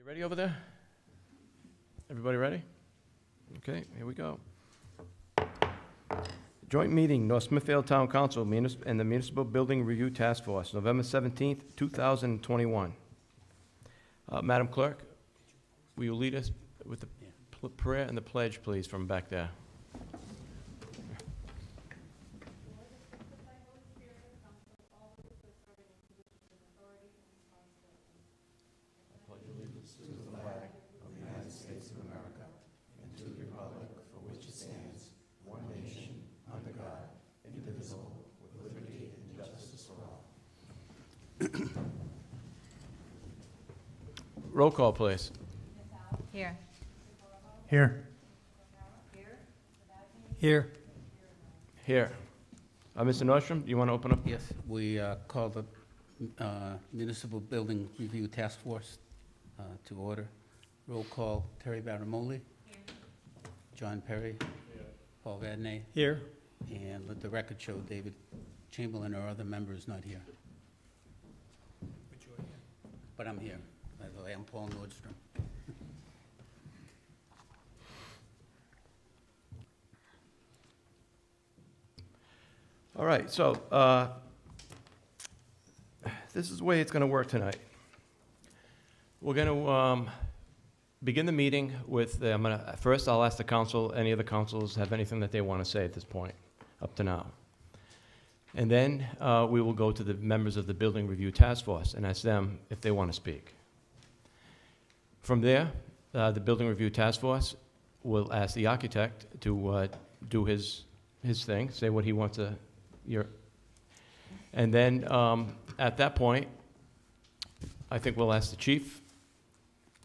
You ready over there? Everybody ready? Okay, here we go. Joint meeting, North Smithfield Town Council and the Municipal Building Review Task Force, November 17th, 2021. Madam Clerk, will you lead us with the prayer and the pledge, please, from back there? Roll call, please. Here. Here. Here. Here. Mr. Nordstrom, you want to open up? Yes, we call the Municipal Building Review Task Force to order. Roll call, Terry Baramoli. John Perry. Paul Vadney. Here. And let the record show David Chamberlain or other members not here. But I'm here. By the way, I'm Paul Nordstrom. All right, so this is the way it's going to work tonight. We're going to begin the meeting with, first I'll ask the council, any of the councils have anything that they want to say at this point, up to now. And then we will go to the members of the Building Review Task Force and ask them if they want to speak. From there, the Building Review Task Force will ask the architect to do his thing, say what he wants to hear. And then at that point, I think we'll ask the chief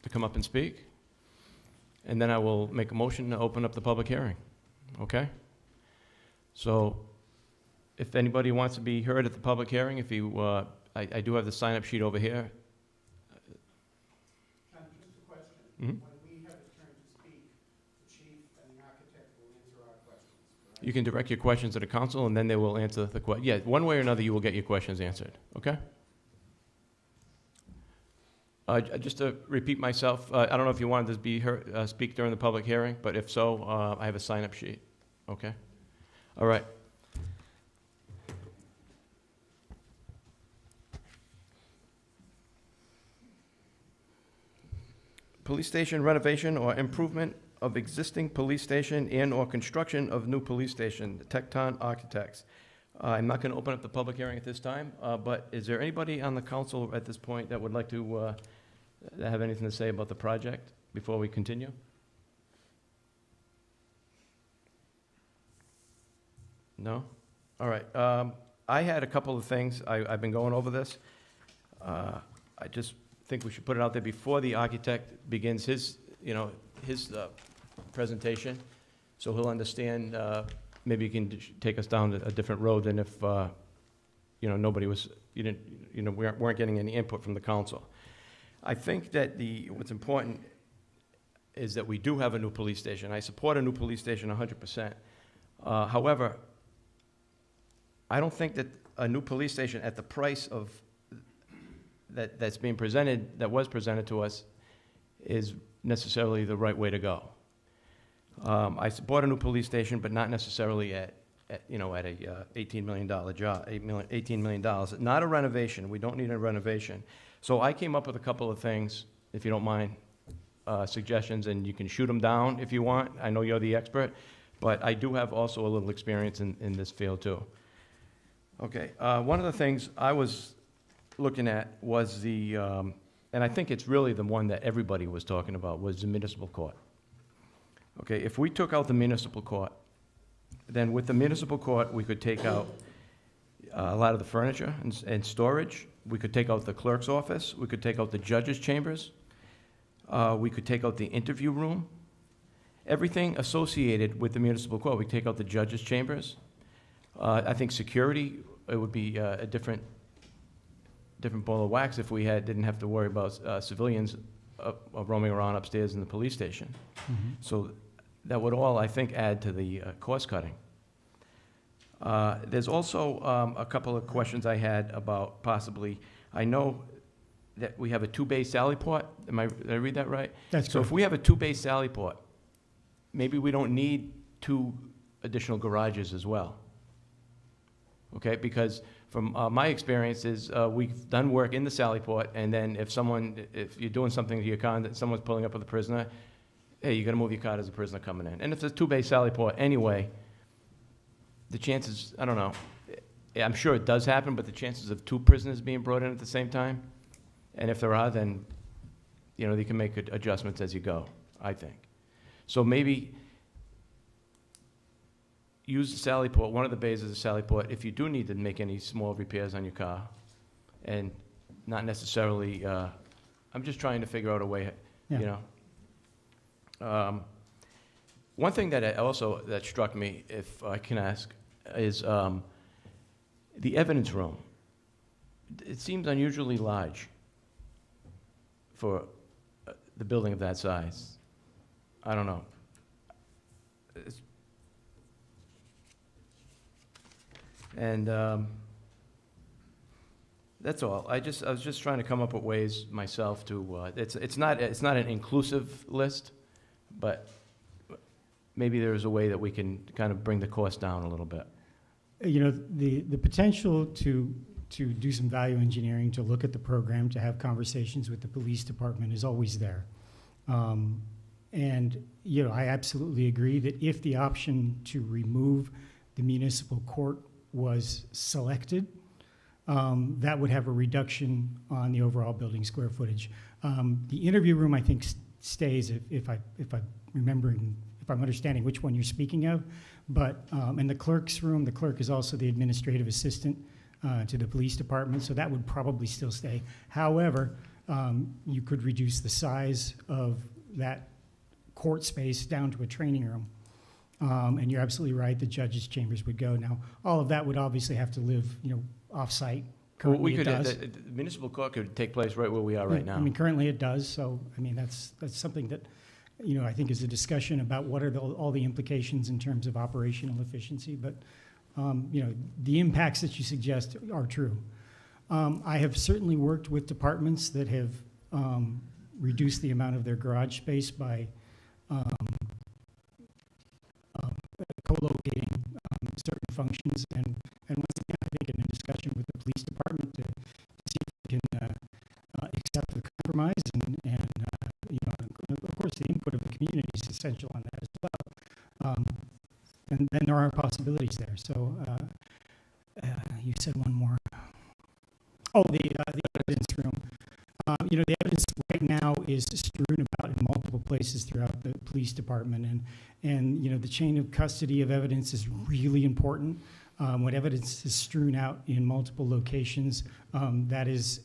to come up and speak. And then I will make a motion to open up the public hearing. Okay? So if anybody wants to be heard at the public hearing, if you, I do have the sign-up sheet over here. Just a question. Mhm. When we have a turn to speak, the chief and the architect will answer our questions. Correct? You can direct your questions to the council, and then they will answer the question. Yeah, one way or another, you will get your questions answered, okay? Just to repeat myself, I don't know if you wanted to be heard, speak during the public hearing, but if so, I have a sign-up sheet, okay? All right. Police station renovation or improvement of existing police station and/or construction of new police station, the TECTON Architects. I'm not going to open up the public hearing at this time, but is there anybody on the council at this point that would like to have anything to say about the project before we continue? No? All right. I had a couple of things. I've been going over this. I just think we should put it out there before the architect begins his presentation, so he'll understand. Maybe he can take us down a different road than if nobody was, we weren't getting any input from the council. I think that what's important is that we do have a new police station. I support a new police station 100%. However, I don't think that a new police station at the price of that's being presented, that was presented to us, is necessarily the right way to go. I support a new police station, but not necessarily at a $18 million job, $18 million. Not a renovation. We don't need a renovation. So I came up with a couple of things, if you don't mind, suggestions, and you can shoot them down if you want. I know you're the expert, but I do have also a little experience in this field too. Okay, one of the things I was looking at was and I think it's really the one that everybody was talking about, was the municipal court. Okay, if we took out the municipal court, then with the municipal court, we could take out a lot of the furniture and storage. We could take out the clerk's office. We could take out the judge's chambers. We could take out the interview room. Everything associated with the municipal court. We could take out the judge's chambers. I think security, it would be a different ball of wax if we didn't have to worry about civilians roaming around upstairs in the police station. Mm-hmm. So that would all, I think, add to the cost cutting. There's also a couple of questions I had about possibly, I know that we have a two-bay sally port. Did I read that right? That's So if correct. we have a two-bay sally port, maybe we don't need 2 additional garages as well. Okay, because from my experience is, we've done work in the sally port, and then if you're doing something to your car, that someone's pulling up with a prisoner, hey, you gotta move your car, there's a prisoner coming in. And if there's a two-bay sally port anyway, the chances, I don't know, I'm sure it does happen, but the chances of 2 prisoners being brought in at the same time, and if there are, then, you know, you can make adjustments as you go, I think. So maybe use the sally port, one of the bays is a sally port, if you do need to make any small repairs on your car, and not necessarily, I'm just trying to figure out a way, Yeah. you know. One thing that struck me, if I can ask, is the evidence room. It seems unusually large for the building of that size. I don't know. That's all. I was just trying to come up with ways myself to, it's not an inclusive list, but maybe there's a way that we can kind of bring the cost down a little bit. You know, the potential to do some value engineering, to look at the program, to have conversations with the police department is always there. And, you know, I absolutely agree that if the option to remove the municipal court was selected, that would have a reduction on the overall building square footage. The interview room, I think, stays, if I'm understanding which one you're speaking of. But in the clerk's room, the clerk is also the administrative assistant to the police department, so that would probably still stay. However, you could reduce the size of that court space down to a training room. And you're absolutely right, the judges' chambers would go. Now, all of that would obviously have to live, you know, off-site. Currently it does. The municipal court could take place right where we are right now. I mean, currently it does, so, I mean, that's something that, you know, I think is a discussion about what are all the implications in terms of operational efficiency, but, you know, the impacts that you suggest are true. I have certainly worked with departments that have reduced the amount of their garage space by co-locating certain functions, and once again, I think in a discussion with the police department to see if we can accept the compromise, and you know, of course, the input of the community is essential on that as well. And then there are possibilities there. So you said one more. Oh, the evidence room. You know, the evidence right now is strewn about in multiple places throughout the police department, and you know, the chain of custody of evidence is really important. When evidence is strewn out in multiple locations, that is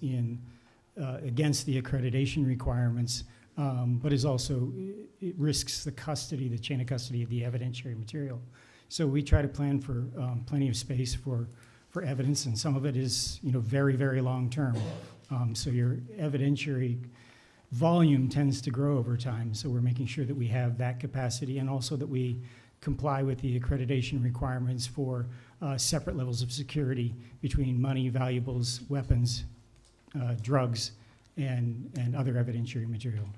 against the accreditation requirements, but is also, it risks the custody, the chain of custody of the evidentiary material. So we try to plan for plenty of space for evidence, and some of it is, you know, very, very long term. So your evidentiary volume tends to grow over time. So we're making sure that we have that capacity, and also that we comply with the accreditation requirements for separate levels of security between money, valuables, weapons, drugs, and other evidentiary material.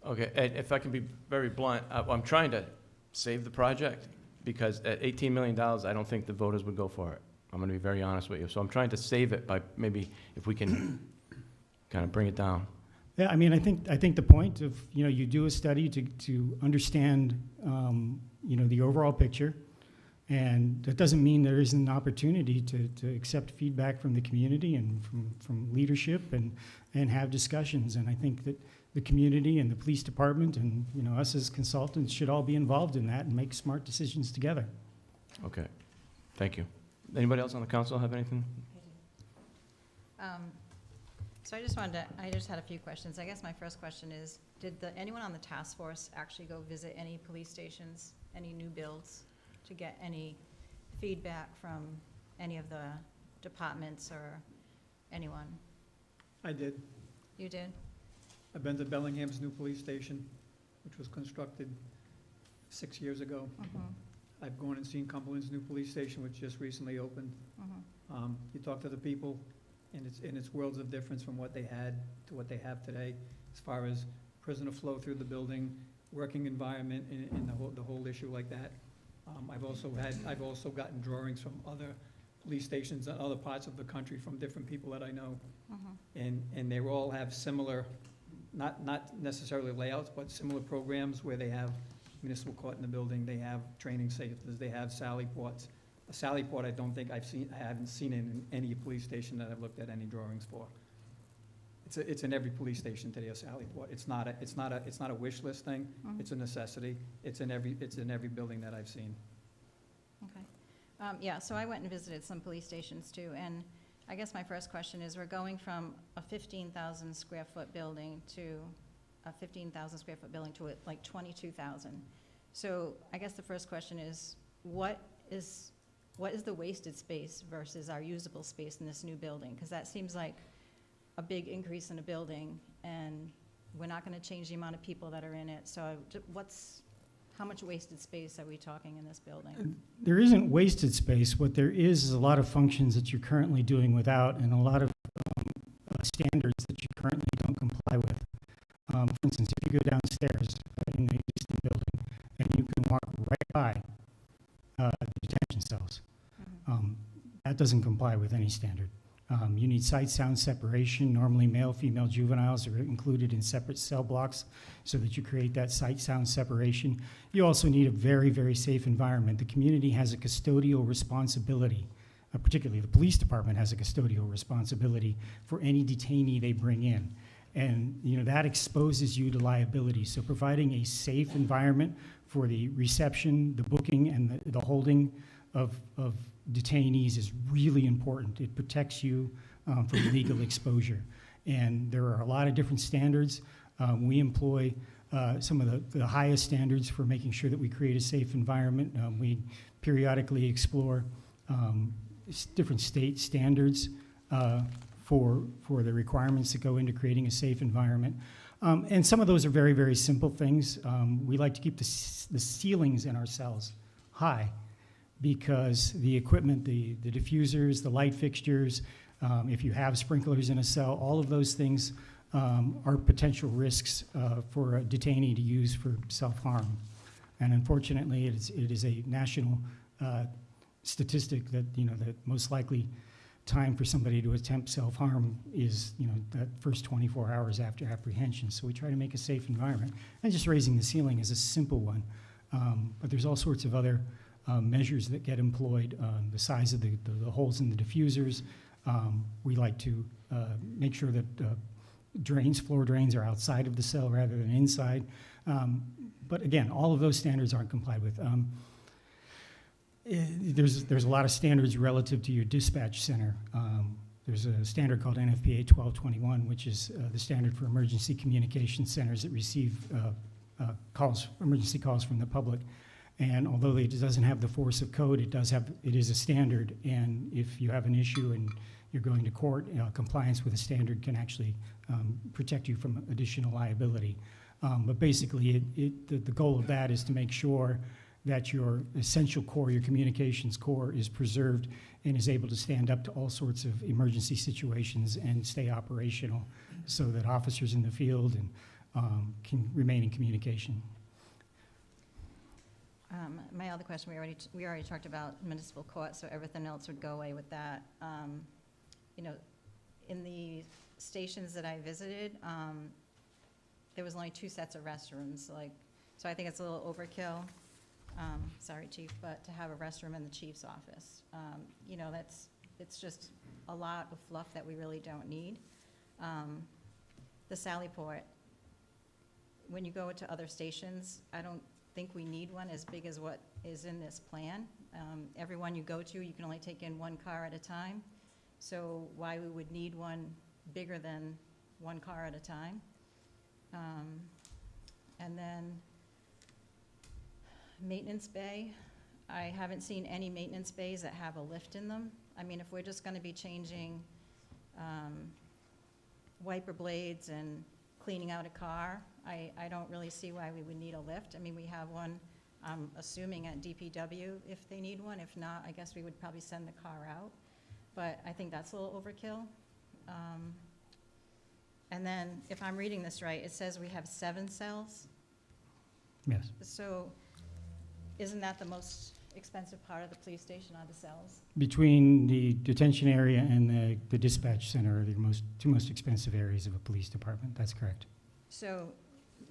Okay, and if I can be very blunt, I'm trying to save the project, because at $18 million, I don't think the voters would go for it. I'm going to be very honest with you. So I'm trying to save it by maybe if we can kind of bring it down. Yeah, I mean, I think the point of, you know, you do a study to understand, you know, the overall picture, and that doesn't mean there isn't an opportunity to accept feedback from the community and from leadership and have discussions. And I think that the community and the police department and, you know, us as consultants should all be involved in that and make smart decisions together. Okay, thank you. Anybody else on the council have anything? So I just had a few questions. I guess my first question is, did anyone on the task force actually go visit any police stations, any new builds, to get any feedback from any of the departments or anyone? I did. You did? I've been to Bellingham's new police station, which was constructed 6 years ago. Mm-hmm. I've gone and seen Cumberland's new police station, which just recently opened. Mm-hmm. You talk to the people, and it's worlds of difference from what they had to what they have today, as far as prisoner flow through the building, working environment, and the whole issue like that. I've also gotten drawings from other police stations in other parts of the country from different people that I know. And they all have similar, not necessarily layouts, but similar programs where they have municipal court in the building, they have training centers, they have sally ports. A sally port, I haven't seen it in any police station that I've looked at any drawings for. It's in every police station today, a sally port. It's not a wish list thing, it's a necessity. It's in every building that I've seen. Okay. Yeah, so I went and visited some police stations too, and I guess my first question is, we're going from a 15,000 square foot building to a 15,000 square foot building to like 22,000. So I guess the first question is, what is the wasted space versus our usable space in this new building? Because that seems like a big increase in a building, and we're not going to change the amount of people that are in it. So how much wasted space are we talking in this building? There isn't wasted space. What there is a lot of functions that you're currently doing without, and a lot of standards that you currently don't comply with. For instance, if you go downstairs in the existing building and you can walk right by the detention cells, that doesn't comply with any standard. You need sight sound separation. Normally male, female juveniles are included in separate cell blocks so that you create that sight sound separation. You also need a very, very safe environment. The community has a custodial responsibility, particularly the police department has a custodial responsibility for any detainee they bring in. And that exposes you to liability. So providing a safe environment for the reception, the booking, and the holding of detainees is really important. It protects you from legal exposure. And there are a lot of different standards. We employ some of the highest standards for making sure that we create a safe environment. We periodically explore different state standards for the requirements that go into creating a safe environment. And some of those are very, very simple things. We like to keep the ceilings in our cells high, because the equipment, the diffusers, the light fixtures, if you have sprinklers in a cell, all of those things are potential risks for a detainee to use for self-harm. And unfortunately, it is a national statistic that the most likely time for somebody to attempt self-harm is that first 24 hours after apprehension. So we try to make a safe environment. And just raising the ceiling is a simple one. But there's all sorts of other measures that get employed, the size of the holes in the diffusers. We like to make sure that floor drains are outside of the cell rather than inside. But again, all of those standards aren't complied with. There's a lot of standards relative to your dispatch center. There's a standard called NFPA 1221, which is the standard for emergency communication centers that receive emergency calls from the public. And although it doesn't have the force of code, it is a standard. And if you have an issue and you're going to court, compliance with a standard can actually protect you from additional liability. But basically, the goal of that is to make sure that your essential core, your communications core, is preserved and is able to stand up to all sorts of emergency situations and stay operational, so that officers in the field can remain in communication. My other question, we already talked about municipal court, so everything else would go away with that. In the stations that I visited, there was only 2 sets of restrooms. So I think it's a little overkill. Sorry, Chief, but to have a restroom in the chief's office, it's just a lot of fluff that we really don't need. The Sally Port, when you go to other stations, I don't think we need one as big as what is in this plan. Every one you go to, you can only take in 1 car at a time. So why we would need one bigger than 1 car at a time? And then maintenance bay. I haven't seen any maintenance bays that have a lift in them. I mean, if we're just going to be changing wiper blades and cleaning out a car, I don't really see why we would need a lift. I mean, we have one, I'm assuming, at DPW if they need one. If not, I guess we would probably send the car out. But I think that's a little overkill. And then, if I'm reading this right, it says we have 7 cells. Yes. So isn't that the most expensive part of the police station, are the cells? Between the detention area and the dispatch center are the two most expensive areas of a police department. That's correct. So,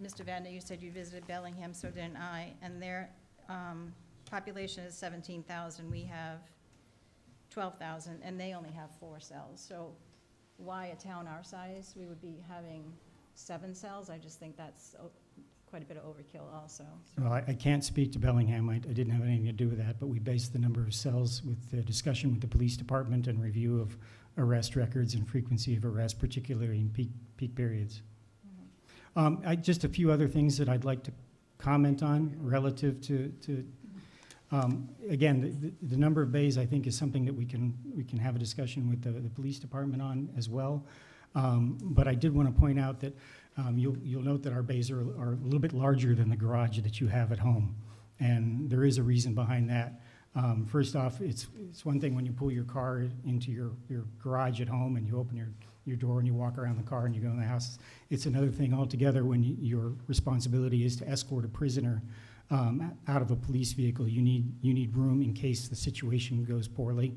Mr. Vanda, you said you visited Bellingham, so didn't I, and their population is 17,000, we have 12,000, and they only have 4 cells. So why a town our size, we would be having 7 cells? I just think that's quite a bit of overkill also. Well, I can't speak to Bellingham. I didn't have anything to do with that, but we based the number of cells with the discussion with the police department and review of arrest records and frequency of arrest, particularly in peak periods. Just a few other things that I'd like to comment on relative to again, the number of bays, I think, is something that we can have a discussion with the police department on as well. But I did want to point out that you'll note that our bays are a little bit larger than the garage that you have at home, and there is a reason behind that. First off, it's one thing when you pull your car into your garage at home and you open your door and you walk around the car and you go in the house. It's another thing altogether when your responsibility is to escort a prisoner out of a police vehicle. You need room in case the situation goes poorly,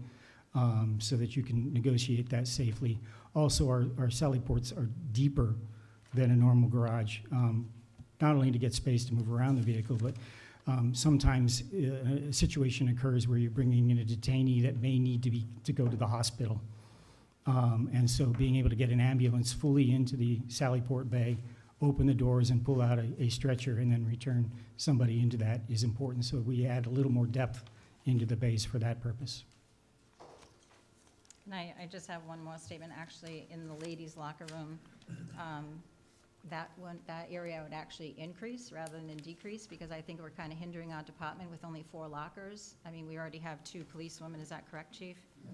so that you can negotiate that safely. Also, our sally ports are deeper than a normal garage, not only to get space to move around the vehicle, but sometimes a situation occurs where you're bringing in a detainee that may need to go to the hospital. And so being able to get an ambulance fully into the sally port bay, open the doors and pull out a stretcher and then return somebody into that is important. So we add a little more depth into the bays for that purpose. And I just have one more statement. Actually, in the ladies' locker room, that area would actually increase rather than decrease, because I think we're kind of hindering our department with only 4 lockers. I mean, we already have 2 policewomen, is that correct, Chief? Yes.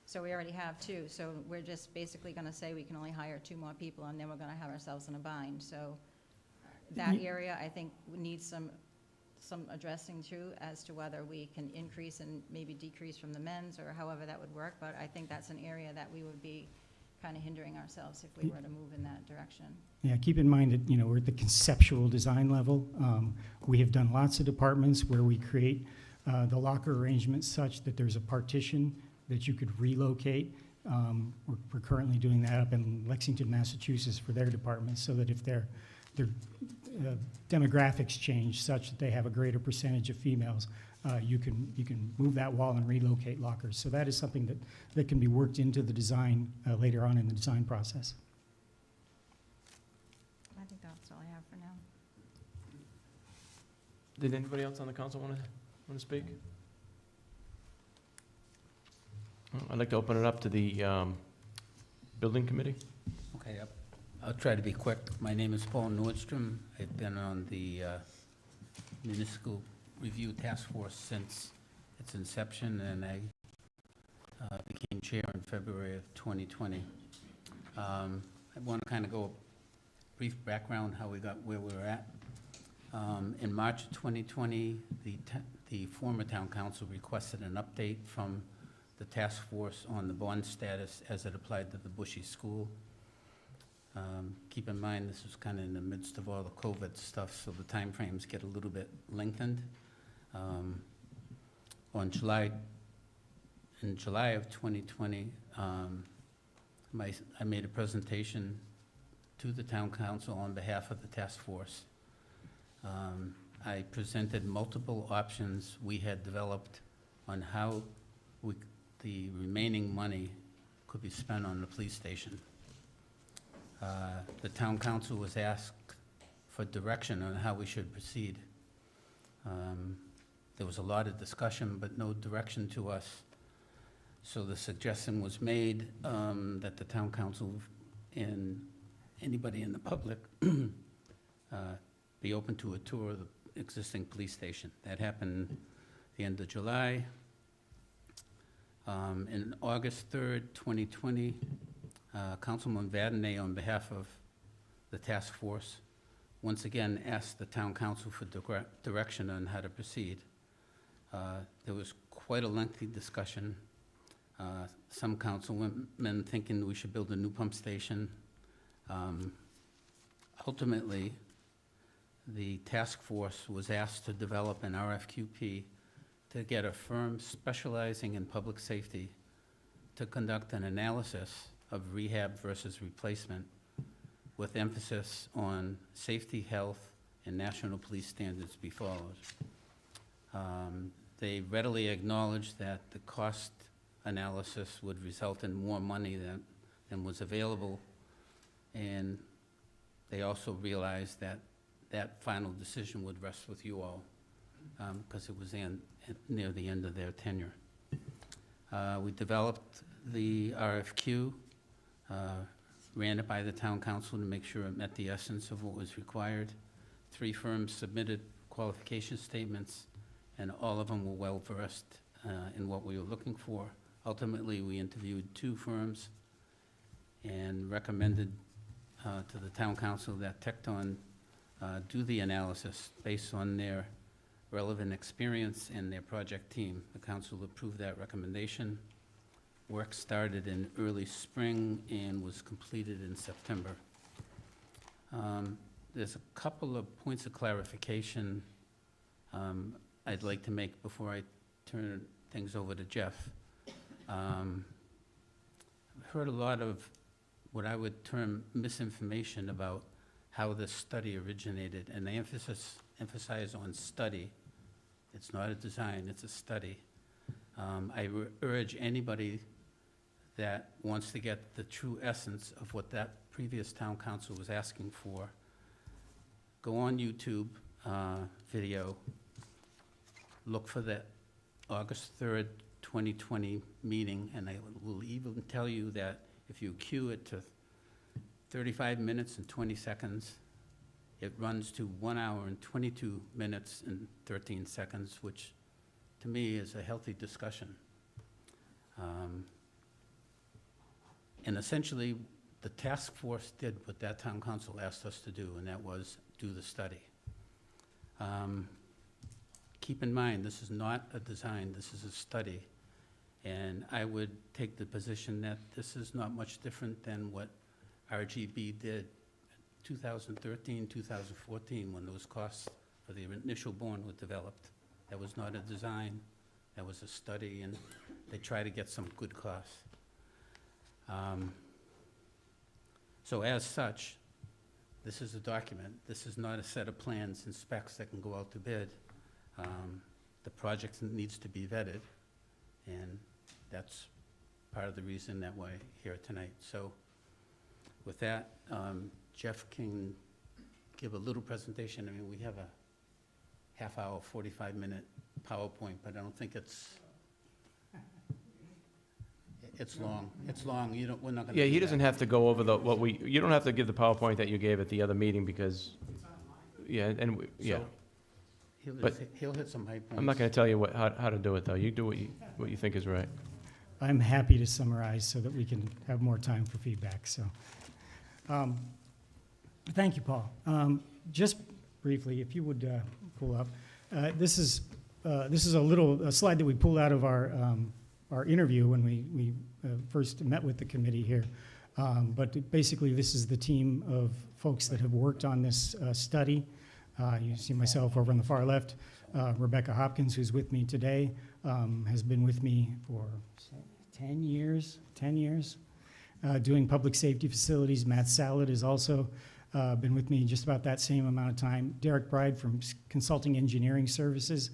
So we already have 2, so we're just basically gonna say we can only hire 2 more people, and then we're gonna have ourselves in a bind. So that area, I think, needs some addressing too, as to whether we can increase and maybe decrease from the men's, or however that would work, but I think that's an area that we would be kind of hindering ourselves if we were to move in that direction. Yeah, keep in mind that, we're at the conceptual design level. We have done lots of departments where we create the locker arrangements such that there's a partition that you could relocate. We're currently doing that up in Lexington, Massachusetts for their departments, so that if their demographics change such that they have a greater percentage of females, you can move that wall and relocate lockers. So that is something that can be worked into the design later on in the design process. I think that's all I have for now. Did anybody else on the council want to speak? I'd like to open it up to the building committee. Okay, I'll try to be quick. My name is Paul Nordstrom. I've been on the Municipal Review Task Force since its inception, and I became chair in February of 2020. I want to kind of go brief background how we got where we're at. In March of 2020, the former town council requested an update from the task force on the bond status as it applied to the Bushy School. Keep in mind, this was kind of in the midst of all the COVID stuff, so the timeframes get a little bit lengthened. In July of 2020, I made a presentation to the town council on behalf of the task force. I presented multiple options we had developed on how the remaining money could be spent on the police station. The town council was asked for direction on how we should proceed. There was a lot of discussion, but no direction to us. So the suggestion was made that the town council and anybody in the public be open to a tour of the existing police station. That happened the end of July. In August 3rd, 2020, Councilman Vadnais, on behalf of the task force, once again asked the town council for direction on how to proceed. There was quite a lengthy discussion. Some councilmen thinking we should build a new pump station. Ultimately, the task force was asked to develop an RFQP to get a firm specializing in public safety to conduct an analysis of rehab versus replacement with emphasis on safety, health, and national police standards be followed. They readily acknowledged that the cost analysis would result in more money than was available, and they also realized that that final decision would rest with you all, because it was near the end of their tenure. We developed the RFQ, ran it by the town council to make sure it met the essence of what was required. 3 firms submitted qualification statements, and all of them were well-versed in what we were looking for. Ultimately, we interviewed 2 firms and recommended to the town council that TECTON do the analysis based on their relevant experience and their project team. The council approved that recommendation. Work started in early spring and was completed in September. There's a couple of points of clarification I'd like to make before I turn things over to Jeff. I've heard a lot of what I would term misinformation about how this study originated, and they emphasize on study. It's not a design, it's a study. I urge anybody that wants to get the true essence of what that previous town council was asking for, go on YouTube video, look for the August 3rd, 2020 meeting, and I will even tell you that if you cue it to 35 minutes and 20 seconds, it runs to 1 hour and 22 minutes and 13 seconds, which to me is a healthy discussion. And essentially, the task force did what that town council asked us to do, and that was do the study. Keep in mind, this is not a design, this is a study. And I would take the position that this is not much different than what RGB did 2013, 2014, when those costs for the initial bond were developed. That was not a design, that was a study, and they try to get some good costs. So as such, this is a document. This is not a set of plans and specs that can go out to bid. The project needs to be vetted, and that's part of the reason that we're here tonight. So with that, Jeff can give a little presentation. I mean, we have a half-hour, 45-minute PowerPoint, but I don't think it's long. It's long. We're not gonna Yeah, do he that. doesn't have to go over you don't have to give the PowerPoint that you gave at the other meeting because, yeah, and, yeah. But He'll hit some high points. I'm not going to tell you how to do it, though. You do what you think is right. I'm happy to summarize so that we can have more time for feedback, so. Thank you, Paul. Just briefly, if you would pull up. This is a slide that we pulled out of our interview when we first met with the committee here. But basically, this is the team of folks that have worked on this study. You see myself over on the far left. Rebecca Hopkins, who's with me today, has been with me for 10 years, doing public safety facilities. Matt Salad has also been with me just about that same amount of time. Derek Bride from Consulting Engineering Services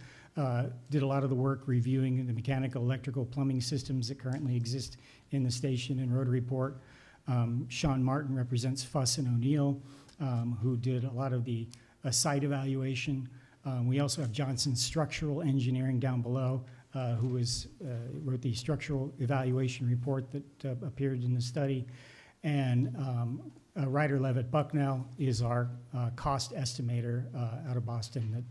did a lot of the work reviewing the mechanical, electrical, plumbing systems that currently exist in the station and Rotary Port. Sean Martin represents Fuss and O'Neill, who did a lot of the site evaluation. We also have Johnson Structural Engineering down below, who wrote the structural evaluation report that appeared in the study. And Ryder Levitt Bucknell is our cost estimator out of Boston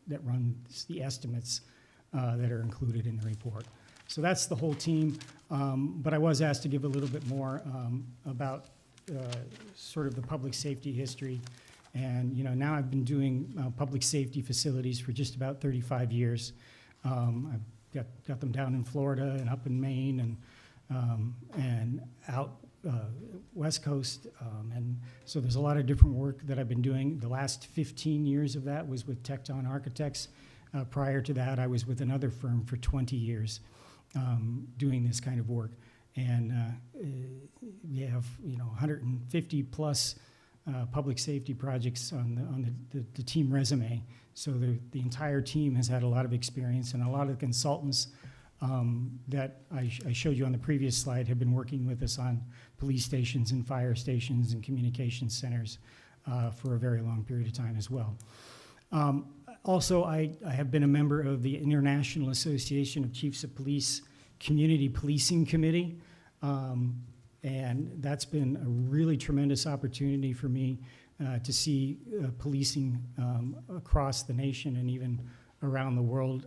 that runs the estimates that are included in the report. So that's the whole team. But I was asked to give a little bit more about sort of the public safety history. And now I've been doing public safety facilities for just about 35 years. I've got them down in Florida and up in Maine and out West Coast. And so there's a lot of different work that I've been doing. The last 15 years of that was with TECTON Architects. Prior to that, I was with another firm for 20 years doing this kind of work. And we have 150 plus public safety projects on the team resume. So the entire team has had a lot of experience, and a lot of the consultants that I showed you on the previous slide have been working with us on police stations and fire stations and communications centers for a very long period of time as well. Also, I have been a member of the International Association of Chiefs of Police Community Policing Committee, and that's been a really tremendous opportunity for me to see policing across the nation and even around the world.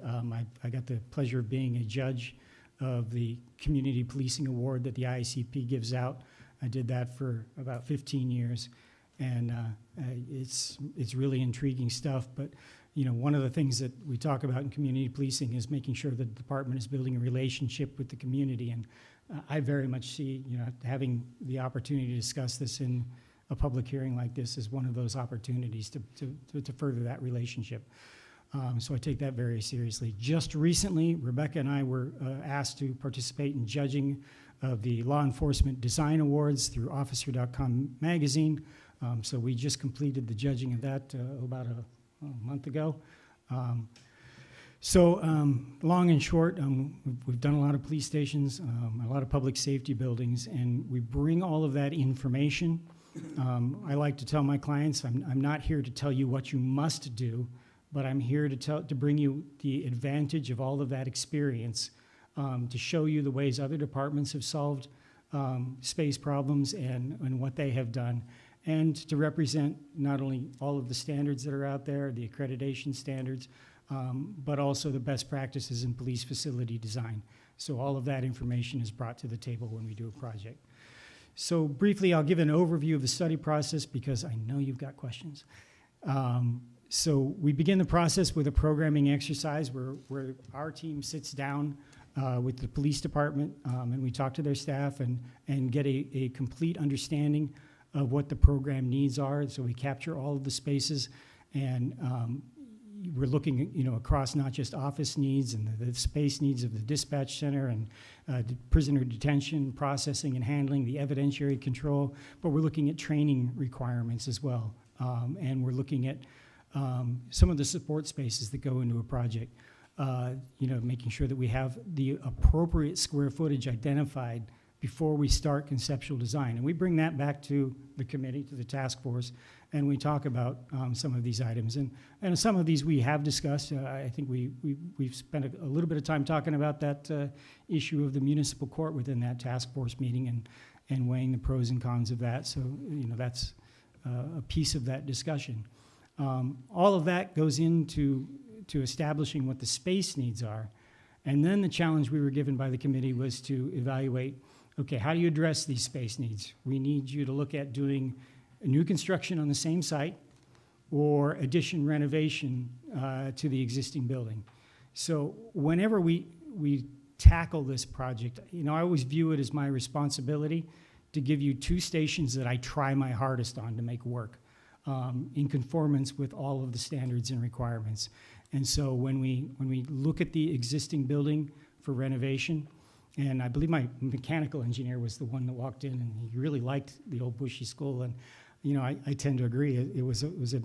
I got the pleasure of being a judge of the Community Policing Award that the IACP gives out. I did that for about 15 years, and it's really intriguing stuff. But one of the things that we talk about in community policing is making sure that the department is building a relationship with the community, and I very much see having the opportunity to discuss this in a public hearing like this is one of those opportunities to further that relationship. So I take that very seriously. Just recently, Rebecca and I were asked to participate in judging of the Law Enforcement Design Awards through Officer.com magazine. So we just completed the judging of that about a month ago. Long and short, we've done a lot of police stations, a lot of public safety buildings, and we bring all of that information. I like to tell my clients, I'm not here to tell you what you must do, but I'm here to bring you the advantage of all of that experience, to show you the ways other departments have solved space problems and what they have done, and to represent not only all of the standards that are out there, the accreditation standards, but also the best practices in police facility design. So all of that information is brought to the table when we do a project. So briefly, I'll give an overview of the study process because I know you've got questions. So we begin the process with a programming exercise where our team sits down with the police department and we talk to their staff and get a complete understanding of what the program needs are. So we capture all of the spaces, and we're looking across not just office needs and the space needs of the dispatch center and prisoner detention, processing and handling, the evidentiary control, but we're looking at training requirements as well. And we're looking at some of the support spaces that go into a project, making sure that we have the appropriate square footage identified before we start conceptual design. And we bring that back to the committee, to the task force, and we talk about some of these items. And some of these we have discussed. I think we've spent a little bit of time talking about that issue of the municipal court within that task force meeting and weighing the pros and cons of that. So, that's a piece of that discussion. All of that goes into establishing what the space needs are. And then the challenge we were given by the committee was to evaluate, okay, how do you address these space needs? We need you to look at doing a new construction on the same site or addition renovation to the existing building. So whenever we tackle this project, I always view it as my responsibility to give you two stations that I try my hardest on to make work in conformance with all of the standards and requirements. And so when we look at the existing building for renovation, and I believe my mechanical engineer was the one that walked in, and he really liked the old Bushy School. And I tend to agree. It was a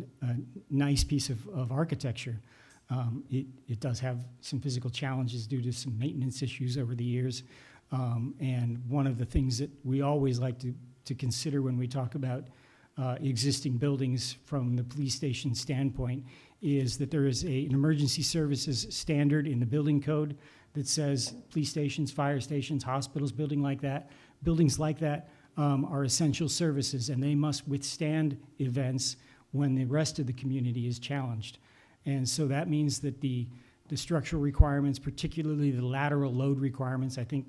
nice piece of architecture. It does have some physical challenges due to some maintenance issues over the years. And one of the things that we always like to consider when we talk about existing buildings from the police station standpoint is that there is an emergency services standard in the building code that says police stations, fire stations, hospitals, buildings like that are essential services, and they must withstand events when the rest of the community is challenged. And so that means that the structural requirements, particularly the lateral load requirements, I think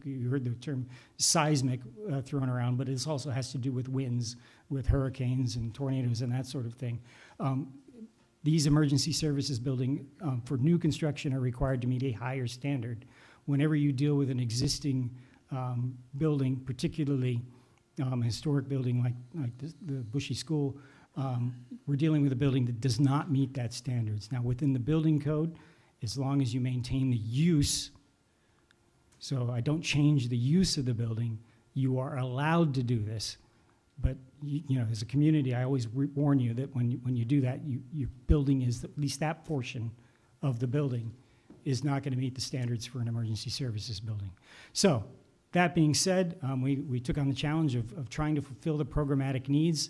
you heard the term seismic thrown around, but it also has to do with winds, with hurricanes and tornadoes and that sort of thing. these emergency services building for new construction are required to meet a higher standard. Whenever you deal with an existing building, particularly a historic building like the Bushy School, we're dealing with a building that does not meet that standards. Now, within the building code, as long as you maintain the use, so I don't change the use of the building, you are allowed to do this. But, you know, as a community, I always warn you that when you do that, your building is, at least that portion of the building is not going to meet the standards for an emergency services building. So, that being said, we took on the challenge of trying to fulfill the programmatic needs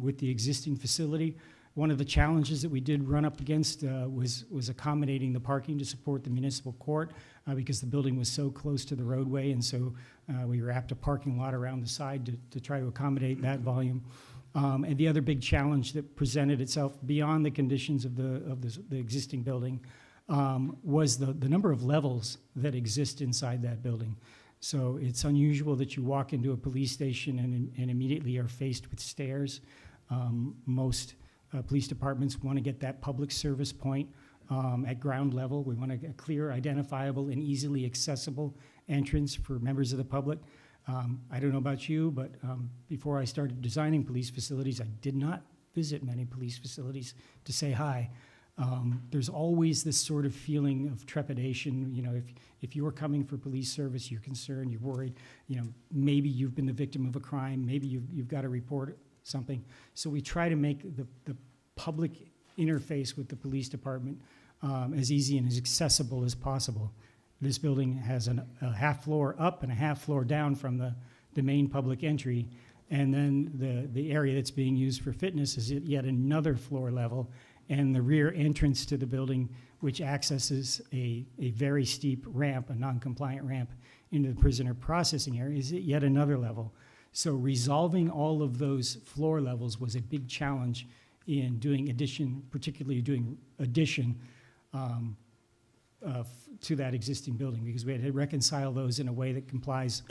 with the existing facility. One of the challenges that we did run up against was accommodating the parking to support the municipal court because the building was so close to the roadway, and so we wrapped a parking lot around the side to try to accommodate that volume. And the other big challenge that presented itself beyond the conditions of the existing building was the number of levels that exist inside that building. So it's unusual that you walk into a police station and immediately are faced with stairs. Most police departments want to get that public service point at ground level. We want a clear, identifiable, and easily accessible entrance for members of the public. I don't know about you, but before I started designing police facilities, I did not visit many police facilities to say hi. There's always this sort of feeling of trepidation. You know, if you're coming for police service, you're concerned, you're worried. You know, maybe you've been the victim of a crime. Maybe you've got to report something. So we try to make the public interface with the police department as easy and as accessible as possible. This building has a half floor up and a half floor down from the main public entry. And then the area that's being used for fitness is at yet another floor level. And the rear entrance to the building, which accesses a very steep ramp, a non-compliant ramp, into the prisoner processing area, is at yet another level. So resolving all of those floor levels was a big challenge in doing addition, particularly doing addition to that existing building, because we had to reconcile those in a way that complies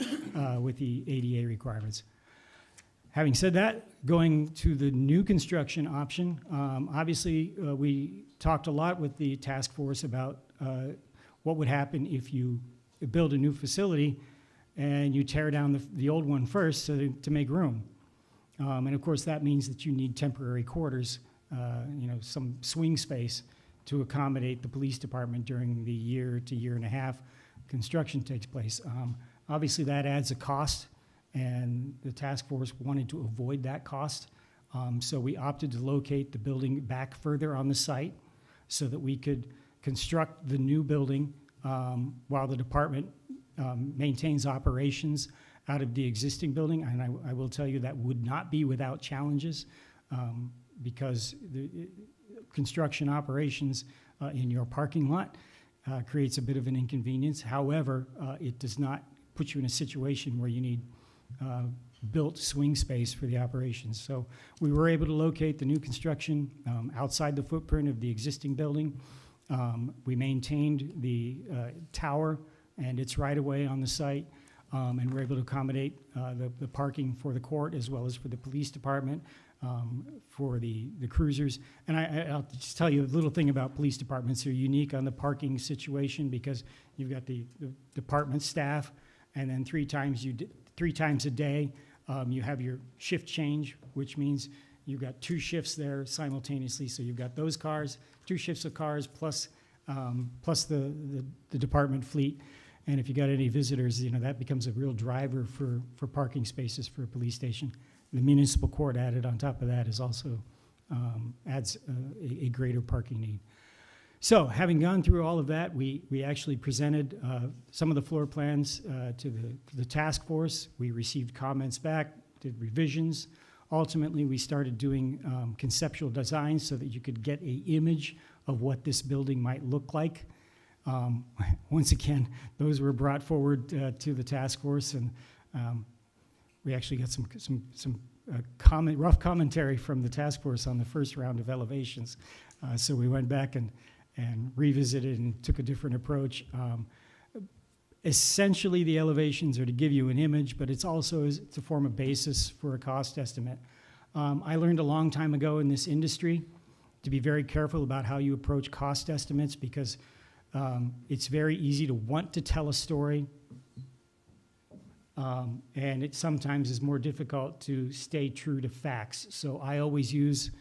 with the ADA requirements. Having said that, going to the new construction option, obviously we talked a lot with the task force about what would happen if you build a new facility and you tear down the old one first to make room. And of course that means that you need temporary quarters, you know, some swing space to accommodate the police department during the year to year and a half construction takes place. Obviously that adds a cost, and the task force wanted to avoid that cost. So we opted to locate the building back further on the site so that we could construct the new building while the department maintains operations out of the existing building. And I will tell you that would not be without challenges because the construction operations in your parking lot creates a bit of an inconvenience. However, it does not put you in a situation where you need built swing space for the operations. So we were able to locate the new construction outside the footprint of the existing building. We maintained the tower and its right-of-way on the site, and we're able to accommodate the parking for the court as well as for the police department, for the cruisers. And I'll just tell you a little thing about police departments. They're unique on the parking situation because you've got the department staff, and then three times a day, you have your shift change, which means you've got two shifts there simultaneously. So you've got those cars, two shifts of cars, plus the department fleet. And if you got any visitors, you know, that becomes a real driver for parking spaces for a police station. The municipal court added on top of that is also adds a greater parking need. So having gone through all of that, we actually presented some of the floor plans to the task force. We received comments back, did revisions. Ultimately, we started doing conceptual designs so that you could get an image of what this building might look like. Once again, those were brought forward to the task force, and we actually got some rough commentary from the task force on the first round of elevations. So we went back and revisited and took a different approach. Essentially, the elevations are to give you an image, but it's also to form a basis for a cost estimate. I learned a long time ago in this industry to be very careful about how you approach cost estimates, because it's very easy to want to tell a story, and it sometimes is more difficult to stay true to facts. So I always use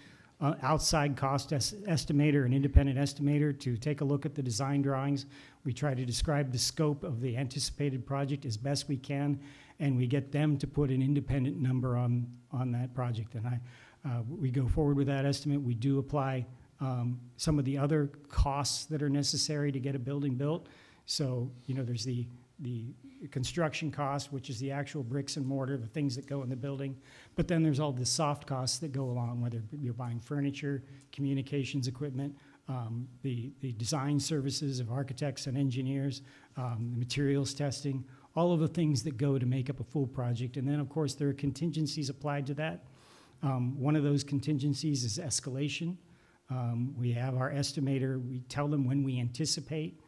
outside cost estimator, an independent estimator, to take a look at the design drawings. We try to describe the scope of the anticipated project as best we can, and we get them to put an independent number on that project. And we go forward with that estimate. We do apply some of the other costs that are necessary to get a building built. So, you know, there's the construction cost, which is the actual bricks and mortar, the things that go in the building. But then there's all the soft costs that go along, whether you're buying furniture, communications equipment, the design services of architects and engineers, the materials testing, all of the things that go to make up a full project. And then, of course, there are contingencies applied to that. One of those contingencies is escalation. We have our estimator, we tell them when we anticipate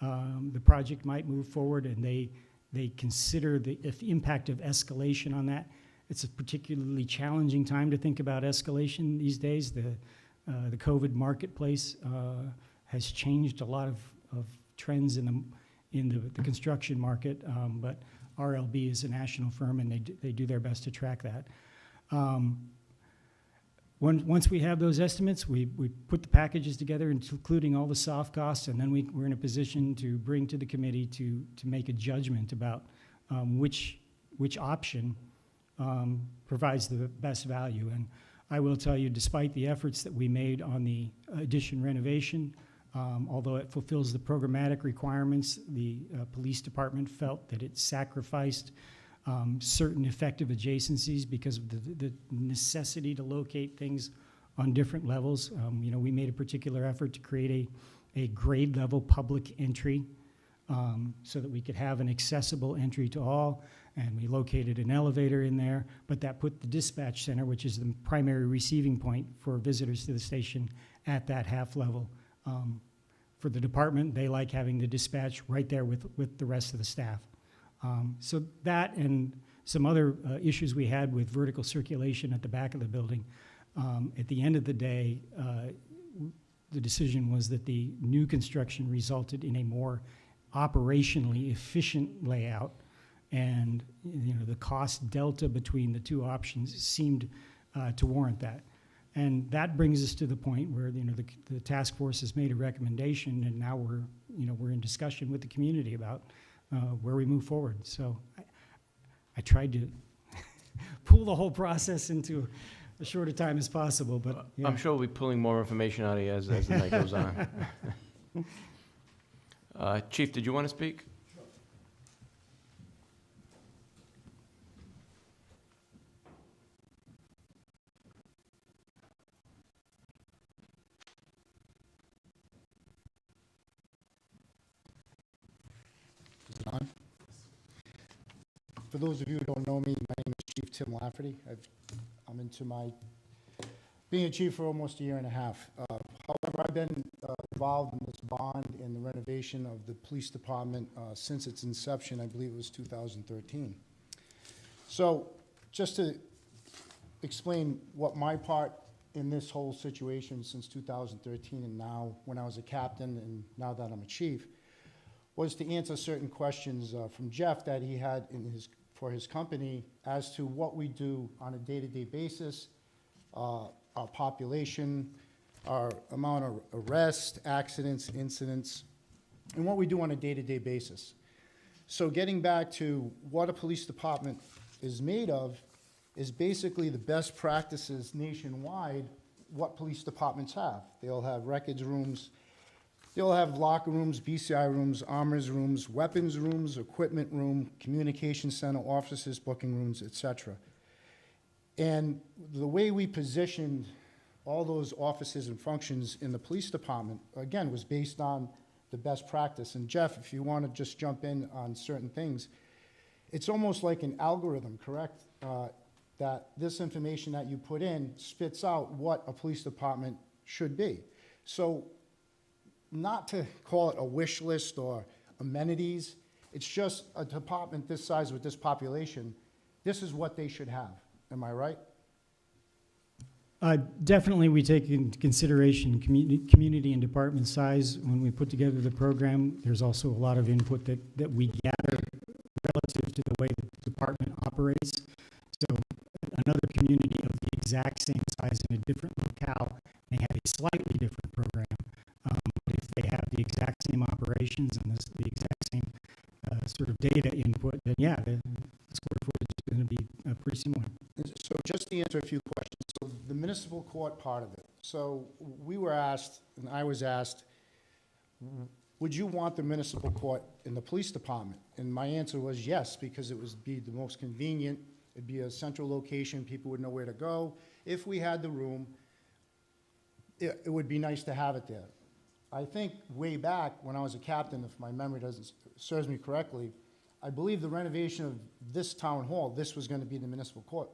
the project might move forward, and they consider the impact of escalation on that. It's a particularly challenging time to think about escalation these days. The COVID marketplace has changed a lot of trends in the construction market, but RLB is a national firm, and they do their best to track that. Once we have those estimates, we put the packages together, including all the soft costs, and then we're in a position to bring to the committee to make a judgment about which option provides the best value. And I will tell you, despite the efforts that we made on the addition renovation, although it fulfills the programmatic requirements, the police department felt that it sacrificed certain effective adjacencies because of the necessity to locate things on different levels. You know, we made a particular effort to create a grade level public entry so that we could have an accessible entry to all, and we located an elevator in there, but that put the dispatch center, which is the primary receiving point for visitors to the station, at that half level. For the department, they like having the dispatch right there with the rest of the staff. So that and some other issues we had with vertical circulation at the back of the building, at the end of the day, the decision was that the new construction resulted in a more operationally efficient layout, and you know, the cost delta between the two options seemed to warrant that. And that brings us to the point where, you know, the task force has made a recommendation, and now we're in discussion with the community about where we move forward. So I tried to pull the whole process into as short a time as possible, but yeah. I'm sure we'll be pulling more information out of you as the night goes on. Chief, did you want to speak? For those of you who don't know me, my name is Chief Tim Lafferty. I'm into being a chief for almost a year and a half. However, I've been involved in this bond and the renovation of the police department since its inception. I believe it was 2013. So just to explain what my part in this whole situation since 2013 and now when I was a captain and now that I'm a chief was to answer certain questions from Jeff that he had for his company as to what we do on a day-to-day basis, our population, our amount of arrests, accidents, incidents, and what we do on a day-to-day basis. So getting back to what a police department is made of is basically the best practices nationwide what police departments have. They'll have records rooms, they'll have locker rooms, BCI rooms, armors rooms, weapons rooms, equipment room, communication center, offices, booking rooms, etc. And the way we positioned all those offices and functions in the police department, again, was based on the best practice. And Jeff, if you want to just jump in on certain things, it's almost like an algorithm, correct? That this information that you put in spits out what a police department should be. So not to call it a wish list or amenities, it's just a department this size with this population, this is what they should have. Am I right? Definitely, we take into consideration community and department size when we put together the program. There's also a lot of input that we gather relative to the way the department operates. So another community of the exact same size in a different locale may have a slightly different program. But if they have the exact same operations and the exact same sort of data input, then yeah, the square footage is going to be pretty similar. So just to answer a few questions, so the municipal court part of it. So we were asked, and I was asked, would you want the municipal court in the police department? And my answer was yes, because it would be the most convenient. It'd be a central location. People would know where to go. If we had the room, it would be nice to have it there. I think way back when I was a captain, if my memory serves me correctly, I believe the renovation of this town hall, this was going to be the municipal court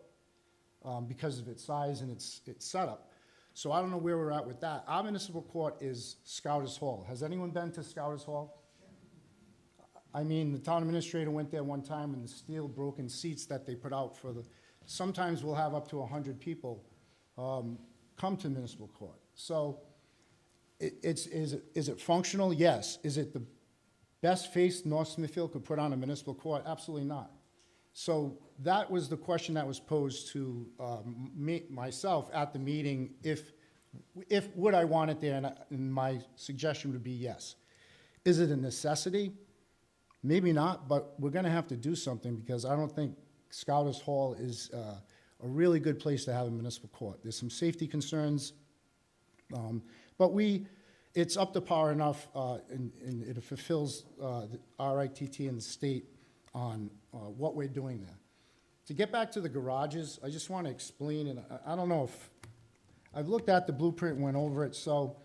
because of its size and its setup. So I don't know where we're at with that. Our municipal court is Scouters Hall. Has anyone been to Scouters Hall? I mean, the town administrator went there one time, and the steel broken seats that they put out for sometimes we'll have up to 100 people come to municipal court. So is it functional? Yes. Is it the best face North Smithfield could put on a municipal court? Absolutely not. So that was the question that was posed to myself at the meeting, if would I want it there, and my suggestion would be yes. Is it a necessity? Maybe not, but we're going to have to do something, because I don't think Scouters Hall is a really good place to have a municipal court. There's some safety concerns, but it's up to par enough, and it fulfills the RITT and the state on what we're doing there. To get back to the garages, I just want to explain, and I don't know if, I've looked at the blueprint and went over it, so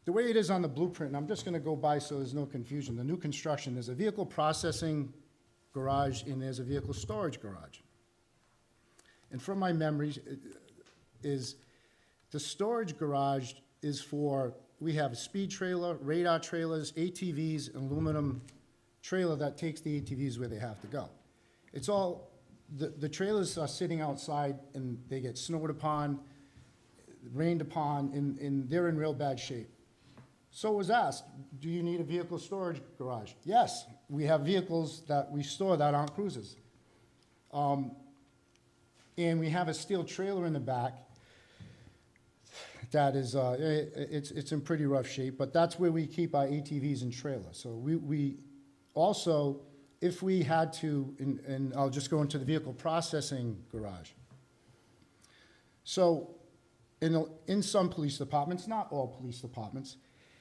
the way it is on the blueprint, and I'm just going to go by so there's no confusion, the new construction, there's a vehicle processing garage and there's a vehicle storage garage. And from my memories, is the storage garage is for, we have a speed trailer, radar trailers, ATVs, and aluminum trailer that takes the ATVs where they have to go. It's all, the trailers are sitting outside and they get snowed upon, rained upon, and they're in real bad shape. So it was asked, do you need a vehicle storage garage? Yes, we have vehicles that we store that aren't cruisers. And we have a steel trailer in the back that is, it's in pretty rough shape, but that's where we keep our ATVs and trailers. So we also, if we had to, and I'll just go into the vehicle processing garage. So in some police departments, not all police departments,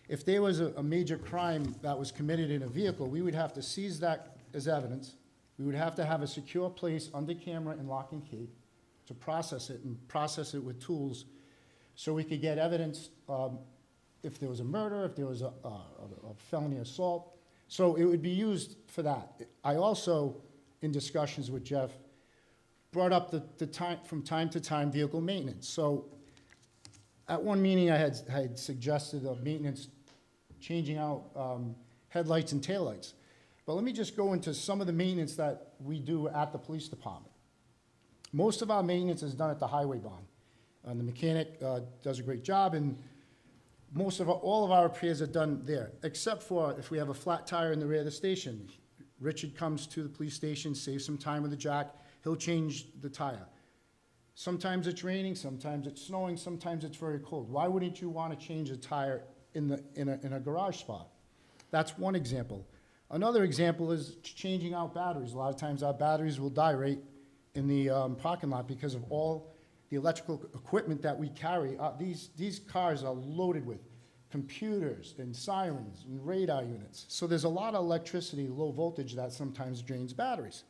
if there was a major crime that was committed in a vehicle, we would have to seize that as evidence. We would have to have a secure place under camera and lock and key to process it, and process it with tools so we could get evidence if there was a murder, if there was a felony assault. So it would be used for that. I also, in discussions with Jeff, brought up the time, from time to time, vehicle maintenance. So at one meeting, I had suggested a maintenance, changing out headlights and taillights. But let me just go into some of the maintenance that we do at the police department. Most of our maintenance is done at the highway barn. And the mechanic does a great job, and all of our repairs are done there, except for if we have a flat tire in the rear of the station. Richard comes to the police station, saves some time with the jack, he'll change the tire. Sometimes it's raining, sometimes it's snowing, sometimes it's very cold. Why wouldn't you want to change a tire in a garage spot? That's one example. Another example is changing out batteries. A lot of times our batteries will die right in the parking lot because of all the electrical equipment that we carry. These cars are loaded with computers and sirens and radar units. So there's a lot of electricity, low voltage, that sometimes drains batteries.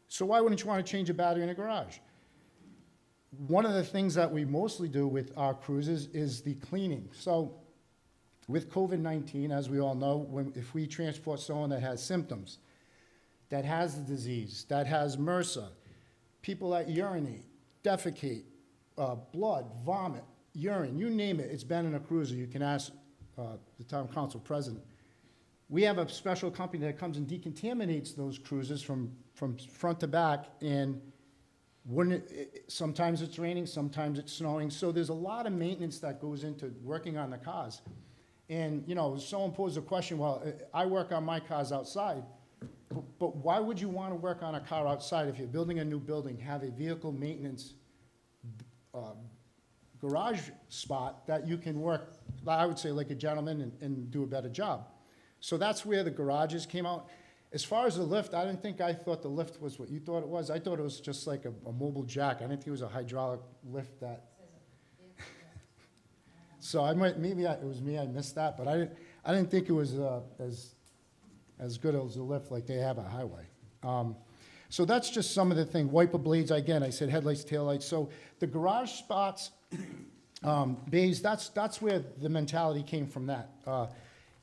So why wouldn't you want to change a battery in a garage? One of the things that we mostly do with our cruises is the cleaning. So with COVID-19, as we all know, if we transport someone that has symptoms, that has the disease, that has MRSA, people that urinate, defecate, blood, vomit, urine, you name it, it's been in a cruiser. You can ask the town council president. We have a special company that comes and decontaminates those cruisers from front to back, and sometimes it's raining, sometimes it's snowing, so there's a lot of maintenance that goes into working on the cars. And, you know, someone posed a question, well, I work on my cars outside, but why would you want to work on a car outside if you're building a new building, have a vehicle maintenance garage spot that you can work, I would say, like a gentleman and do a better job? So that's where the garages came out. As far as the lift, I thought the lift was what you thought it was. I thought it was just like a mobile jack. I didn't think it was a hydraulic lift that. So maybe it was me, I missed that, but I didn't think it was as good as a lift like they have at highway. So that's just some of the things. Wiper blades, again, I said headlights, taillights. So the garage spots, bays, that's where the mentality came from that.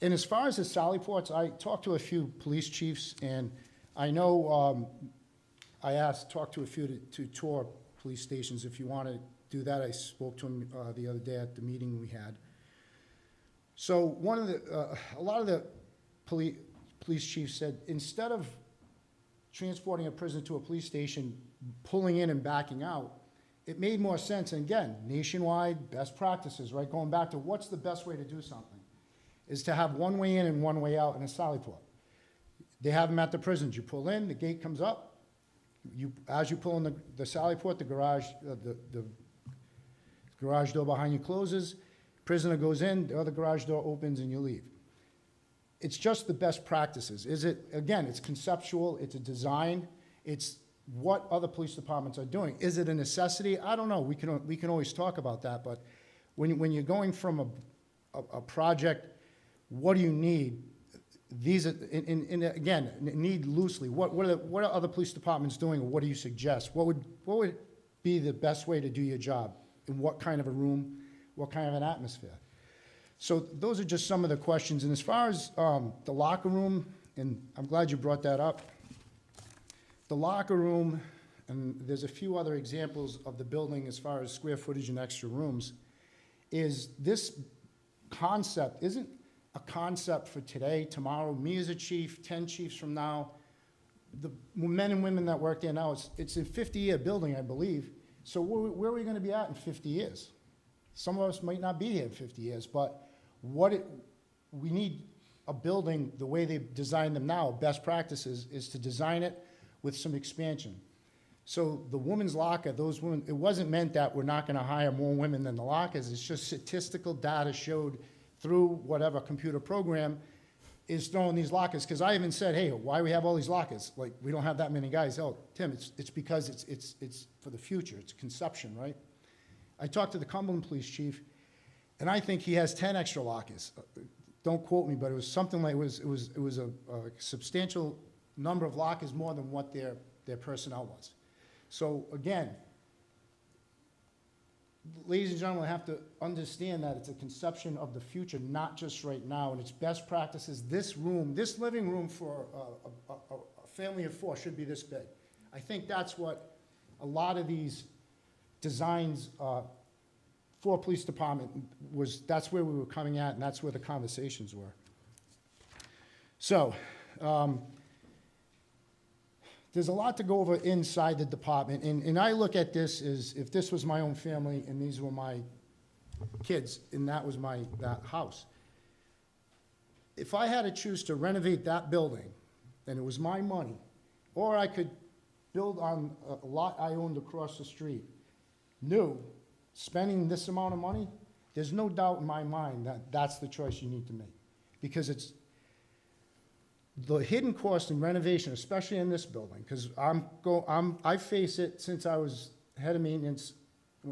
And as far as the sally ports, I talked to a few police chiefs, and I know talked to a few to tour police stations. If you want to do that, I spoke to them the other day at the meeting we had. So a lot of the police chiefs said, instead of transporting a prisoner to a police station, pulling in and backing out, it made more sense. And again, nationwide best practices, right? Going back to what's the best way to do something, is to have one way in and one way out in a sally port. They have them at the prisons. You pull in, the gate comes up. As you pull in the sally port, the garage door behind you closes. Prisoner goes in, the other garage door opens, and you leave. It's just the best practices. Again, it's conceptual, it's a design, it's what other police departments are doing. Is it a necessity? I don't know. We can always talk about that, but when you're going from a project, what do you need? These are, and again, need loosely. What are other police departments doing, or what do you suggest? What would be the best way to do your job? In what kind of a room? What kind of an atmosphere? So those are just some of the questions. And as far as the locker room, and I'm glad you brought that up. The locker room, and there's a few other examples of the building as far as square footage and extra rooms, is this concept isn't a concept for today, tomorrow, me as a chief, 10 chiefs from now, the men and women that work there now, it's a 50-year building, I believe. So where are we going to be at in 50 years? Some of us might not be here in 50 years, but we need a building the way they design them now, best practices, is to design it with some expansion. So the women's locker, those women, it wasn't meant that we're not going to hire more women than the lockers. It's just statistical data showed through whatever computer program is throwing these lockers. Because I even said, hey, why we have all these lockers? Like, we don't have that many guys. Oh, Tim, it's because it's for the future. It's conception, right? I talked to the Cumberland police chief, and I think he has 10 extra lockers. Don't quote me, but it was something like, it was a substantial number of lockers more than what their personnel was. So again, ladies and gentlemen, have to understand that it's a conception of the future, not just right now, and it's best practices. This room, this living room for a family of 4 should be this big. I think that's what a lot of these designs for a police department that's where we were coming at, and that's where the conversations were. So, there's a lot to go over inside the department, and I look at this as if this was my own family and these were my kids and that was that house. If I had to choose to renovate that building, and it was my money, or I could build on a lot I owned across the street, new, spending this amount of money, there's no doubt in my mind that that's the choice you need to make, because it's the hidden cost in renovation, especially in this building, because I face it since I was head of maintenance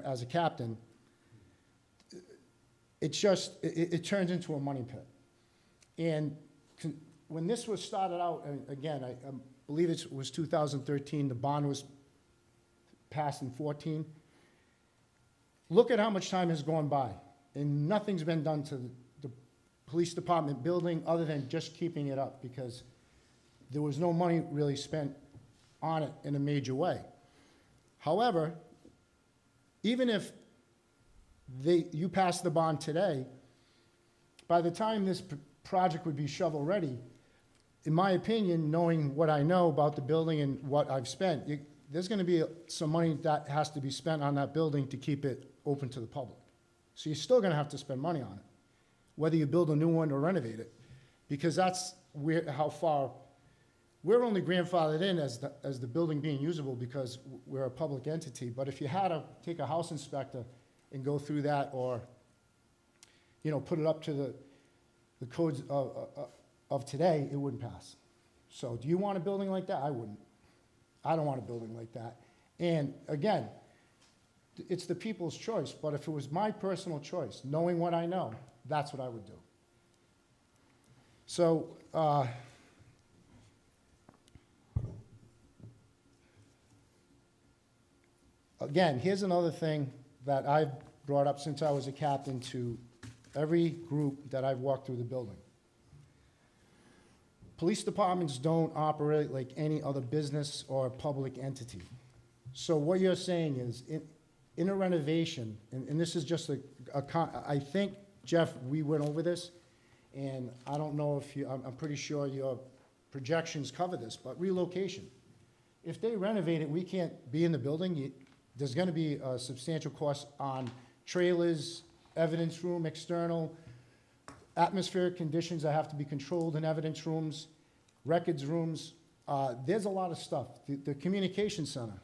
as a captain. It's just, it turns into a money pit. And when this was started out, and again, I believe it was 2013, the bond was passed in 14. Look at how much time has gone by, and nothing's been done to the police department building other than just keeping it up, because there was no money really spent on it in a major way. However, even if you pass the bond today, by the time this project would be shovel ready, in my opinion, knowing what I know about the building and what I've spent, there's gonna be some money that has to be spent on that building to keep it open to the public. So you're still gonna have to spend money on it, whether you build a new one or renovate it, because that's how far, we're only grandfathered in as the building being usable because we're a public entity. But if you had to take a house inspector and go through that, or, you know, put it up to the codes of today, it wouldn't pass. So do you want a building like that? I wouldn't. I don't want a building like that. And again, it's the people's choice, but if it was my personal choice, knowing what I know, that's what I would do. So, again, here's another thing that I've brought up since I was a captain to every group that I've walked through the building. Police departments don't operate like any other business or public entity. So what you're saying is, in a renovation, and this is just I think, Jeff, we went over this, and I don't know if you, I'm pretty sure your projections cover this, but relocation. If they renovate it, we can't be in the building. There's gonna be a substantial cost on trailers, evidence room, external, atmospheric conditions that have to be controlled in evidence rooms, records rooms. There's a lot of stuff. The communication center.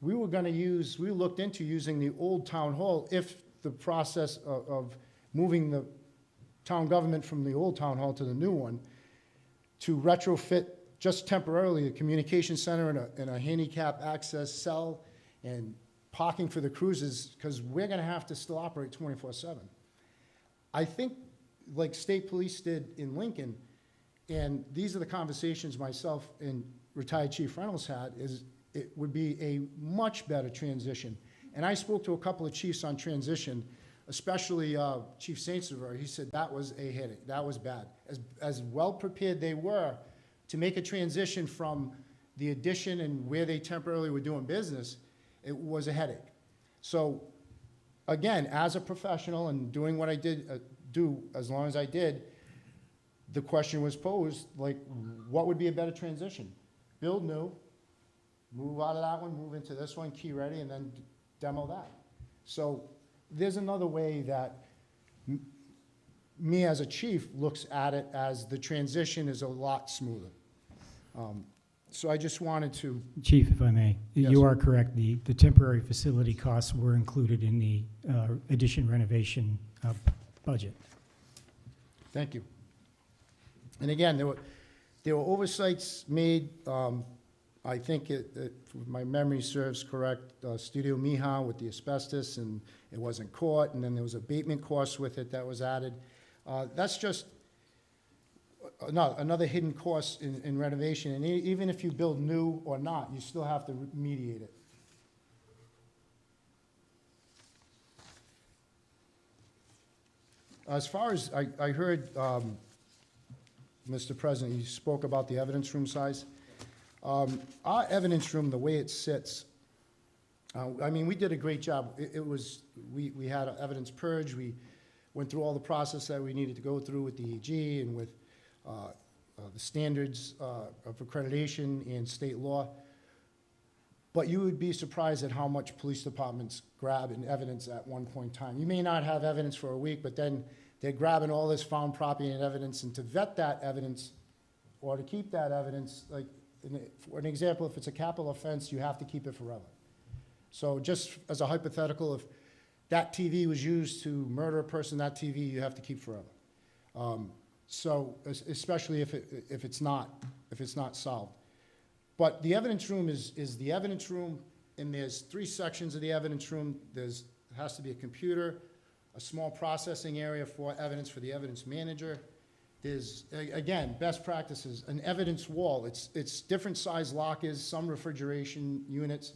We looked into using the old town hall if the process of moving the town government from the old town hall to the new one to retrofit just temporarily the communication center and a handicap access cell and parking for the cruisers, because we're gonna have to still operate 24/7. I think, like state police did in Lincoln, and these are the conversations myself and retired Chief Reynolds had, is it would be a much better transition. And I spoke to a couple of chiefs on transition, especially Chief St. Sauveur. He said that was a headache, that was bad. As well prepared they were to make a transition from the addition and where they temporarily were doing business, it was a headache. So again, as a professional and doing what I did, do as long as I did, the question was posed, like, what would be a better transition? Build new, move out of that one, move into this one, key ready, and then demo that. So there's another way that me as a chief looks at it, as the transition is a lot smoother. So I just wanted to. Chief, if I may, Yes. you are correct. The temporary facility costs were included in the addition renovation budget. Thank you. And again, there were oversights made. I think if my memory serves correct, Studio Miha with the asbestos, and it wasn't caught, and then there was abatement costs with it that was added. That's just another hidden cost in renovation, and even if you build new or not, you still have to remediate it. As far as I heard, Mr. President, you spoke about the evidence room size. Our evidence room, the way it sits, I mean, we did a great job. We had an evidence purge. We went through all the process that we needed to go through with the AG and with the standards of accreditation and state law. But you would be surprised at how much police departments grab in evidence at one point in time. You may not have evidence for a week, but then they're grabbing all this found property and evidence, and to vet that evidence or to keep that evidence, like, for an example, if it's a capital offense, you have to keep it forever. So just as a hypothetical, if that TV was used to murder a person, that TV you have to keep forever. So especially if it's not solved. But the evidence room is the evidence room, and there's 3 sections of the evidence room. There has to be a computer, a small processing area for evidence for the evidence manager. There's, again, best practices, an evidence wall. It's different size lockers, some refrigeration units,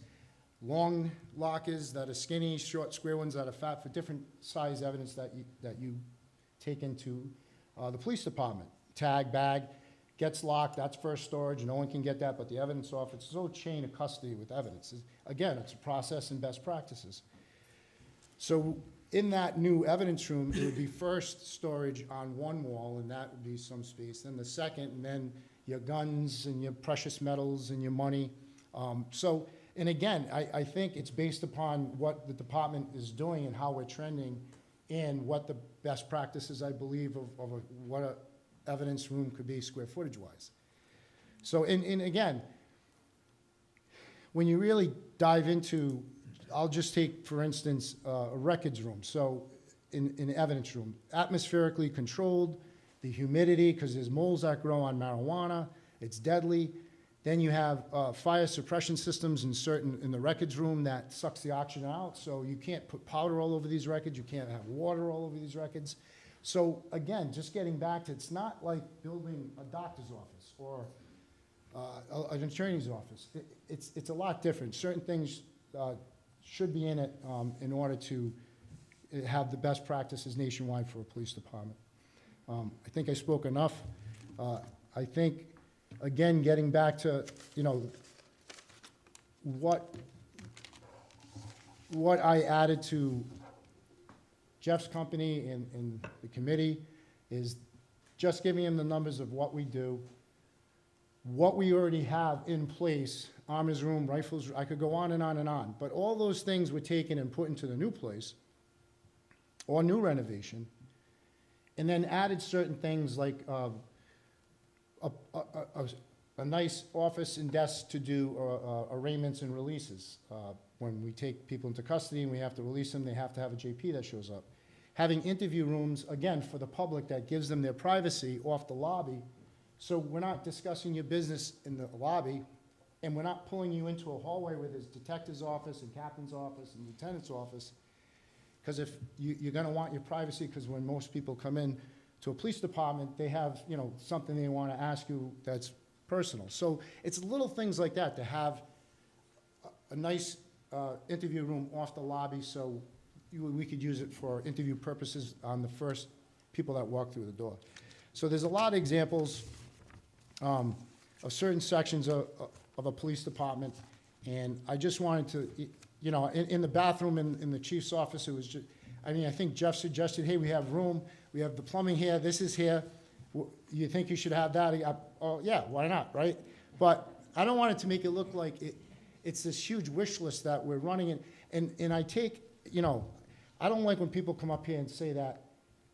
long lockers that are skinny, short square ones that are fat, for different size evidence that you take into the police department. Tag, bag, gets locked, that's first storage, no one can get that but the evidence office. There's no chain of custody with evidence. Again, it's a process and best practices. So in that new evidence room, it would be first storage on one wall, and that would be some space. Then the second, and then your guns and your precious metals and your money. So, and again, I think it's based upon what the department is doing and how we're trending and what the best practices, I believe, what a evidence room could be square footage wise. So, and again, when you really dive into, I'll just take, for instance, a records room. So in evidence room, atmospherically controlled, the humidity, because there's moles that grow on marijuana, it's deadly. Then you have fire suppression systems in the records room that sucks the oxygen out, so you can't put powder all over these records, you can't have water all over these records. So again, just getting back to, it's not like building a doctor's office or an attorney's office. It's a lot different. Certain things should be in it in order to have the best practices nationwide for a police department. I think I spoke enough. I think, again, getting back to, you know, what I added to Jeff's company and the committee is just giving him the numbers of what we do, what we already have in place, armor's room, rifles, I could go on and on and on. But all those things were taken and put into the new place or new renovation, and then added certain things like a nice office and desk to do arraignments and releases. When we take people into custody and we have to release them, they have to have a JP that shows up. Having interview rooms, again, for the public that gives them their privacy off the lobby, so we're not discussing your business in the lobby, and we're not pulling you into a hallway where there's detective's office and captain's office and lieutenant's office, because if you're going to want your privacy, because when most people come in to a police department, they have, you know, something they want to ask you that's personal. So it's little things like that to have a nice interview room off the lobby, so we could use it for interview purposes on the first people that walk through the door. So there's a lot of examples of certain sections of a police department, and I just wanted to, you know, in the bathroom in the chief's office, it was just, I mean, I think Jeff suggested, hey, we have room, we have the plumbing here, this is here, you think you should have that? Oh, yeah, why not, right? But I don't want it to make it look like it's this huge wish list that we're running in, and I take, you know, I don't like when people come up here and say that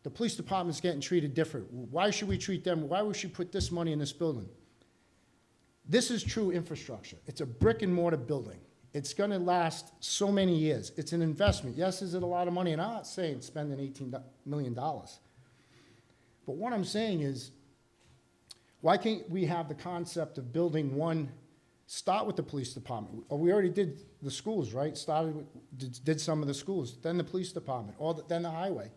the police department's getting treated different. Why should we treat them? Why would we put this money in this building? This is true infrastructure. It's a brick and mortar building. It's going to last so many years. It's an investment. Yes, is it a lot of money? And I'm not saying spending $18 million. But what I'm saying is, why can't we have the concept of building one, start with the police department? Or we already did the schools, right? Started with, did some of the schools, then the police department, then the highway.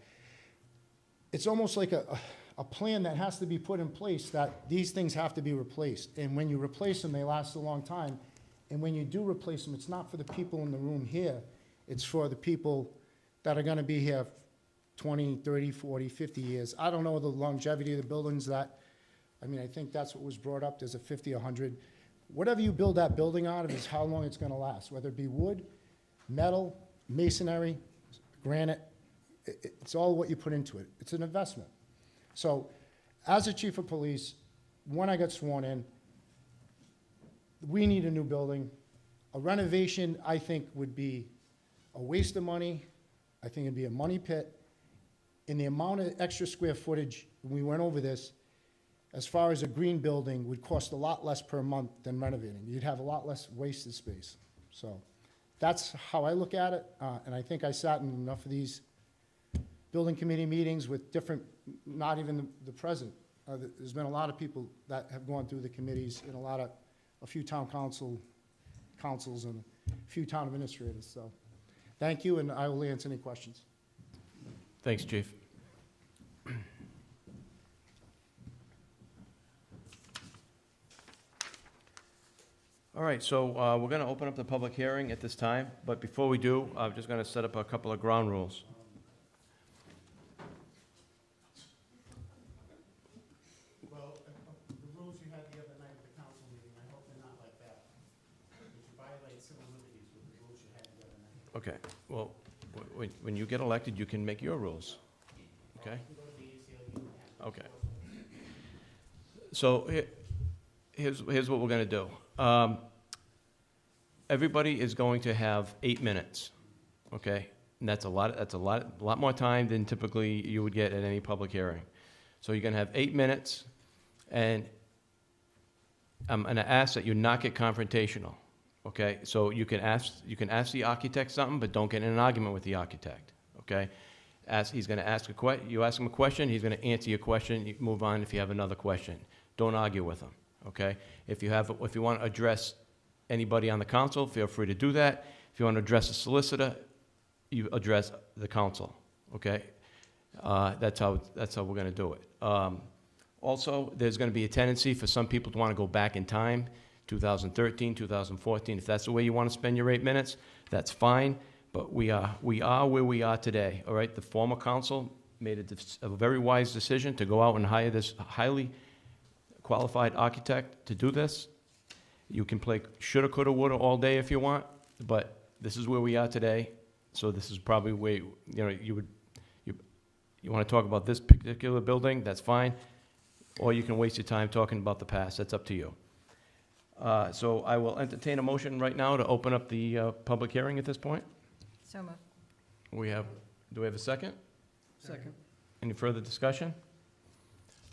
It's almost like a plan that has to be put in place that these things have to be replaced. And when you replace them, they last a long time. And when you do replace them, it's not for the people in the room here. It's for the people that are going to be here 20, 30, 40, 50 years. I don't know the longevity of the buildings that, I mean, I think that's what was brought up. There's a 50, 100. Whatever you build that building out of is how long it's going to last, whether it be wood, metal, masonry, granite. It's all what you put into it. It's an investment. So as a chief of police, when I got sworn in, we need a new building. A renovation, I think, would be a waste of money. I think it'd be a money pit. And the amount of extra square footage, when we went over this, as far as a green building, would cost a lot less per month than renovating. You'd have a lot less wasted space. So that's how I look at it. And I think I sat in enough of these building committee meetings with different, not even the president. There's been a lot of people that have gone through the committees and a few town councils and a few town administrators. So thank you, and I will answer any questions. Thanks, Chief. All right, so we're going to open up the public hearing at this time, but before we do, I'm just going to set up a couple of ground rules. Well, the rules you had the other night at the council meeting, I hope they're not like that. If you violate civil liberties with the rules you had the other night. Okay, well, when you get elected, you can make your rules, okay? Okay. So here's what we're going to do. everybody is going to have 8 minutes, okay? And that's a lot more time than typically you would get at any public hearing. So you're gonna have 8 minutes, and I'm gonna ask that you not get confrontational, okay? So you can ask the architect something, but don't get in an argument with the architect, okay? He's gonna ask you ask him a question, he's gonna answer your question, you move on if you have another question. Don't argue with him, okay? If you want to address anybody on the council, feel free to do that. If you want to address a solicitor, you address the council, okay? That's how we're gonna do it. Also, there's gonna be a tendency for some people to want to go back in time, 2013, 2014. If that's the way you want to spend your 8 minutes, that's fine, but we are where we are today, all right? The former council made a very wise decision to go out and hire this highly qualified architect to do this. You can play shoulda, coulda, woulda all day if you want, but this is where we are today. So this is probably where, you want to talk about this particular building, that's fine. Or you can waste your time talking about the past, that's up to you. So I will entertain a motion right now to open up the public hearing at this point. So moved. Do we have a second? Second. Any further discussion?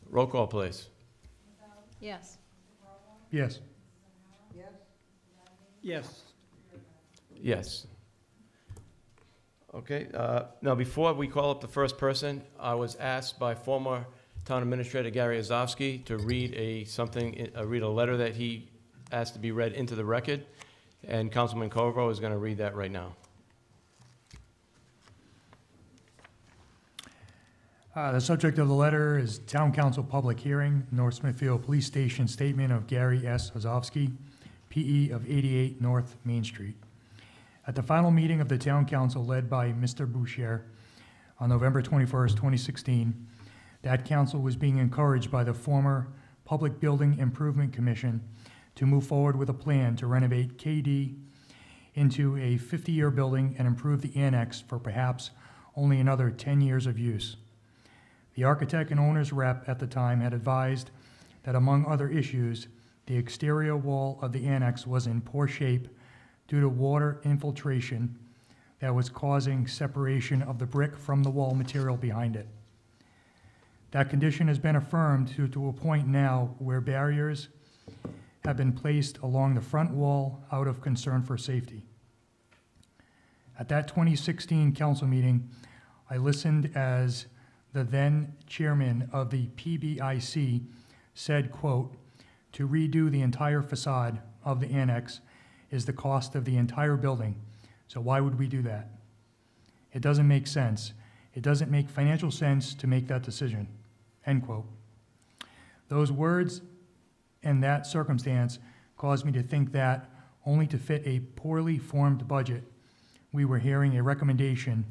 Roll call, please. Yes. Yes. Yes. Yes. Okay, now before we call up the first person, I was asked by former Town Administrator Gary Ozovsky to read read a letter that he asked to be read into the record, and Councilman Corvo is going to read that right now. The subject of the letter is Town Council Public Hearing, North Smithfield Police Station Statement of Gary S. Ozovsky, PE of 88 North Main Street. At the final meeting of the Town Council led by Mr. Boucher on November 21st, 2016, that council was being encouraged by the former Public Building Improvement Commission to move forward with a plan to renovate KD into a 50-year building and improve the annex for perhaps only another 10 years of use. The architect and owner's rep at the time had advised that, among other issues, the exterior wall of the annex was in poor shape due to water infiltration that was causing separation of the brick from the wall material behind it. That condition has been affirmed to a point now where barriers have been placed along the front wall out of concern for safety. At that 2016 council meeting, I listened as the then chairman of the PBIC said, quote, "To redo the entire facade of the annex is the cost of the entire building, so why would we do that? It doesn't make sense. It doesn't make financial sense to make that decision," end quote. Those words and that circumstance caused me to think that, only to fit a poorly formed budget, we were hearing a recommendation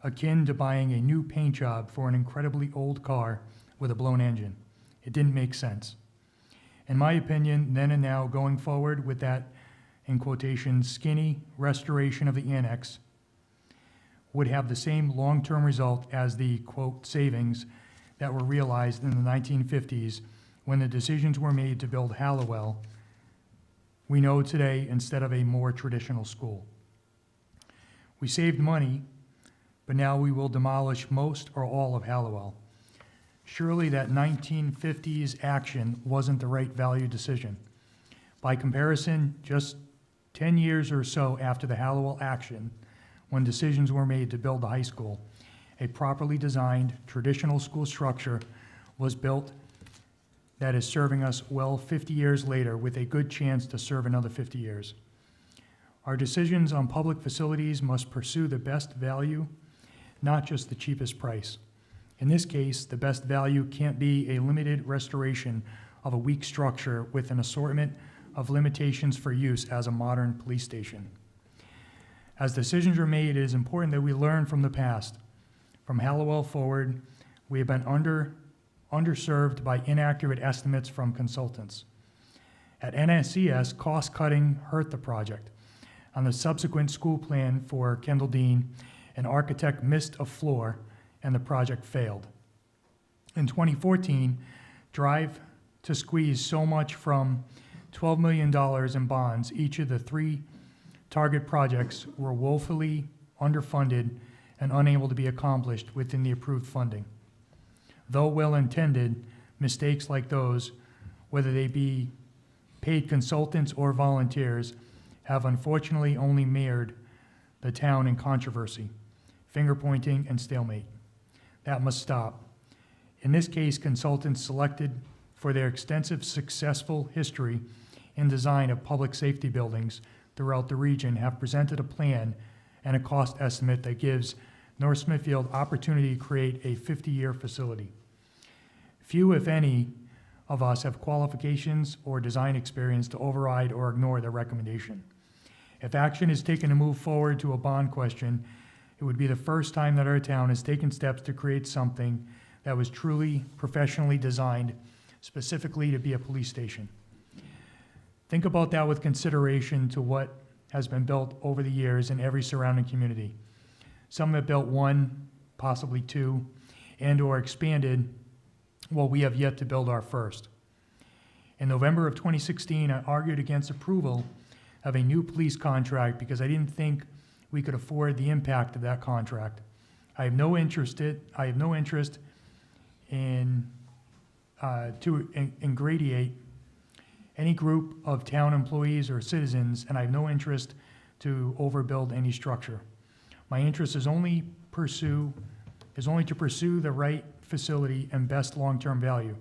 akin to buying a new paint job for an incredibly old car with a blown engine. It didn't make sense. In my opinion, then and now, going forward with that, in quotation, skinny restoration of the annex would have the same long-term result as the, quote, savings that were realized in the 1950s when the decisions were made to build Hallowell, we know today, instead of a more traditional school. We saved money, but now we will demolish most or all of Hallowell. Surely that 1950s action wasn't the right value decision. By comparison, just 10 years or so after the Hallowell action, when decisions were made to build the high school, a properly designed traditional school structure was built that is serving us well 50 years later with a good chance to serve another 50 years. Our decisions on public facilities must pursue the best value, not just the cheapest price. In this case, the best value can't be a limited restoration of a weak structure with an assortment of limitations for use as a modern police station. As decisions are made, it is important that we learn from the past. From Hallowell forward, we have been underserved by inaccurate estimates from consultants. At NSCS, cost-cutting hurt the project. On the subsequent school plan for Kendall Dean, an architect missed a floor and the project failed. In 2014, Drive to squeeze so much from $12 million in bonds, each of the three target projects were woefully underfunded and unable to be accomplished within the approved funding. Though well-intended, mistakes like those, whether they be paid consultants or volunteers, have unfortunately only mired the town in controversy, finger-pointing, and stalemate. That must stop. In this case, consultants selected for their extensive successful history in design of public safety buildings throughout the region have presented a plan and a cost estimate that gives North Smithfield opportunity to create a 50-year facility. Few, if any, of us have qualifications or design experience to override or ignore the recommendation. If action is taken to move forward to a bond question, it would be the first time that our town has taken steps to create something that was truly professionally designed specifically to be a police station. Think about that with consideration to what has been built over the years in every surrounding community. Some have built one, possibly two, and/or expanded, while we have yet to build our first. In November of 2016, I argued against approval of a new police contract because I didn't think we could afford the impact of that contract. I have no interest in to ingratiate any group of town employees or citizens, and I have no interest to overbuild any structure. My interest is only to pursue the right facility and best long-term value.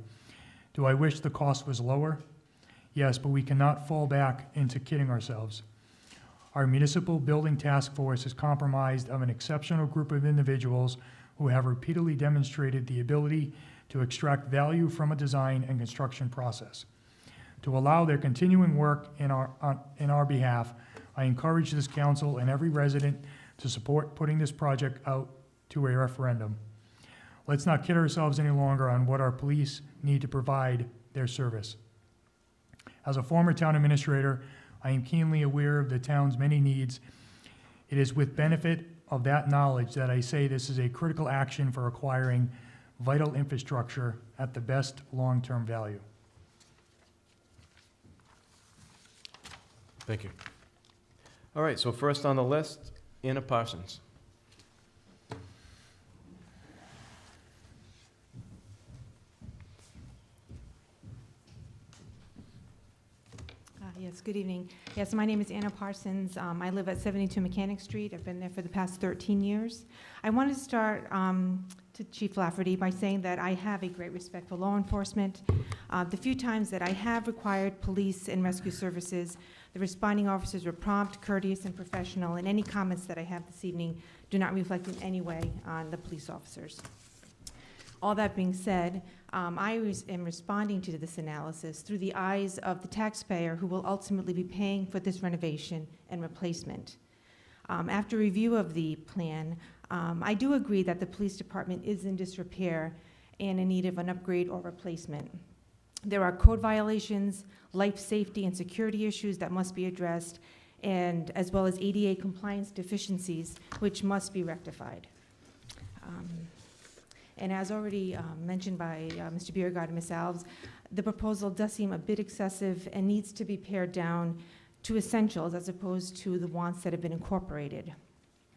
Do I wish the cost was lower? Yes, but we cannot fall back into kidding ourselves. Our municipal building task force is comprised of an exceptional group of individuals who have repeatedly demonstrated the ability to extract value from a design and construction process. To allow their continuing work in our behalf, I encourage this council and every resident to support putting this project out to a referendum. Let's not kid ourselves any longer on what our police need to provide their service. As a former town administrator, I am keenly aware of the town's many needs. It is with benefit of that knowledge that I say this is a critical action for acquiring vital infrastructure at the best long-term value. Thank you. All right, so first on the list, Anna Parsons. Yes, good evening. Yes, my name is Anna Parsons. I live at 72 Mechanic Street. I've been there for the past 13 years. I wanted to start to Chief Lafferty by saying that I have a great respect for law enforcement. The few times that I have required police and rescue services, the responding officers were prompt, courteous, and professional, and any comments that I have this evening do not reflect in any way on the police officers. All that being said, I am responding to this analysis through the eyes of the taxpayer who will ultimately be paying for this renovation and replacement. After review of the plan, I do agree that the police department is in disrepair and in need of an upgrade or replacement. There are code violations, life safety and security issues that must be addressed, and as well as ADA compliance deficiencies, which must be rectified. And as already mentioned by Mr. Biergard and Ms. Alves, the proposal does seem a bit excessive and needs to be pared down to essentials as opposed to the wants that have been incorporated.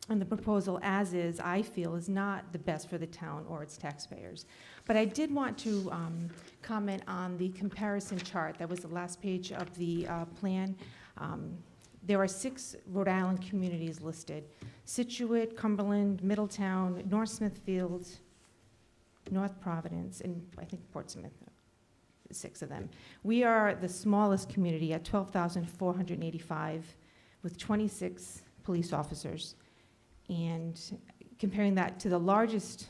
And the proposal as is, I feel, is not the best for the town or its taxpayers. But I did want to comment on the comparison chart that was the last page of the plan. There are 6 Rhode Island communities listed: Situate, Cumberland, Middletown, North Smithfield, North Providence, and I think Portsmouth, 6 of them. We are the smallest community at 12,485 with 26 police officers. And comparing that to the largest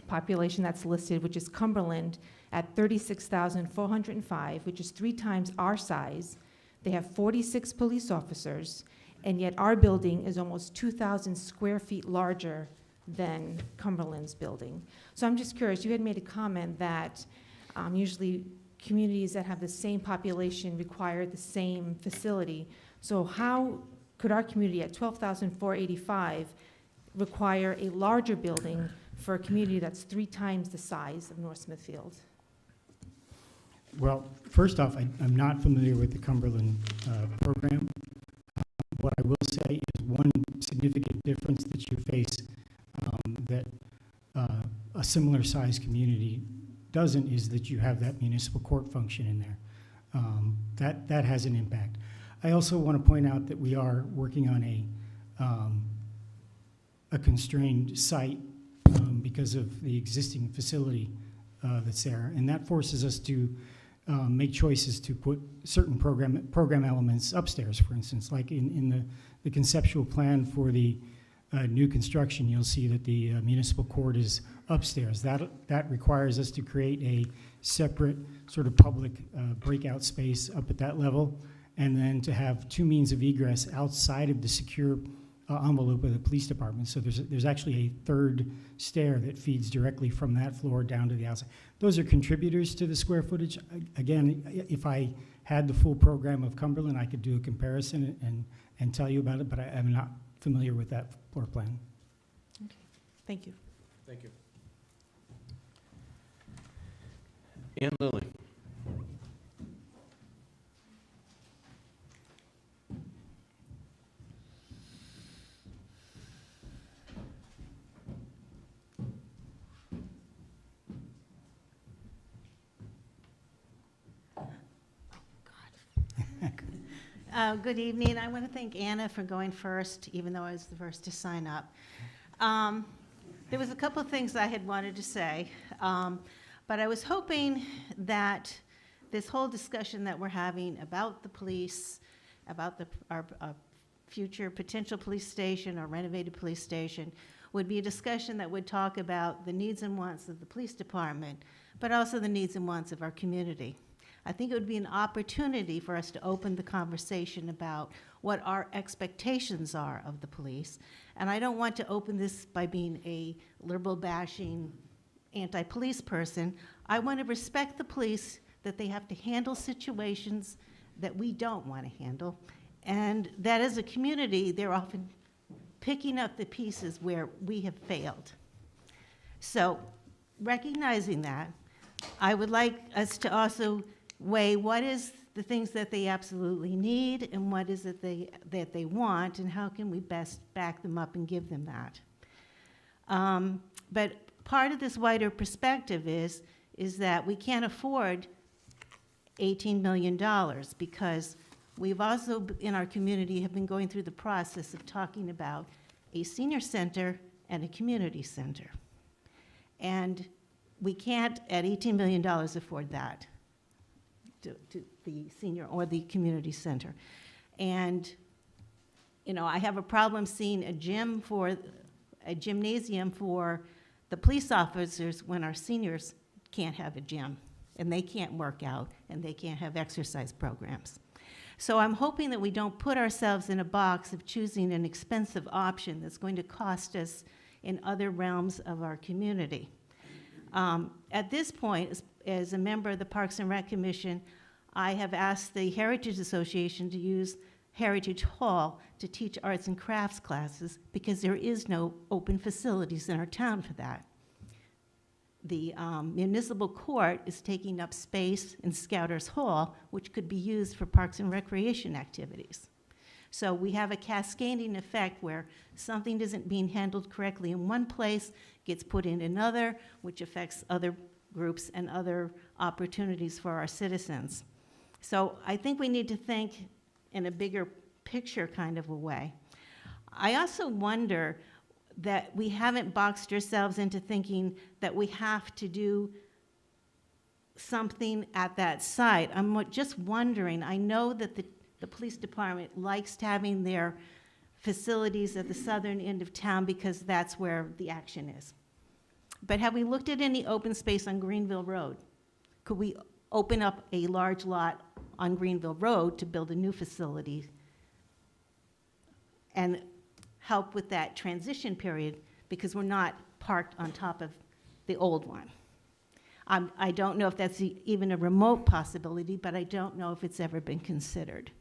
population that's listed, which is Cumberland, at 36,405, which is 3 times our size. They have 46 police officers, and yet our building is almost 2,000 square feet larger than Cumberland's building. So I'm just curious, you had made a comment that usually communities that have the same population require the same facility. So how could our community at 12,485 require a larger building for a community that's 3 times the size of North Smithfield? Well, first off, I'm not familiar with the Cumberland program. What I I will say is one significant difference that you face that a similar sized community doesn't is that you have that municipal court function in there. That has an impact. I also want to point out that we are working on a constrained site because of the existing facility that's there, and that forces us to make choices to put certain program elements upstairs. For instance, like in the conceptual plan for the new construction, you'll see that the municipal court is upstairs. That requires us to create a separate sort of public breakout space up at that level, and then to have two means of egress outside of the secure envelope of the police department. So there's actually a third stair that feeds directly from that floor down to the outside. Those are contributors to the square footage. Again, if I had the full program of Cumberland, I could do a comparison and tell you about it, but I'm not familiar with that floor plan. Okay, thank you. Thank you. Ann Lilly. Good evening. I want to thank Anna for going first, even though I was the first to sign up. There was a couple of things I had wanted to say, but I was hoping that this whole discussion that we're having about the police, about our future potential police station or renovated police station, would be a discussion that would talk about the needs and wants of the police department, but also the needs and wants of our community. I think it would be an opportunity for us to open the conversation about what our expectations are of the police. And I don't want to open this by being a liberal bashing anti-police person. I want to respect the police, that they have to handle situations that we don't want to handle. And that as a community, they're often picking up the pieces where we have failed. So recognizing that, I would like us to also weigh what is the things that they absolutely need and what is it that they want, and how can we best back them up and give them that. But part of this wider perspective is that we can't afford $18 million because we've also, in our community, have been going through the process of talking about a senior center and a community center. And we can't, at $18 million, afford that. To the senior or the community center. And, you know, I have a problem seeing a gymnasium for the police officers when our seniors can't have a gym and they can't work out and they can't have exercise programs. So I'm hoping that we don't put ourselves in a box of choosing an expensive option that's going to cost us in other realms of our community. At this point, as a member of the Parks and Rec Commission, I have asked the Heritage Association to use Heritage Hall to teach arts and crafts classes because there is no open facilities in our town for that. The municipal court is taking up space in Scouters Hall, which could be used for parks and recreation activities. So we have a cascading effect where something isn't being handled correctly in one place, gets put in another, which affects other groups and other opportunities for our citizens. So I think we need to think in a bigger picture kind of a way. I also wonder that we haven't boxed ourselves into thinking that we have to do something at that site. I'm just wondering, I know that the police department likes having their facilities at the southern end of town because that's where the action is. But have we looked at any open space on Greenville Road? Could we open up a large lot on Greenville Road to build a new facility and help with that transition period, because we're not parked on top of the old one? I don't know if that's even a remote possibility, but I don't know if it's ever been considered.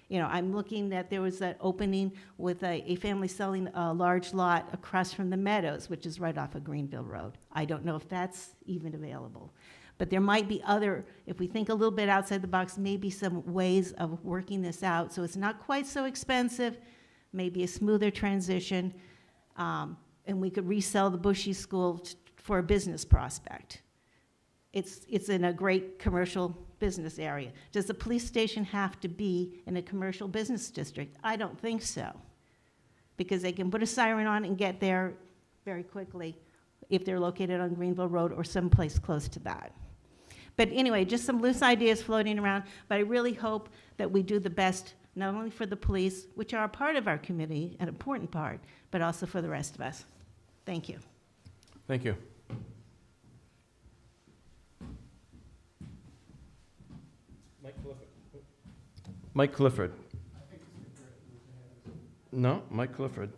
You know, I'm looking that there was that opening with a family selling a large lot across from the Meadows, which is right off of Greenville Road. I don't know if that's even available. But there might be other, if we think a little bit outside the box, maybe some ways of working this out so it's not quite so expensive, maybe a smoother transition, and we could resell the Bushy School for a business prospect. It's in a great commercial business area. Does the police station have to be in a commercial business district? I don't think so, because they can put a siren on and get there very quickly if they're located on Greenville Road or someplace close to that. But anyway, just some loose ideas floating around, but I really hope that we do the best, not only for the police, which are a part of our community, an important part, but also for the rest of us. Thank you. Thank you. Mike Clifford. No, Mike Clifford.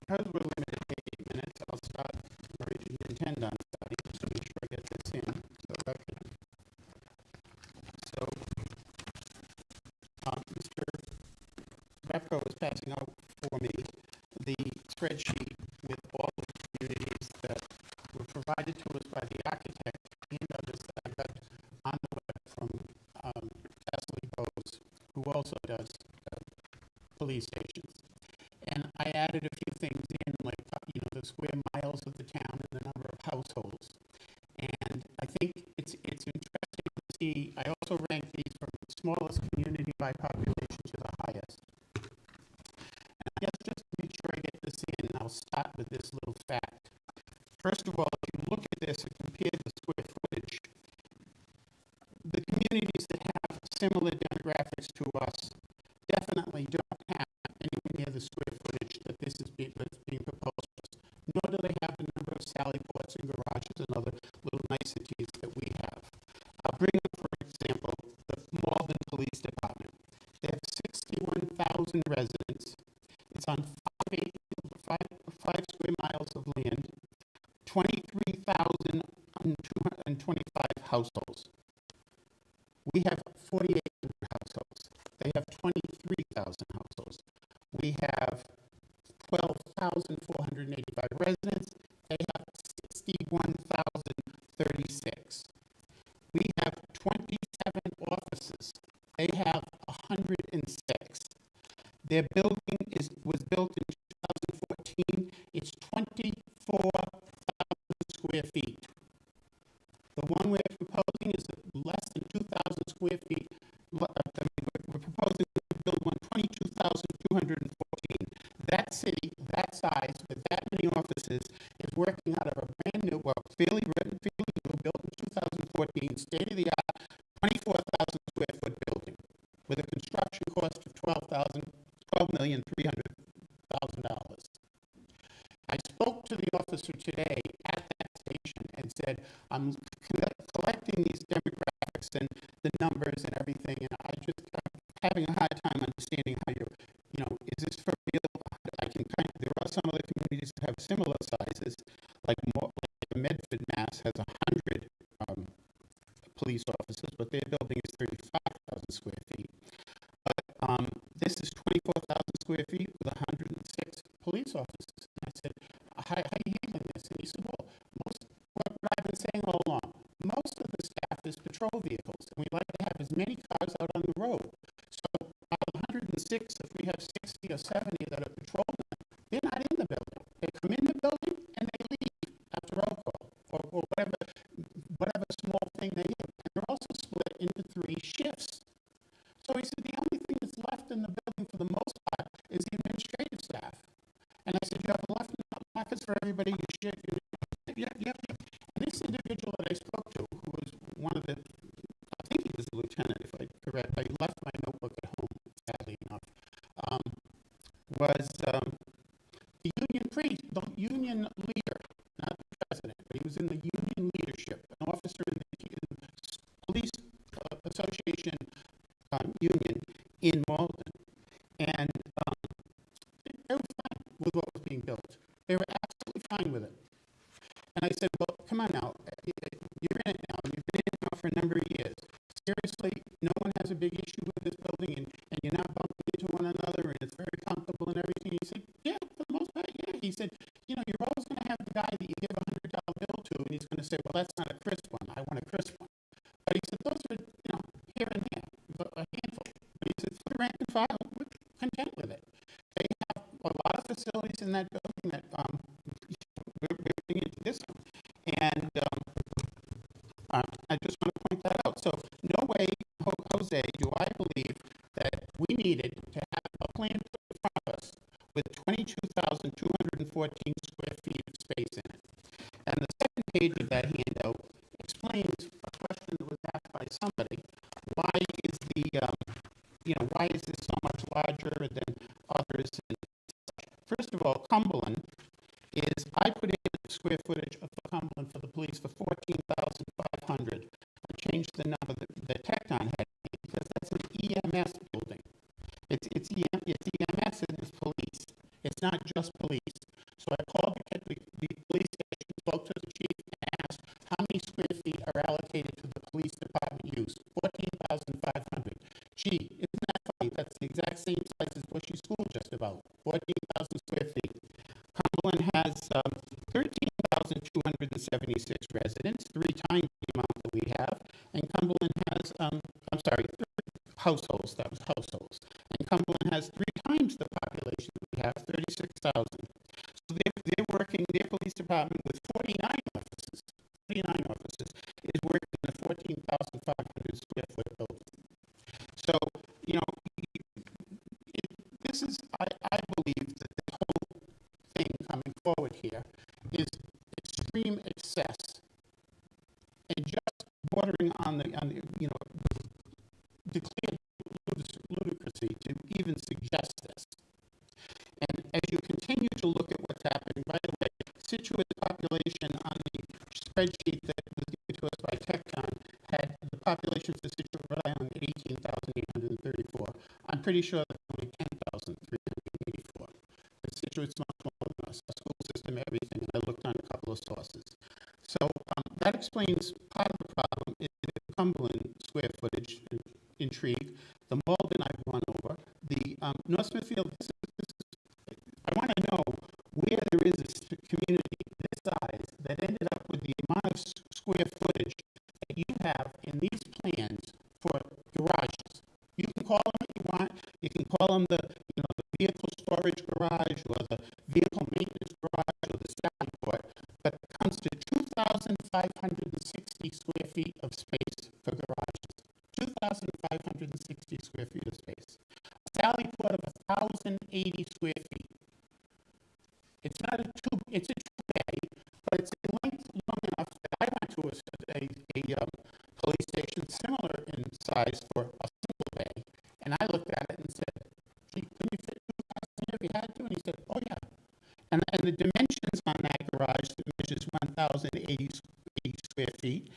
Because we're limited to 8 minutes, I'll start where you intend on starting, just to make sure I get this in the record. So, Mr. Repko is passing out for me the spreadsheet with all of the communities that were provided to us by the architect and others that I got on the web from Kathleen Bose, who also does police stations. And I added a few things in, like, the square miles of the town and the number of households. And I think it's interesting to see, I also ranked these from the smallest community by population to the highest. And I guess just to make sure I get this in, I'll start with this little fact. First of all, if you look at this and compare the square footage, the communities that have similar demographics to us definitely don't have anywhere near the square footage that that's being proposed. Nor do they have the number of sally ports and garages and other little niceties that we have. I'll bring up, for example, the Malden Police Department. They have 61,000 residents. It's on 5 square miles of land, 23,225 households. We have 4,800 households. They have 23,000 households. We have 12,485 residents. They have 61,036. We have 27 offices. They have 106. Their building was built in 2014. It's 24,000 square feet. The one we're proposing is less than 2,000 square feet. We're proposing to build one 22,214. That city, that size, with that many offices, is working out of a brand new, fairly new, built in 2014, state-of-the-art, 24,000 square foot building, with a construction cost of $12,300,000. I spoke to the officer today at that station and said, I'm collecting these demographics and the numbers and everything, and I'm having a hard time understanding how is this for real? There are some other communities that have similar sizes, like Medford, Mass. Has 100 police officers, but their building is 35,000 square feet. But this is 24,000 square feet with 106 police officers. And I said, how are you handling this? And he said, well, what I've been saying all along, most of the staff is patrol vehicles, and we like to have as many cars out on the road. So out of 106, if we have 60 or 70 that are patrolling, they're not in the building. They come in the building and they leave after roll call or whatever small thing they do. And they're also split into 3 shifts. So he said the only thing that's left in the building for the most part is the administrative staff. And I said, you have left lockers for everybody. You should. Yeah. And this individual that I spoke to, who was one of the, I think he was a lieutenant, if I'm correct. I left my notebook at home, sadly enough, was the union leader, not the president, but he was in the union leadership, an officer in the police association union in Malden. And they were fine with what was being built. They were absolutely fine with it. And I said, well, come on now, you're in it now, and you've been in it now for a number of years. Seriously, no one has a big issue with this building, and you're not bumping into one another, and it's very comfortable and everything. He said, yeah, for the most part, yeah. He said, have the guy that you give $100 bill to, and he's gonna say, well, that's not a crisp one, I want a crisp one. But he said, those are, here and there, a handful. But he said, for the rank and file, we're content with it. They have a lot of facilities in that building that, we're bringing into this one. And, I just want to point that out. So no way, Jose, do I believe that we needed to have a plan put in front of us with 22,214 square feet of space in it. And the second page of that handout explains a question that was asked by somebody. Why is why is this so much larger than others? And first of all, Cumberland is, I put in the square footage of Cumberland for the police for 14,500. I changed the number that TECTON had because that's an EMS building. It's EMS and it's police. It's not just police. So I called the police station, spoke to the chief, and asked how many square feet are allocated to the police department use. 14,500. Gee, isn't that funny? That's the exact same size as Bushy School, just about. 14,000 square feet. Cumberland has 13,276 residents, 3 times the amount that we have. And Cumberland has, households, that was households. And Cumberland has 3 times the population that we have, 36,000. So they're working, their police department with 49 offices is working in a 14,500 square foot building. So, this is, I believe that the whole thing coming forward here is extreme excess and just bordering on the declared ludicrousy to even suggest this. And as you continue to look at what's happening, by the way, Situate's population on the spreadsheet that was given to us by TECTON had the population for Situate, Rhode Island, 18,834. I'm pretty sure that's only 10,384. But Situate's much smaller than us, our school system, everything, and I looked on a couple of sources. So that explains part of the problem is the Cumberland square footage intrigue. The Malden I've gone over. The North Smithfield, I want to know where there is a community this size that ended up with the amount of square footage that you have in these plans for garages. You can call them what you want. You can call them the vehicle storage garage or the vehicle maintenance garage or the Sally port, but it comes to 2,560 square feet of space for garages. 2,560 square feet of space. A Sally port of 1,080 square feet. It's not it's a two-bay, but it's in length long enough that I went to a police station similar in size for a single bay, and I looked at it and said, gee, couldn't you fit 2,000 here if you had to? And he said, oh yeah. And the dimensions on that garage that measures 1,080 square feet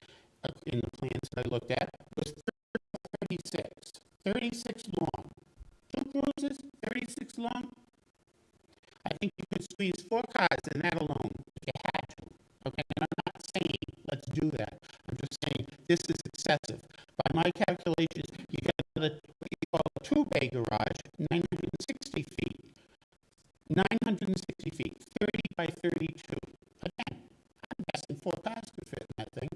in the plans that I looked at was 36 long. 2 cruisers, 36 long. I think you could squeeze 4 cars in that alone if you had to. Okay, and I'm not saying let's do that. I'm just saying this is excessive. By my calculations, you get another what you call a 2-bay garage, 960 feet. 960 feet, 30 by 32. Again, I'm guessing 4 cars could fit in that thing.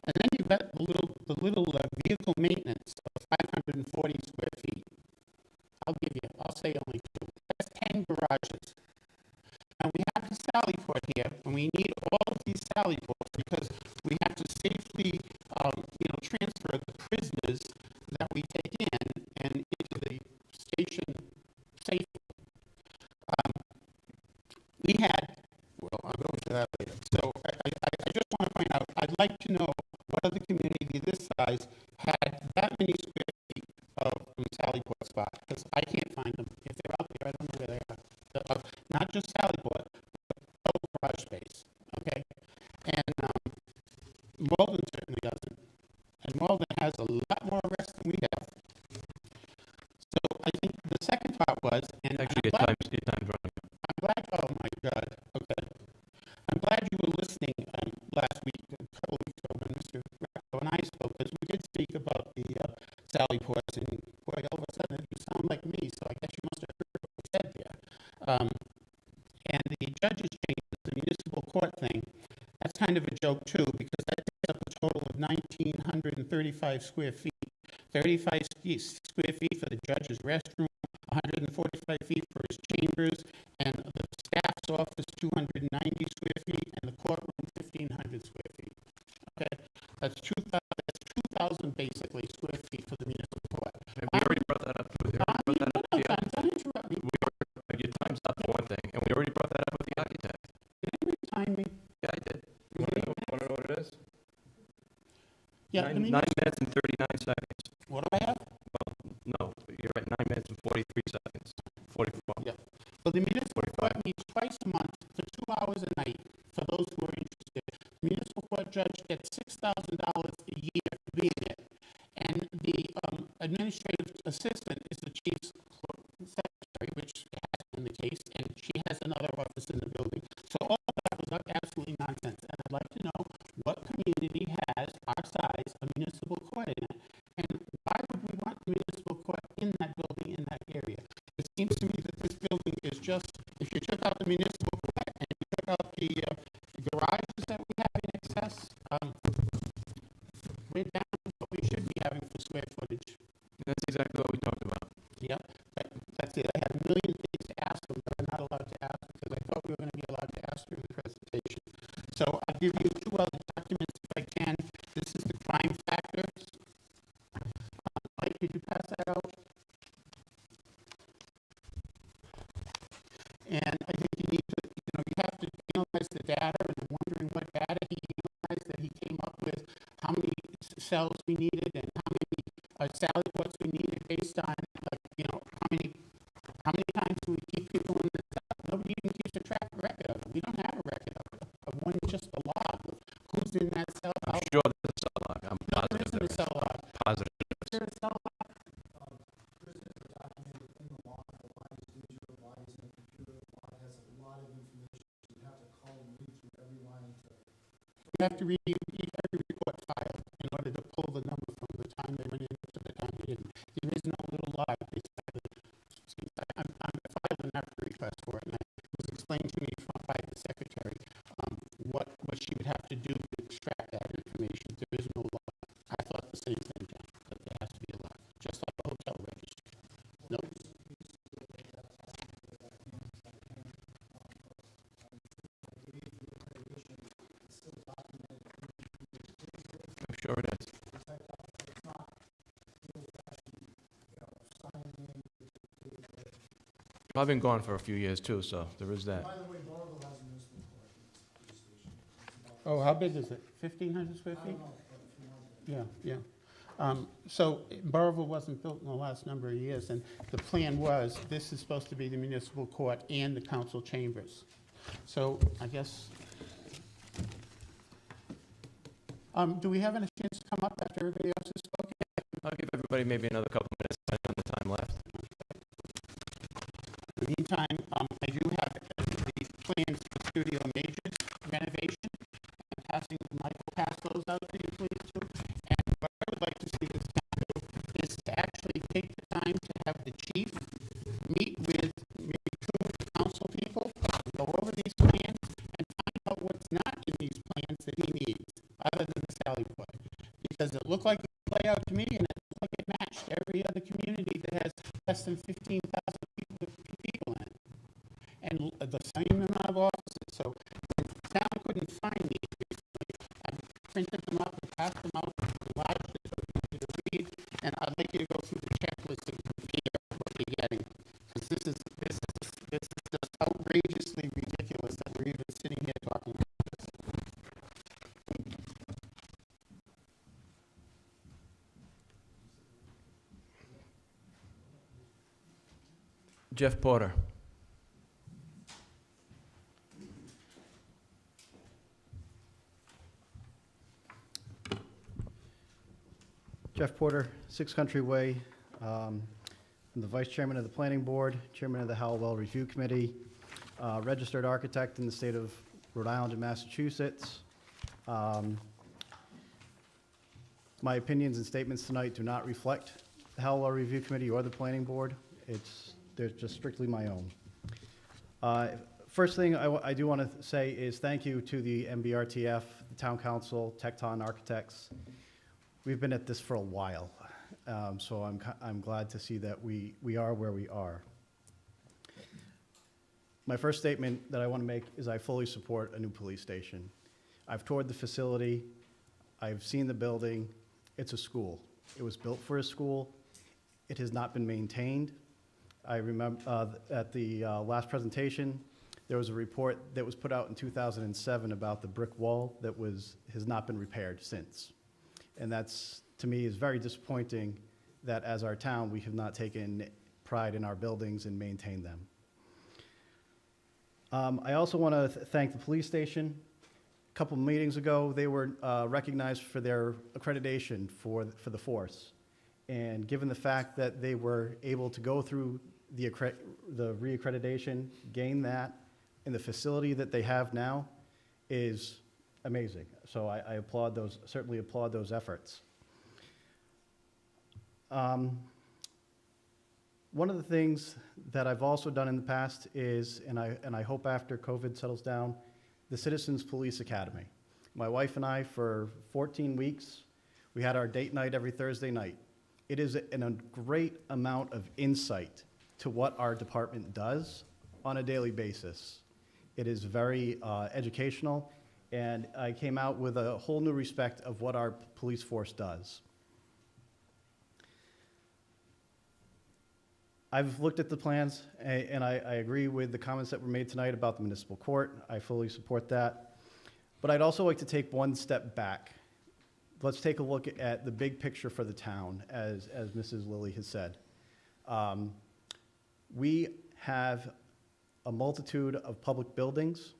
And then you've got the little vehicle maintenance of 540 square feet. I'll say only 2. That's 10 garages. And we have the Sally port here, and we need all of these Sally ports because we have to safely, transfer the prisoners that we take in and into the station safely. I'll go into that later. So I just want to point out, I'd like to know what other community this size had that many square feet of Sallyport spot, because I can't find them. If they're out there, I don't know where they are. Not just Sallyport, but total garage space, okay? And Malden certainly doesn't. And Malden has a lot more arrests than we have. So I think the second part was, and Actually, your time's running. I'm glad, oh my God, okay. I'm glad you were listening last week, a couple of weeks ago when Mr. Racco and I spoke, because we did thing, that's kind of a joke too, because that takes up a total of 1,935 square feet. 35 square feet for the judge's restroom, 145 feet for his chambers, and the staff's office, 290 square feet, and the courtroom, 1,500 square feet. Okay, that's 2,000 basically square feet for the municipal court. And we already brought that up. We already brought that up with the architect. Don't interrupt me. Your time's up for one thing, and we already brought that up with the architect. Did anybody time me? Yeah, I did. You want to know what it is? Yeah, let me. 9 minutes and 39 seconds. What do I have? No, you're at 9 minutes and 43 seconds. 44. Yeah. Well, the municipal court meets twice a month for 2 hours a night for those who are interested. The municipal court judge gets $6,000 a year for being there. And the administrative assistant is the chief's secretary, which has been the case, and she has another office in the building. So all of that was absolutely nonsense. And I'd like to know what community has our size a municipal court in it, and why would we want the municipal court in that building, in that area? It seems to me that this building is just, if you took out the municipal court and you took out the garages that we have in excess, we're down to what we should be having for square footage. That's exactly what we talked about. Yep, that's it. I had a million things to ask them, but I'm not allowed to ask because I thought we were going to be allowed to ask during the presentation. So I'll give you 2 other documents if I can. This is the crime factors. Mike, could you pass that out? And I think you need to, you have to analyze the data, and I'm wondering what data he analyzed that he came up with, how many cells we needed, and how many sally ports we needed based on, how many times do we keep people in the cell? Nobody even keeps a record of it. We don't have a record of one, just a log of who's in that cell. I'm sure there's a cell log. I'm positive There isn't a cell log. Positive. Is there a cell log? You have to read every report file in order to pull the number from the time they went in to the time they didn't. There is no little log. I'm filed an after request for it, and it was explained to me by the secretary what she would have to do to extract that information. There is no log. I thought the same thing, John, that there has to be a log, just like a hotel registry. Nope. I'm sure it is. I've been gone for a few years too, so there is that. By the way, Barville has a municipal court police station. Oh, how big is it? 1,500 square feet? Yeah. So Burrillville wasn't built in the last number of years, and the plan was, this is supposed to be the municipal court and the council chambers. So I guess, do we have any chance to come up after everybody else has spoken? I'll give everybody maybe another couple minutes on the time left. In the meantime, I do have the plans for Studio Major's renovation. I'm passing, Michael, pass those out to you, please, too. And what I would like to see this town do is to actually take the time to have the chief meet with maybe 2 of the council people, go over these plans, and find out what's not in these plans that he needs, other than the Sally Port. Because it looked like a layout to me, and it looked like it matched every other community that has less than 15,000 people in it. And the same amount of offices. So the town couldn't find these. I printed them up and passed them out, enlarged it so you to read, and I'd like you to go through the checklist and compare what you're getting. Because this is just outrageously ridiculous that we're even sitting here talking about this. Jeff Porter. Jeff Porter, 6 Country Way. I'm the Vice Chairman of the Planning Board, Chairman of the Howell Review Committee, registered architect in the state of Rhode Island and Massachusetts. My opinions and statements tonight do not reflect the Howell Review Committee or the Planning Board. They're just strictly my own. First thing I do want to say is thank you to the MBRTF, the Town Council, TECTON Architects. We've been at this for a while, so I'm glad to see that we are where we are. My first statement that I want to make is I fully support a new police station. I've toured the facility. I've seen the building. It's a school. It was built for a school. It has not been maintained. I remember at the last presentation, there was a report that was put out in 2007 about the brick wall that has not been repaired since. And that's, to me, is very disappointing that as our town, we have not taken pride in our buildings and maintained them. I also want to thank the police station. A couple of meetings ago, they were recognized for their accreditation for the force. And given the fact that they were able to go through the reaccreditation, gain that, and the facility that they have now is amazing. So I applaud those, certainly applaud those efforts. One of the things that I've also done in the past is, and I hope after COVID settles down, the Citizens Police Academy. My wife and I, for 14 weeks, we had our date night every Thursday night. It is a great amount of insight to what our department does on a daily basis. It is very educational, and I came out with a whole new respect of what our police force does. I've looked at the plans, and I agree with the comments that were made tonight about the municipal court. I fully support that. But I'd also like to take one step back. Let's take a look at the big picture for the town, as Mrs. Lilly has said. We have a multitude of public buildings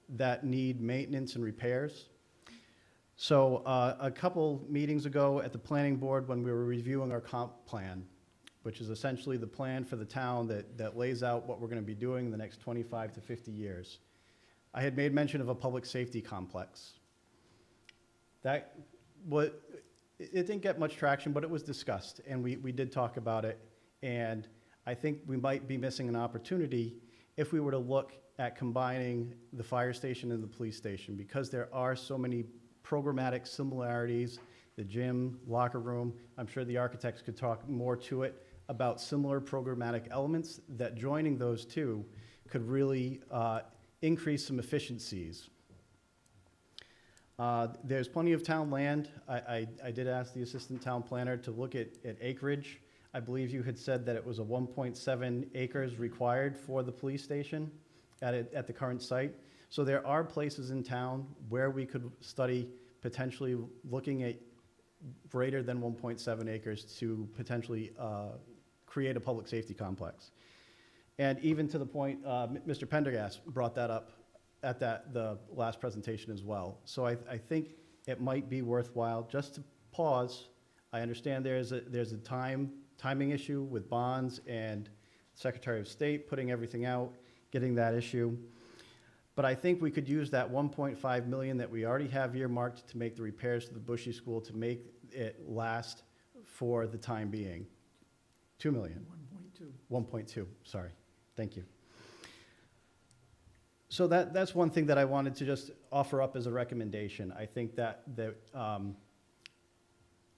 that need maintenance and repairs. So a couple meetings ago at the planning board, when we were reviewing our comp plan, which is essentially the plan for the town that lays out what we're going to be doing in the next 25 to 50 years, I had made mention of a public safety complex. It didn't get much traction, but it was discussed, and we did talk about it. And I think we might be missing an opportunity if we were to look at combining the fire station and the police station, because there are so many programmatic similarities, the gym, locker room. I'm sure the architects could talk more to it about similar programmatic elements, that joining those two could really increase some efficiencies. There's plenty of town land. I did ask the assistant town planner to look at acreage. I believe you had said that it was a 1.7 acres required for the police station at the current site. So there are places in town where we could study potentially looking at greater than 1.7 acres to potentially create a public safety complex. And even to the point, Mr. Pendergast brought that up at the last presentation as well. So I think it might be worthwhile just to pause. I understand there's a timing issue with bonds and Secretary of State putting everything out, getting that issue. But I think we could use that 1.5 million that we already have earmarked to make the repairs to the Bushy School to make it last for the time being. 2 million. 1.2, sorry. Thank you. So that's one thing that I wanted to just offer up as a recommendation. I think that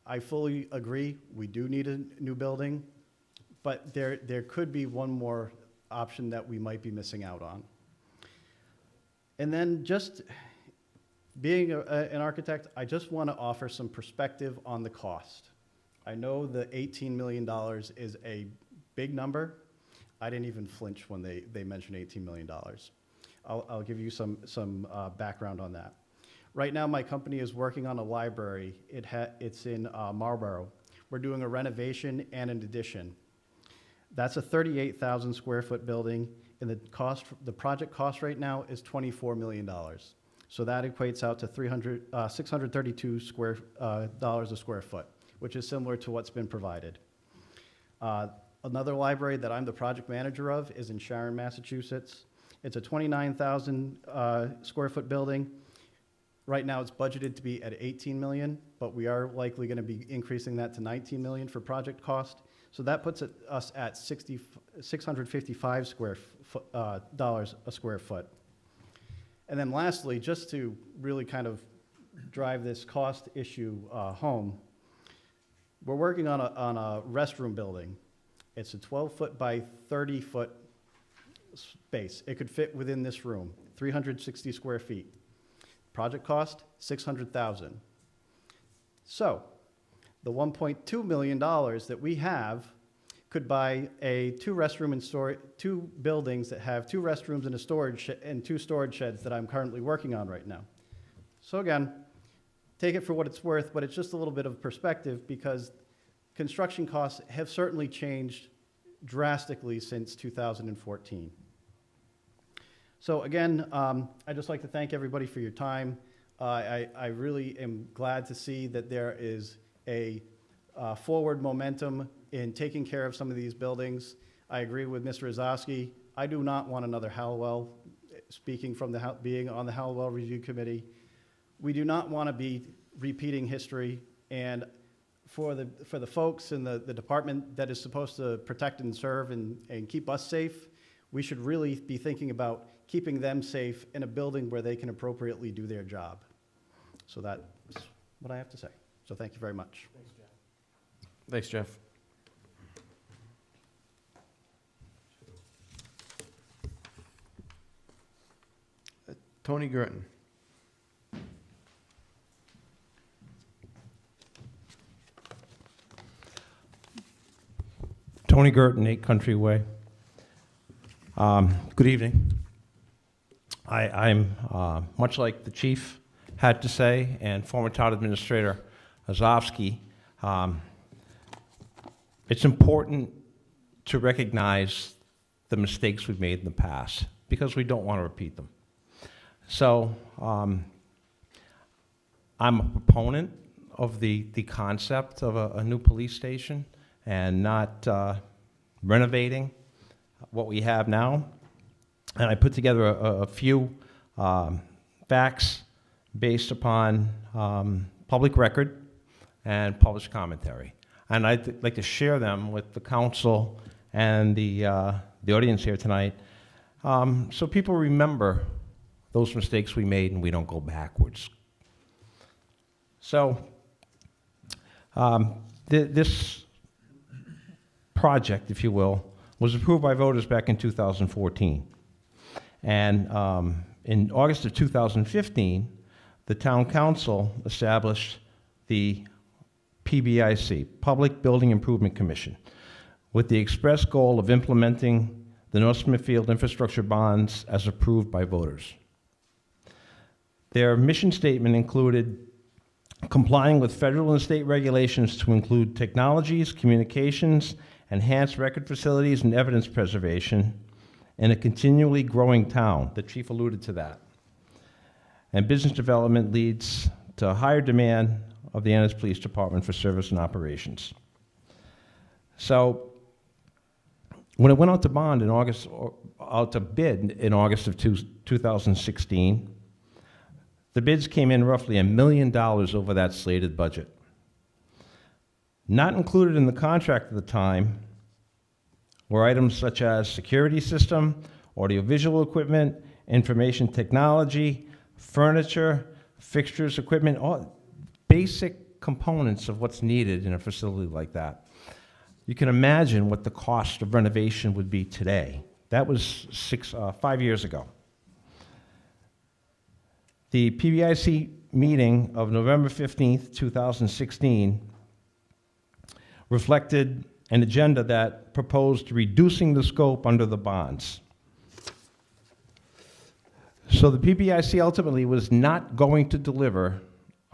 I fully agree, we do need a new building, but there could be one more option that we might be missing out on. And then just being an architect, I just want to offer some perspective on the cost. I know the $18 million is a big number. I didn't even flinch when they mentioned $18 million. I'll give you some background on that. Right now, my company is working on a library. It's in Marlborough. We're doing a renovation and an addition. That's a 38,000 square foot building, and the project cost right now is $24 million. So that equates out to $632 dollars a square foot, which is similar to what's been provided. Another library that I'm the project manager of is in Sharon, Massachusetts. It's a 29,000 square foot building. Right now it's budgeted to be at 18 million, but we are likely going to be increasing that to 19 million for project cost. So that puts us at $655 dollars a square foot. And then lastly, just to really kind of drive this cost issue home, we're working on a restroom building. It's a 12-foot by 30-foot space. It could fit within this room, 360 square feet. Project cost, $600,000. So the $1.2 million that we have could buy two buildings that have 2 restrooms and and 2 storage sheds that I'm currently working on right now. So again, take it for what it's worth, but it's just a little bit of perspective because construction costs have certainly changed drastically since 2014. So again, I'd just like to thank everybody for your time. I really am glad to see that there is a forward momentum in taking care of some of these buildings. I agree with Mr. Ozowski. I do not want another Hallowell, speaking from being on the Hallowell Review Committee. We do not want to be repeating history, and for the folks in the department that is supposed to protect and serve and keep us safe, we should really be thinking about keeping them safe in a building where they can appropriately do their job. So that's what I have to say. So thank you very much. Thanks, Jeff. Tony Girton. Tony Girton, 8 Country Way. Good evening. I'm much like the chief had to say, and former town administrator Ozowski, it's important to recognize the mistakes we've made in the past because we don't want to repeat them. So I'm a proponent of the concept of a new police station and not renovating what we have now. And I put together a few facts based upon public record and published commentary. And I'd like to share them with the council and the audience here tonight so people remember those mistakes we made and we don't go backwards. So this project, if you will, was approved by voters back in 2014. And in August of 2015, the town council established the PBIC, Public Building Improvement Commission, with the express goal of implementing the North Smithfield infrastructure bonds as approved by voters. Their mission statement included complying with federal and state regulations to include technologies, communications, enhanced record facilities, and evidence preservation in a continually growing town. The chief alluded to that. And business development leads to higher demand of the Ennis Police Department for service and operations. So when it went out to bond in August, or out to bid in August of 2016, the bids came in roughly $1 million over that slated budget. Not included in the contract at the time were items such as security system, audiovisual equipment, information technology, furniture, fixtures, equipment, all basic components of what's needed in a facility like that. You can imagine what the cost of renovation would be today. That was 5 years ago. The PBIC meeting of November 15th, 2016 reflected an agenda that proposed reducing the scope under the bonds. So the PBIC ultimately was not going to deliver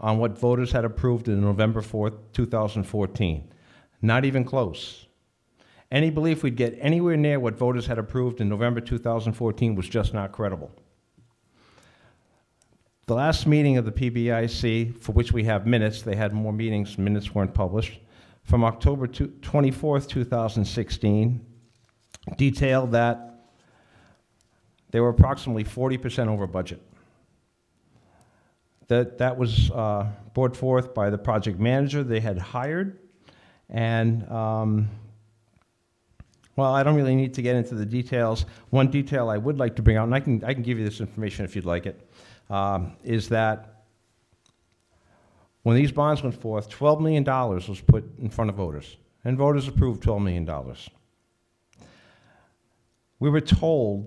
on what voters had approved in November 4th, 2014. Not even close. Any belief we'd get anywhere near what voters had approved in November 2014 was just not credible. The last meeting of the PBIC, for which we have minutes, they had more meetings, minutes weren't published, from October 24th, 2016, detailed that they were approximately 40% over budget. That was brought forth by the project manager they had hired, and Well, I don't really need to get into the details. One detail I would like to bring out, and I can give you this information if you'd like it, is that when these bonds went forth, $12 million was put in front of voters, and voters approved $12 million. We were told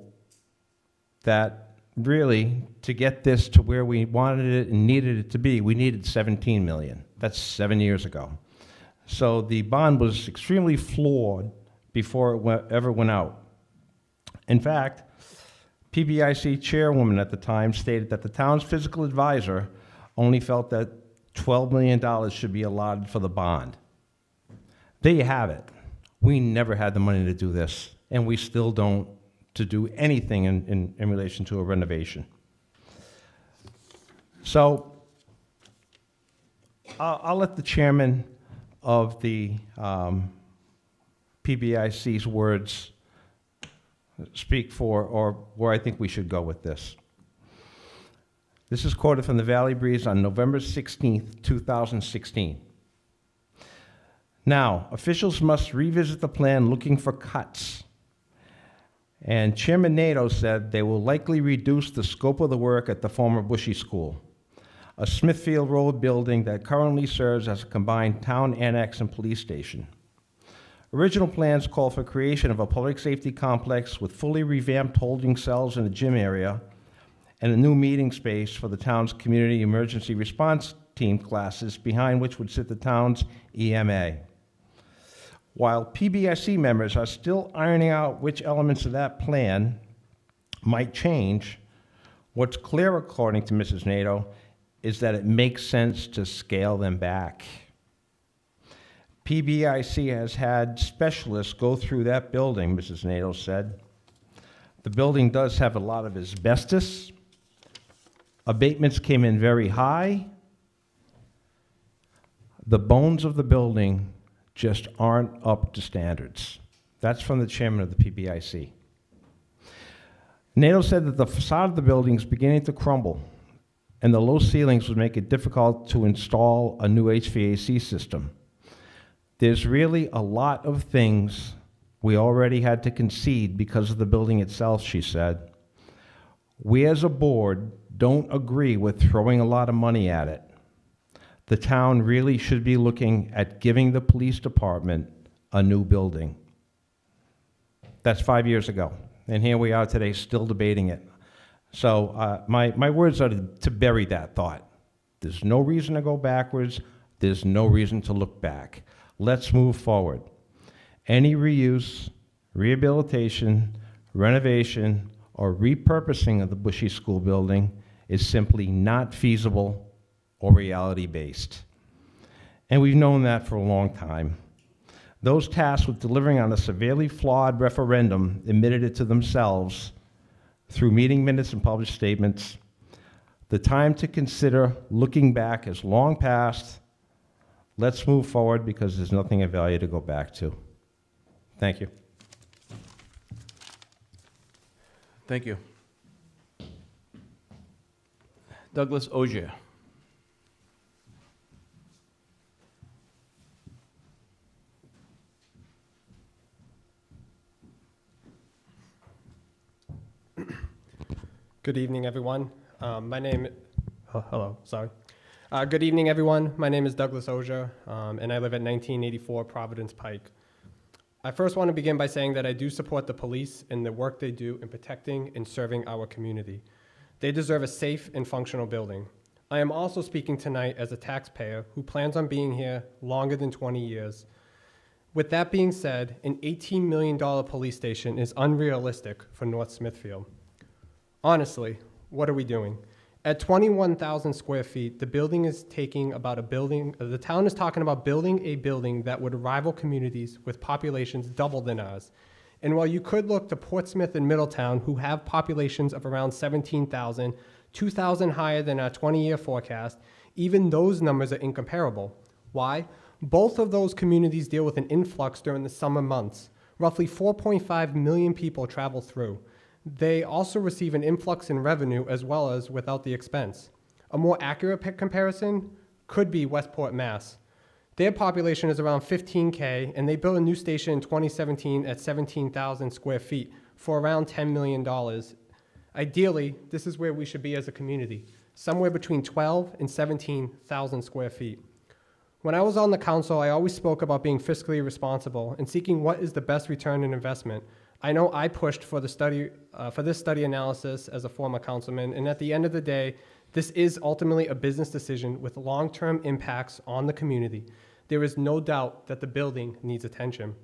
that really, to get this to where we wanted it and needed it to be, we needed $17 million. That's 7 years ago. So the bond was extremely flawed before it ever went out. In fact, PBIC chairwoman at the time stated that the town's physical advisor only felt that $12 million should be allotted for the bond. There you have it. We never had the money to do this, and we still don't to do anything in relation to a renovation. So I'll let the chairman of the PBIC's words speak for, or where I think we should go with this. This is quoted from the Valley Breeze on November 16th, 2016. Now, officials must revisit the plan looking for cuts. And Chairman Nato said they will likely reduce the scope of the work at the former Bushy School, a Smithfield Road building that currently serves as a combined town annex and police station. Original plans call for creation of a public safety complex with fully revamped holding cells in a gym area and a new meeting space for the town's community emergency response team classes, behind which would sit the town's EMA. While PBIC members are still ironing out which elements of that plan might change, what's clear, according to Mrs. Nato, is that it makes sense to scale them back. PBIC has had specialists go through that building, Mrs. Nato said. The building does have a lot of asbestos. Abatements came in very high. The bones of the building just aren't up to standards. That's from the chairman of the PBIC. NATO said that the facade of the building is beginning to crumble, and the low ceilings would make it difficult to install a new HVAC system. There's really a lot of things we already had to concede because of the building itself, she said. We as a board don't agree with throwing a lot of money at it. The town really should be looking at giving the police department a new building. That's 5 years ago, and here we are today still debating it. So my words are to bury that thought. There's no reason to go backwards. There's no reason to look back. Let's move forward. Any reuse, rehabilitation, renovation, or repurposing of the Bushy School building is simply not feasible or reality-based. And we've known that for a long time. Those tasked with delivering on a severely flawed referendum admitted it to themselves through meeting minutes and published statements. The time to consider looking back is long past. Let's move forward because there's nothing of value to go back to. Thank you. Thank you. Douglas Ogier. Good evening, everyone. Good evening, everyone. My name is Douglas Ogier, and I live at 1984 Providence Pike. I first want to begin by saying that I do support the police and the work they do in protecting and serving our community. They deserve a safe and functional building. I am also speaking tonight as a taxpayer who plans on being here longer than 20 years. With that being said, an $18 million police station is unrealistic for North Smithfield. Honestly, what are we doing? At 21,000 square feet, the building is taking about the town is talking about building a building that would rival communities with populations double than ours. And while you could look to Portsmouth and Middletown, who have populations of around 17,000, 2,000 higher than our 20-year forecast, even those numbers are incomparable. Why? Both of those communities deal with an influx during the summer months. Roughly 4.5 million people travel through. They also receive an influx in revenue as well as without the expense. A more accurate comparison could be Westport, Mass. Their population is around 15K, and they built a new station in 2017 at 17,000 square feet for around $10 million. Ideally, this is where we should be as a community, somewhere between 12 and 17,000 square feet. When I was on the council, I always spoke about being fiscally responsible and seeking what is the best return on investment. I know I pushed for the study, for this study analysis as a former councilman, and at the end of the day, this is ultimately a business decision with long-term impacts on the community. There is no doubt that the building needs attention.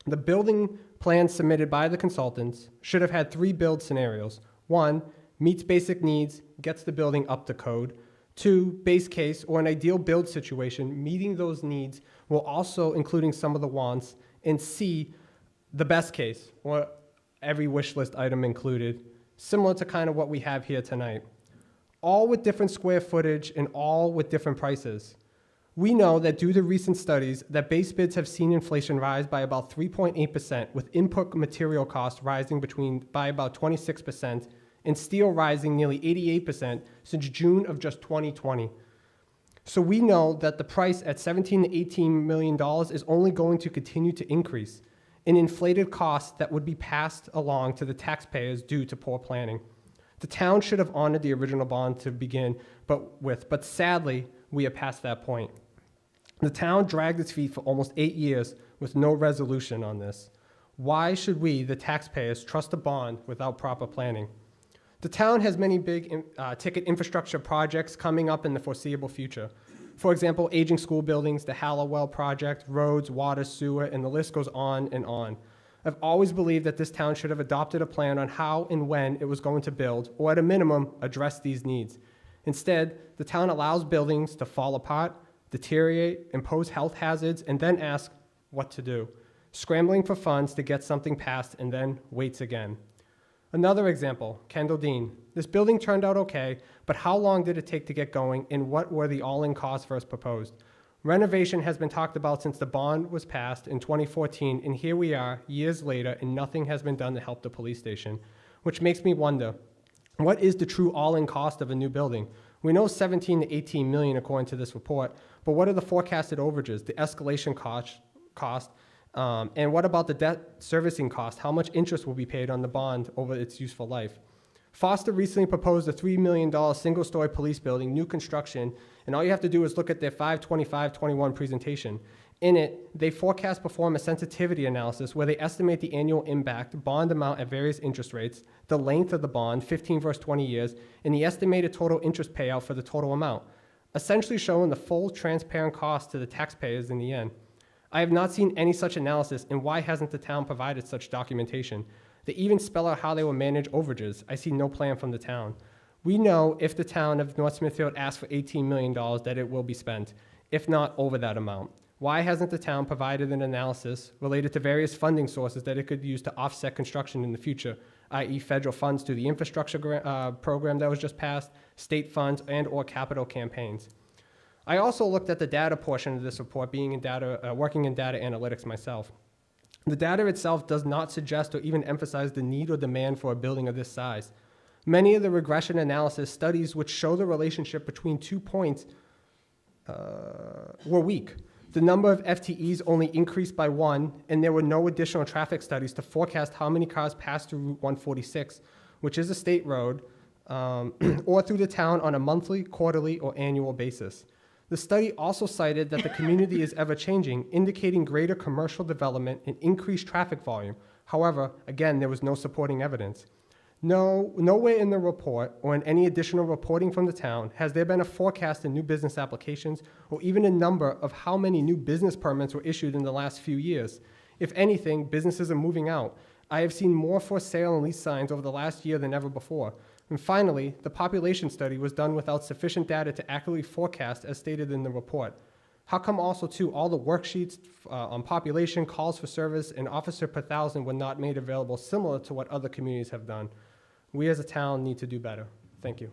The building plan submitted by the consultants should have had 3 build scenarios. 1, meets basic needs, gets the building up to code. 2, base case, or an ideal build situation, meeting those needs while also including some of the wants. And C, the best case, or every wish list item included, similar to kind of what we have here tonight. All with different square footage and all with different prices. We know that due to recent studies that base bids have seen inflation rise by about 3.8%, with input material costs rising by about 26%, and steel rising nearly 88% since June of just 2020. So we know that the price at $17 to $18 million is only going to continue to increase, an inflated cost that would be passed along to the taxpayers due to poor planning. The town should have honored the original bond to begin but sadly, we are past that point. The town dragged its feet for almost 8 years with no resolution on this. Why should we, the taxpayers, trust a bond without proper planning? The town has many big ticket infrastructure projects coming up in the foreseeable future. For example, aging school buildings, the Hallowell project, roads, water, sewer, and the list goes on and on. I've always believed that this town should have adopted a plan on how and when it was going to build, or at a minimum, address these needs. Instead, the town allows buildings to fall apart, deteriorate, impose health hazards, and then ask what to do, scrambling for funds to get something passed and then waits again. Another example, Kendall Dean. This building turned out okay, but how long did it take to get going, and what were the all-in costs first proposed? Renovation has been talked about since the bond was passed in 2014, and here we are, years later, and nothing has been done to help the police station, which makes me wonder, what is the true all-in cost of a new building? We know 17 to 18 million according to this report, but what are the forecasted overages, the escalation cost, and what about the debt servicing cost? How much interest will be paid on the bond over its useful life? Foster recently proposed a $3 million single-story police building, new construction, and all you have to do is look at their 5/25/21 presentation. In it, they forecast perform a sensitivity analysis where they estimate the annual impact, bond amount at various interest rates, the length of the bond, 15 versus 20 years, and the estimated total interest payout for the total amount, essentially showing the full transparent cost to the taxpayers in the end. I have not seen any such analysis, and why hasn't the town provided such documentation? They even spell out how they will manage overages. I see no plan from the town. We know if the town of North Smithfield asks for $18 million that it will be spent, if not over that amount. Why hasn't the town provided an analysis related to various funding sources that it could use to offset construction in the future, i.e. federal funds through the infrastructure program that was just passed, state funds, and or capital campaigns? I also looked at the data portion of this report, working in data analytics myself. The data itself does not suggest or even emphasize the need or demand for a building of this size. Many of the regression analysis studies which show the relationship between 2 points were weak. The number of FTEs only increased by 1, and there were no additional traffic studies to forecast how many cars pass through Route 146, which is a state road, or through the town on a monthly, quarterly, or annual basis. The study also cited that the community is ever-changing, indicating greater commercial development and increased traffic volume. However, again, there was no supporting evidence. Nowhere in the report or in any additional reporting from the town has there been a forecast in new business applications or even a number of how many new business permits were issued in the last few years. If anything, businesses are moving out. I have seen more for sale and lease signs over the last year than ever before. And finally, the population study was done without sufficient data to accurately forecast as stated in the report. How come also, too, all the worksheets on population, calls for service, and officer per thousand were not made available similar to what other communities have done? We as a town need to do better. Thank you.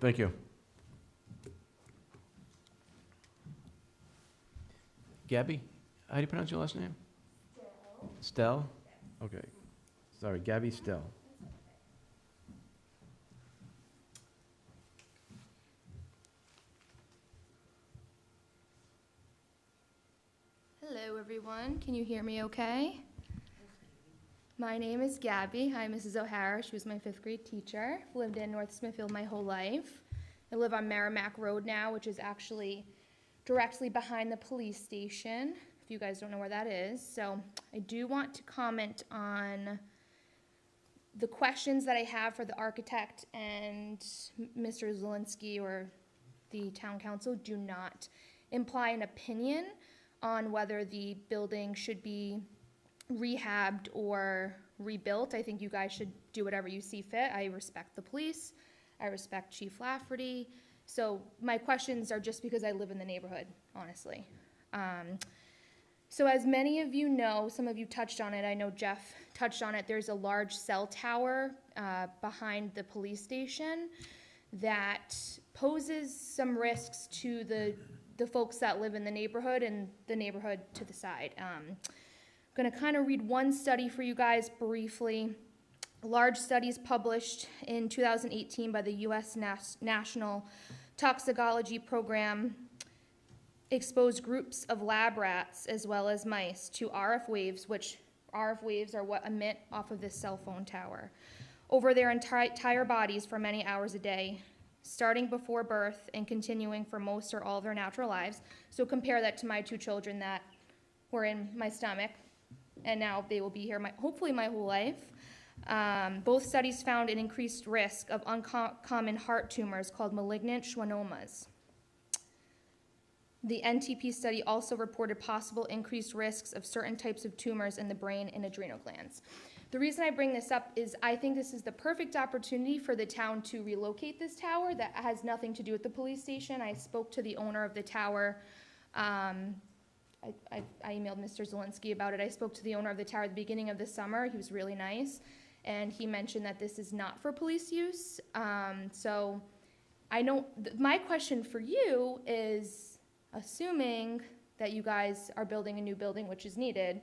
Thank you. Gabby, how do you pronounce your last name? Stell. Okay. Sorry, Gabby Stell. everyone. Can you hear me okay? My name is Gabby. Hi, Mrs. O'Hara. She was my 5th grade teacher. Lived in North Smithfield my whole life. I live on Merrimack Road now, which is actually directly behind the police station, if you guys don't know where that is. So I do want to comment on the questions that I have for the architect and Mr. Zelinski or the town council do not imply an opinion on whether the building should be rehabbed or rebuilt. I think you guys should do whatever you see fit. I respect the police. I respect Chief Lafferty. So my questions are just because I live in the neighborhood, honestly. So as many of you know, some of you touched on it, I know Jeff touched on it, there's a large cell tower behind the police station that poses some risks to the folks that live in the neighborhood and the neighborhood to the side. I'm going to kind of read one study for you guys briefly. Large studies published in 2018 by the U.S. National Toxicology Program exposed groups of lab rats as well as mice to RF waves, which RF waves are what emit off of this cell phone tower, over their entire bodies for many hours a day, starting before birth and continuing for most or all of their natural lives. So compare that to my 2 children that were in my stomach, and now they will be here hopefully my whole life. Both studies found an increased risk of uncommon heart tumors called malignant schwannomas. The NTP study also reported possible increased risks of certain types of tumors in the brain and adrenal glands. The reason I bring this up is I think this is the perfect opportunity for the town to relocate this tower that has nothing to do with the police station. I spoke to the owner of the tower. I emailed Mr. Zelinski about it. I spoke to the owner of the tower at the beginning of the summer. He was really nice. And he mentioned that this is not for police use. So I know my question for you is, assuming that you guys are building a new building, which is needed,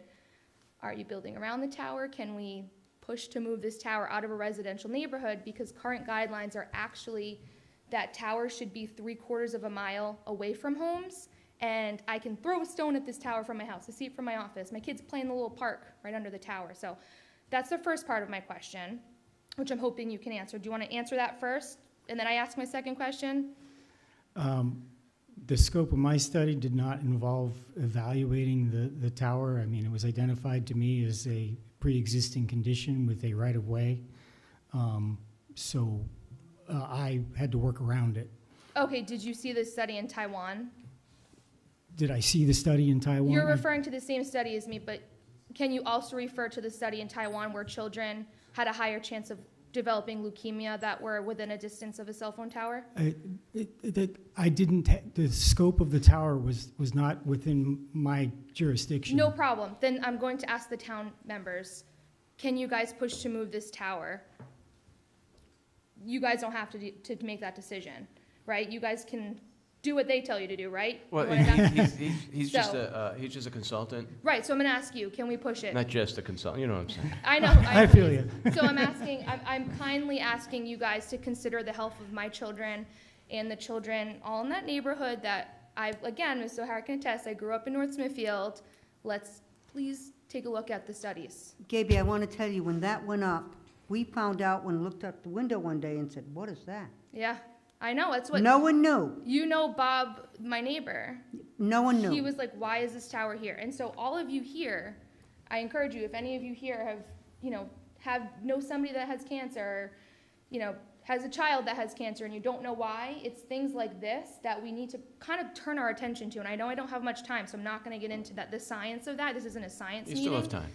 are you building around the tower? Can we push to move this tower out of a residential neighborhood? Because current guidelines are actually that tower should be 3/4 of a mile away from homes. And I can throw a stone at this tower from my house. I see it from my office. My kids play in the little park right under the tower. So that's the first part of my question, which I'm hoping you can answer. Do you want to answer that first? And then I ask my second question? The scope of my study did not involve evaluating the tower. I mean, it was identified to me as a pre-existing condition with a right-of-way. So I had to work around it. Okay, did you see this study in Taiwan? Did I see the study in Taiwan? You're referring to the same study as me, but can you also refer to the study in Taiwan where children had a higher chance of developing leukemia that were within a distance of a cell phone tower? I didn't, the scope of the tower was not within my jurisdiction. No problem. Then I'm going to ask the town members, can you guys push to move this tower? You guys don't have to make that decision, right? You guys can do what they tell you to do, right? Well, he's just a consultant, Right, so I'm gonna ask you, can we push it? not just a consultant, you know what I'm saying? I know. I feel you. So I'm kindly asking you guys to consider the health of my children and the children all in that neighborhood that again, Ms. O'Hara can attest, I grew up in North Smithfield. Let's please take a look at the studies. Gaby, I want to tell you, when that went up, we found out when we looked out the window one day and said, what is that? Yeah, I know, that's what. No one knew. You know Bob, my neighbor. No one knew. He was like, why is this tower here? And so all of you here, I encourage you, if any of you here know somebody that has cancer, or, has a child that has cancer and you don't know why, it's things like this that we need to kind of turn our attention to. And I know I don't have much time, so I'm not going to get into the science of that. This isn't a science meeting. You still have time.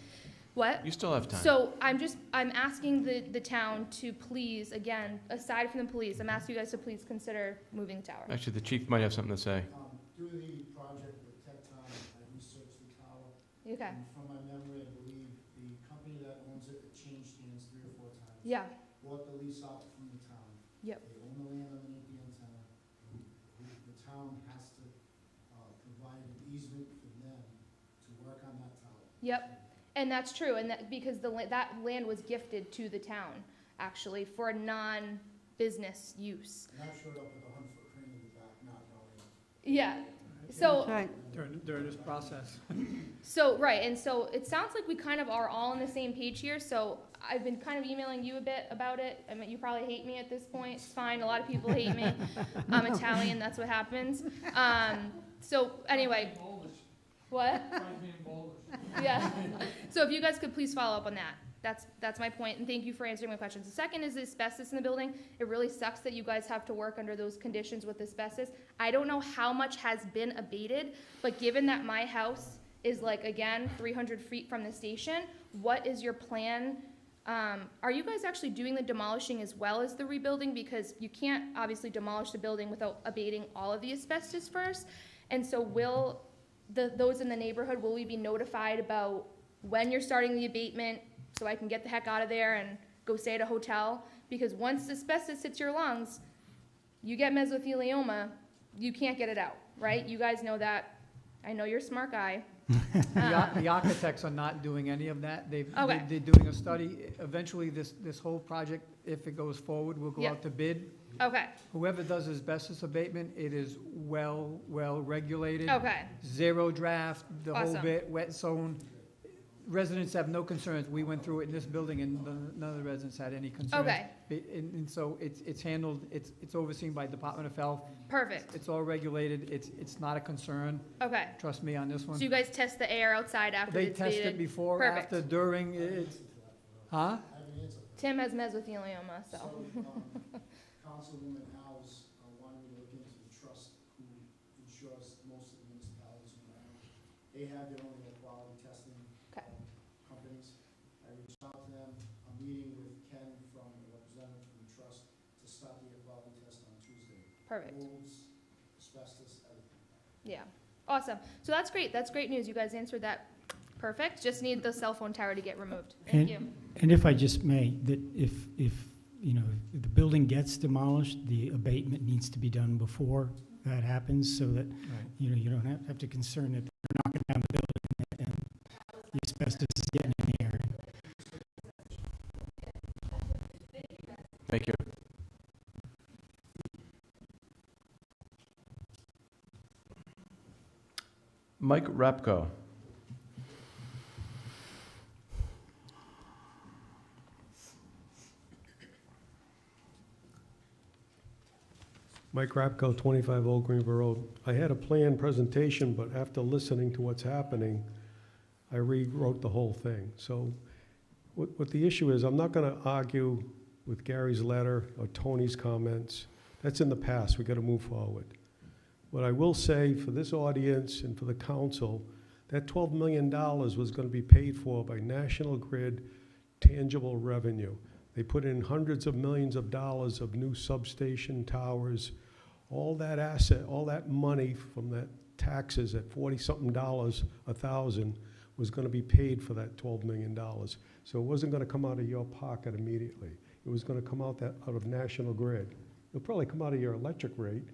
What? You still have time. So I'm asking the town to please, again, aside from the police, I'm asking you guys to please consider moving the tower. Actually, the chief might have something to say. Through the project with TECTON, I researched the tower. Okay. And from my memory, I believe the company that owns it changed hands 3 or 4 times. Yeah. Bought the lease out from the town. Yep. They own the land underneath the antenna. The town has to provide an easement for them to work on that tower. Yep. And that's true, and because that land was gifted to the town, actually, for a non-business use. And I showed up with a 100-foot crane in the back, not knowing. Yeah. So Right. during this process. So, right, and so it sounds like we kind of are all on the same page here, so I've been kind of emailing you a bit about it. I mean, you probably hate me at this point, it's fine, a lot of people hate me. I'm Italian, that's what happens. So, anyway. What? Yeah, so if you guys could please follow up on that. That's my point, and thank you for answering my questions. The second is the asbestos in the building. It really sucks that you guys have to work under those conditions with asbestos. I don't know how much has been abated, but given that my house is like, again, 300 feet from the station, what is your plan? Are you guys actually doing the demolishing as well as the rebuilding? Because you can't obviously demolish the building without abating all of the asbestos first. And so will those in the neighborhood, will we be notified about when you're starting the abatement, so I can get the heck out of there and go stay at a hotel? Because once asbestos hits your lungs, you get mesothelioma, you can't get it out, right? You guys know that. I know you're a smart guy. The architects are not doing any of that. They're doing a study. Eventually, this whole project, if it goes forward, will go out to bid. Okay. Whoever does asbestos abatement, it is well regulated. Okay. Zero draft, the whole Awesome. bit, wet zone. Residents have no concerns. We went through it in this building, and none of the residents had any concerns. Okay. And so it's handled, it's overseen by Department of Health. Perfect. It's all regulated. It's not a concern. Okay. Trust me on this one. So you guys test the air outside after They it's test abated? it before, Perfect. after, during, it's, huh? Tim has mesothelioma, so. Councilwoman House wanted me to look into the trust who insures most of the municipalities around. They have their own air quality testing companies. I reached out to them. I'm meeting with Ken from a representative from the trust to start the air quality test on Tuesday. Perfect. Molds, asbestos, everything. Yeah, awesome. So that's great. That's great news. You guys answered that. Perfect. Just need the cell phone tower to get removed. Thank you. And if I just may, that if you know, if the building gets demolished, the abatement needs to be done before that happens, so that, you know, you don't have to concern that they're knocking down the building and the asbestos is getting in the air. Thank you. Mike Rapko. Mike Rapko, 25 Old Greenville Road. I had a planned presentation, but after listening to what's happening, I rewrote the whole thing. So what the issue is, I'm not going to argue with Gary's letter or Tony's comments. That's in the past. We've got to move forward. What I will say for this audience and for the council, that $12 million was going to be paid for by National Grid tangible revenue. They put in hundreds of millions of dollars of new substation towers. All that asset, all that money from that taxes at $40-something a thousand was going to be paid for that $12 million. So it wasn't going to come out of your pocket immediately. It was going to come out of National Grid. It'll probably come out of your electric rate,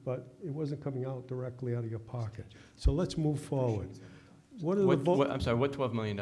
but it wasn't coming out directly out of your pocket. So let's move forward. What are I'm sorry, what $12 million?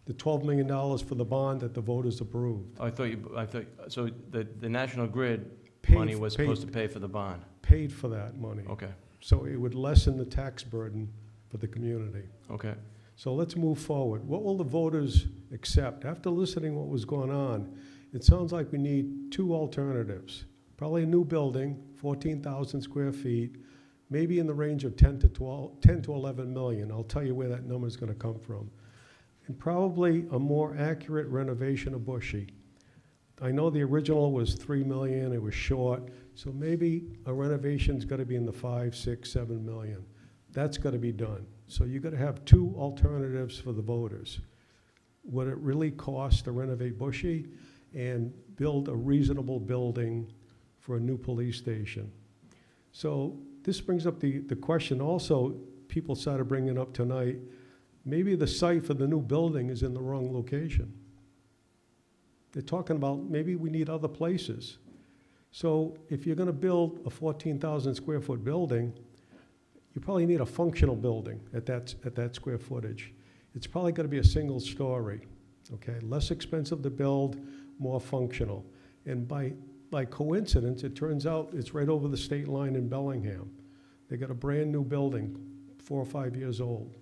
The $12 million for the bond that the voters approved. I thought so the National Grid money was supposed to pay for the bond. Paid for that money. Okay. So it would lessen the tax burden for the community. Okay. So let's move forward. What will the voters accept? After listening what was going on, it sounds like we need two alternatives. Probably a new building, 14,000 square feet, maybe in the range of 10 to 11 million. I'll tell you where that number is going to come from. And probably a more accurate renovation of Bushy. I know the original was 3 million, it was short, so maybe a renovation's got to be in the 5, 6, 7 million. That's got to be done. So you got to have two alternatives for the voters. What it really costs to renovate Bushy and build a reasonable building for a new police station. So this brings up the question also, people started bringing up tonight, maybe the site for the new building is in the wrong location. They're talking about maybe we need other places. So if you're going to build a 14,000 square foot building, you probably need a functional building at that square footage. It's probably going to be a single story, okay? Less expensive to build, more functional. And by coincidence, it turns out it's right over the state line in Bellingham. They got a brand new building, 4 or 5 years old.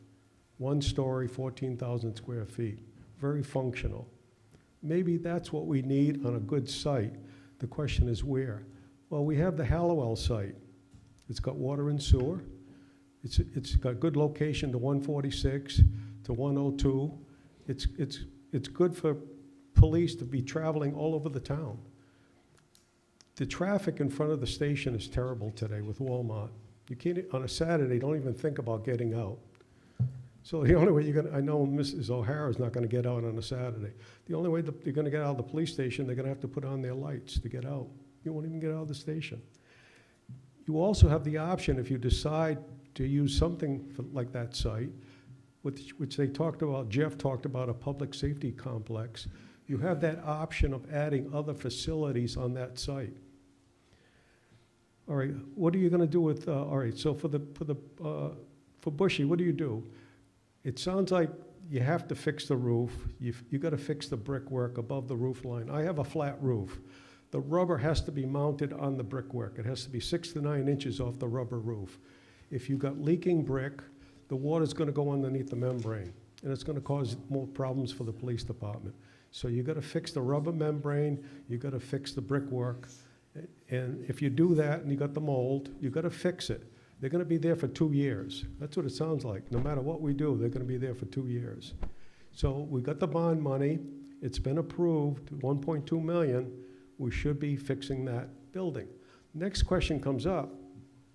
1 story, 14,000 square feet, very functional. Maybe that's what we need on a good site. The question is where? Well, we have the Hallowell site. It's got water and sewer. It's got good location to 146, to 102. It's good for police to be traveling all over the town. The traffic in front of the station is terrible today with Walmart. You can't, on a Saturday, don't even think about getting out. So the only way you're gonna, I know Mrs. O'Hara's not gonna get out on a Saturday. The only way you're gonna get out of the police station, they're gonna have to put on their lights to get out. You won't even get out of the station. You also have the option, if you decide to use something like that site, which they talked about, Jeff talked about a public safety complex, you have that option of adding other facilities on that site. All right, what are you gonna do with, all right, so for Bushy, what do you do? It sounds like you have to fix the roof. You gotta fix the brickwork above the roof line. I have a flat roof. The rubber has to be mounted on the brickwork. It has to be 6 to 9 inches off the rubber roof. If you've got leaking brick, the water's gonna go underneath the membrane, and it's gonna cause more problems for the police department. So you gotta fix the rubber membrane, you gotta fix the brickwork, and if you do that and you got the mold, you gotta fix it. They're gonna be there for 2 years. That's what it sounds like. No matter what we do, they're gonna be there for 2 years. So we got the bond money, it's been approved, 1.2 million, we should be fixing that building. Next question comes up,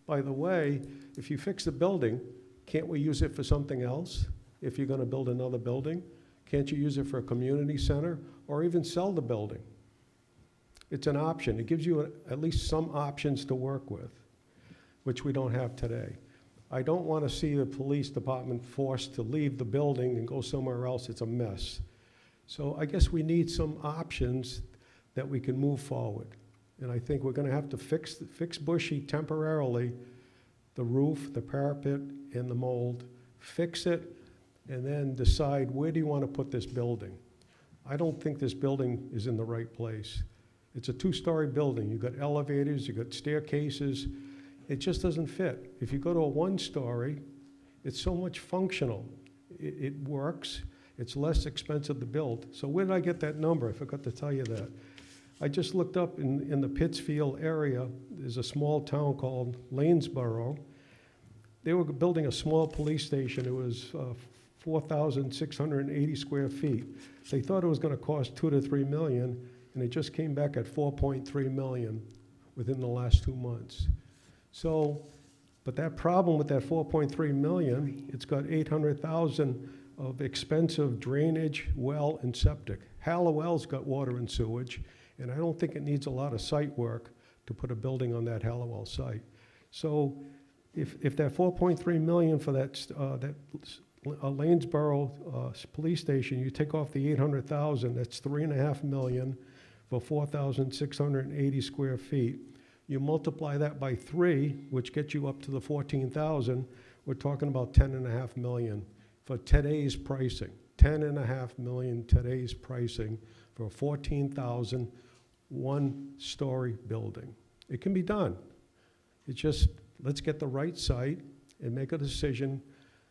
by the way, if you fix the building, can't we use it for something else? If you're gonna build another building, can't you use it for a community center or even sell the building? It's an option. It gives you at least some options to work with, which we don't have today. I don't want to see the police department forced to leave the building and go somewhere else. It's a mess. So I guess we need some options that we can move forward. And I think we're going to have to fix Bushy temporarily, the roof, the parapet, and the mold, fix it, and then decide where do you want to put this building. I don't think this building is in the right place. It's a 2-story building. You've got elevators, you've got staircases. It just doesn't fit. If you go to a 1-story, it's so much functional. It works. It's less expensive to build. So where did I get that number? I forgot to tell you that. I just looked up in the Pittsfield area, there's a small town called Lanesboro. They were building a small police station. It was 4,680 square feet. They thought it was going to cost 2 to 3 million, and it just came back at 4.3 million within the last 2 months. So, but that problem with that 4.3 million, it's got 800,000 of expensive drainage, well, and septic. Hallowell's got water and sewage, and I don't think it needs a lot of site work to put a building on that Hallowell site. So if that 4.3 million for that Lanesboro police station, you take off the 800,000, that's 3.5 million for 4,680 square feet. You multiply that by 3, which gets you up to the 14,000, we're talking about 10.5 million for today's pricing. 10.5 million today's pricing for a 14,000 1-story building. It can be done. It's just, let's get the right site and make a decision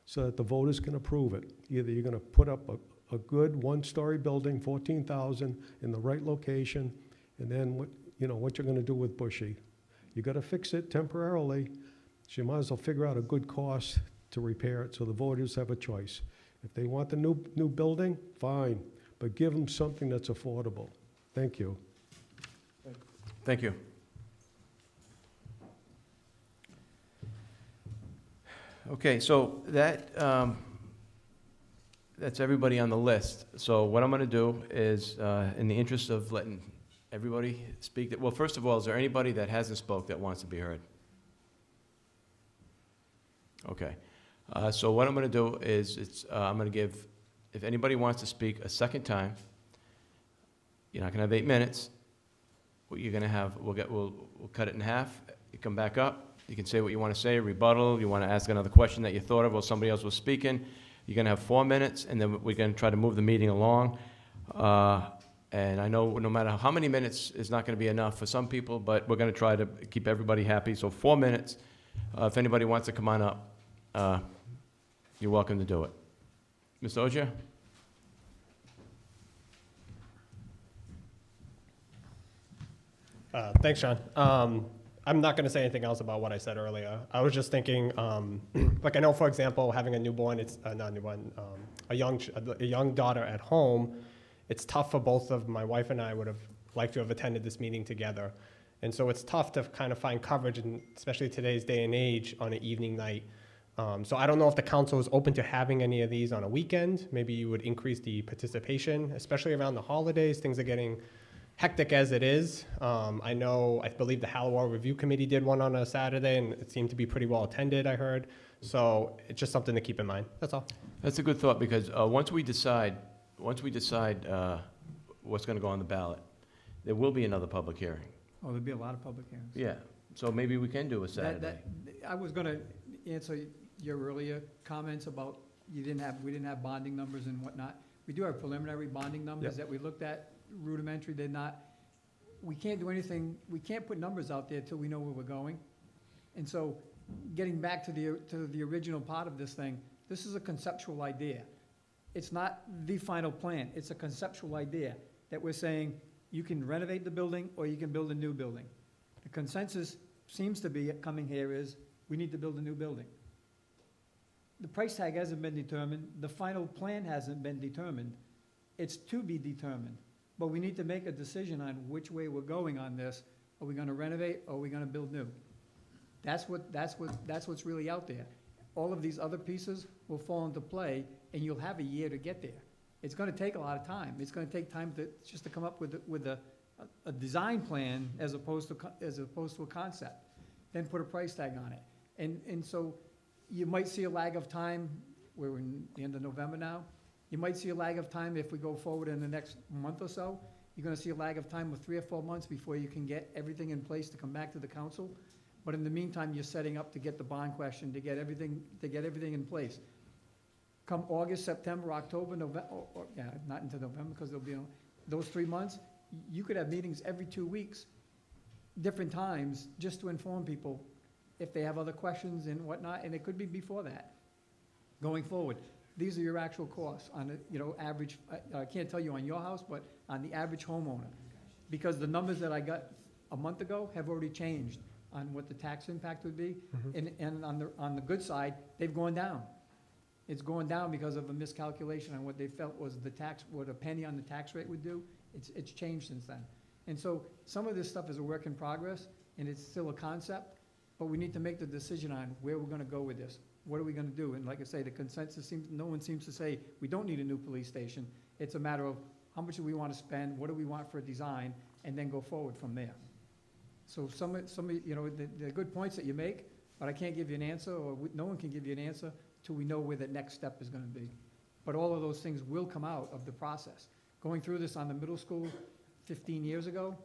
so that the voters can approve it. Either you're gonna put up a good 1-story building, 14,000 in the right location, and then what you're gonna do with Bushy. You gotta fix it temporarily, so you might as well figure out a good cost to repair it so the voters have a choice. If they want the new building, fine, but give them something that's affordable. Thank you. Thank you. Okay, so that's everybody on the list. So what I'm going to do is, in the interest of letting everybody speak, well, first of all, is there anybody that hasn't spoke that wants to be heard? Okay. So what I'm going to do is I'm going to give, if anybody wants to speak a second time, you're not going to have 8 minutes. What you're going to have, we'll cut it in half. You come back up. You can say what you want to say, rebuttal. You want to ask another question that you thought of while somebody else was speaking. You're going to have 4 minutes, and then we're going to try to move the meeting along. And I know no matter how many minutes is not going to be enough for some people, but we're going to try to keep everybody happy. So 4 minutes. If anybody wants to come on up, you're welcome to do it. Ms. Ogier? Thanks, Sean. I'm not going to say anything else about what I said earlier. I was just thinking, like I know, for example, having a newborn, it's not a newborn, a young daughter at home, it's tough for both of my wife and I would have liked to have attended this meeting together. And so it's tough to kind of find coverage, and especially today's day and age, on an evening night. So I don't know if the council is open to having any of these on a weekend. Maybe you would increase the participation, especially around the holidays. Things are getting hectic as it is. I believe the Hallowell Review Committee did one on a Saturday, and it seemed to be pretty well attended, I heard. So it's just something to keep in mind. That's all. That's a good thought, because once we decide what's going to go on the ballot, there will be another public hearing. Oh, there'll be a lot of public hearings. Yeah, so maybe we can do a Saturday. I was gonna answer your earlier comments about we didn't have bonding numbers and whatnot. We do have preliminary bonding numbers that we looked at, rudimentary. We can't do anything, we can't put numbers out there till we know where we're going. And so, getting back to the original part of this thing, this is a conceptual idea. It's not the final plan, it's a conceptual idea that we're saying you can renovate the building or you can build a new building. The consensus seems to be coming here is we need to build a new building. The price tag hasn't been determined, the final plan hasn't been determined. It's to be determined, but we need to make a decision on which way we're going on this. Are we gonna renovate or are we gonna build new? That's what's really out there. All of these other pieces will fall into play, and you'll have a year to get there. It's gonna take a lot of time. It's gonna take time to come up with a design plan as opposed to a concept, then put a price tag on it. And so you might see a lag of time. We're in the end of November now. You might see a lag of time if we go forward in the next month or so. You're gonna see a lag of time of 3 or 4 months before you can get everything in place to come back to the council. But in the meantime, you're setting up to get the bond question, to get everything in place. Come August, September, October, November, not into November, because there'll be those 3 months, you could have meetings every 2 weeks, different times, just to inform people if they have other questions and whatnot, and it could be before that, going forward. These are your actual costs on the, average, I can't tell you on your house, but on the average homeowner. Because the numbers that I got a month ago have already changed on what the tax impact would be. And on the good side, they've gone down. It's going down because of a miscalculation on what they felt was what a penny on the tax rate would do. It's changed since then. And so some of this stuff is a work in progress, and it's still a concept, but we need to make the decision on where we're gonna go with this. What are we gonna do? And like I say, the consensus no one seems to say, we don't need a new police station. It's a matter of how much do we wanna spend, what do we want for a design, and then go forward from there. So some of the good points that you make, but I can't give you an answer, or no one can give you an answer till we know where the next step is gonna be. But all of those things will come out of the process. Going through this on the middle school 15 years ago,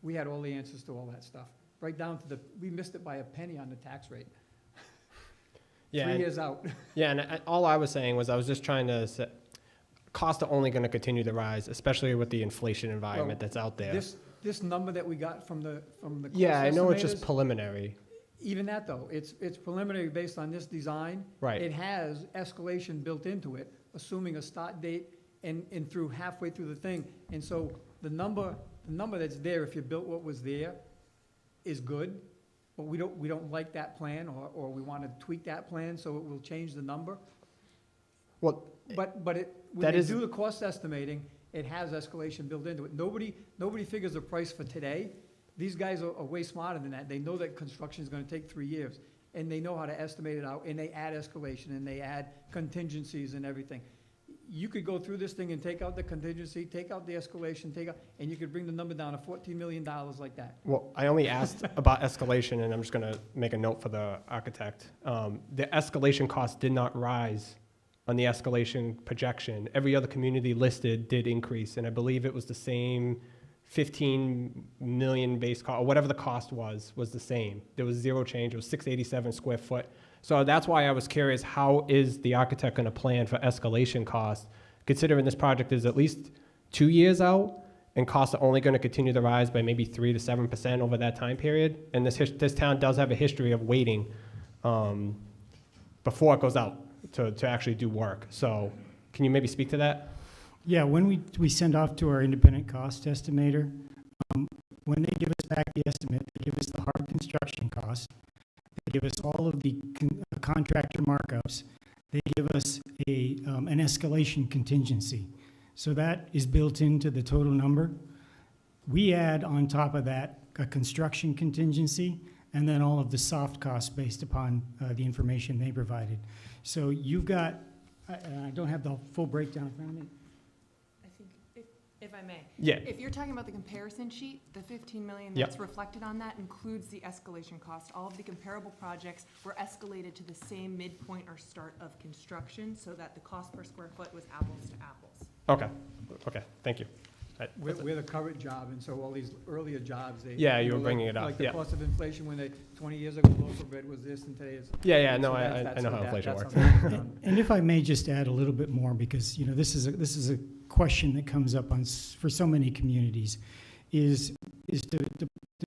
we had all the answers to all that stuff. Right down to we missed it by a penny on the tax rate. Yeah, 3 years out. Yeah, and all I was saying was I was just trying to say, costs are only going to continue to rise, especially with the inflation environment that's out there. This number that we got from the cost yeah, I know it's just estimators, preliminary. Even that though, it's preliminary based on this design. Right. It has escalation built into it, assuming a start date and through halfway through the thing. And so the number that's there, if you built what was there, is good. But we don't like that plan, or we want to tweak that plan so it will change the number. Well, when they do the cost estimating, it has escalation built into it. Nobody figures the price for today. These guys are way smarter than that. They know that construction is going to take 3 years, and they know how to estimate it out, and they add escalation, and they add contingencies and everything. You could go through this thing and take out the contingency, take out the escalation, and you could bring the number down to $14 million like that. Well, I only asked about escalation, and I'm just going to make a note for the architect. The escalation cost did not rise on the escalation projection. Every other community listed did increase, and I believe it was the same 15 million base cost, or whatever the cost was the same. There was zero change. It was 687 square foot. So that's why I was curious, how is the architect going to plan for escalation costs, considering this project is at least 2 years out, and costs are only going to continue to rise by maybe 3 to 7% over that time period? And this town does have a history of waiting before it goes out to actually do work. So can you maybe speak to that? Yeah, when we send off to our independent cost estimator, when they give us back the estimate, they give us the hard construction cost, they give us all of the contractor markups, they give us an escalation contingency. So that is built into the total number. We add on top of that a construction contingency and then all of the soft costs based upon the information they provided. So you've got, I don't have the full breakdown in front of me. I think, if I may. Yeah. If you're talking about the comparison sheet, the 15 million Yep. that's reflected on that includes the escalation cost. All of the comparable projects were escalated to the same midpoint or start of construction so that the cost per square foot was apples to apples. Okay. Okay. Thank you. We're the current job, and so all these earlier jobs, they. Yeah, you were know, bringing it up, Like the yeah. cost of inflation, when they, 20 years ago, local bid was this, and today it's. Yeah, no, so I that's know how that- inflation that's works. how that's done. And if I may just add a little bit more, because, you know, this is a question that comes up for so many communities, is to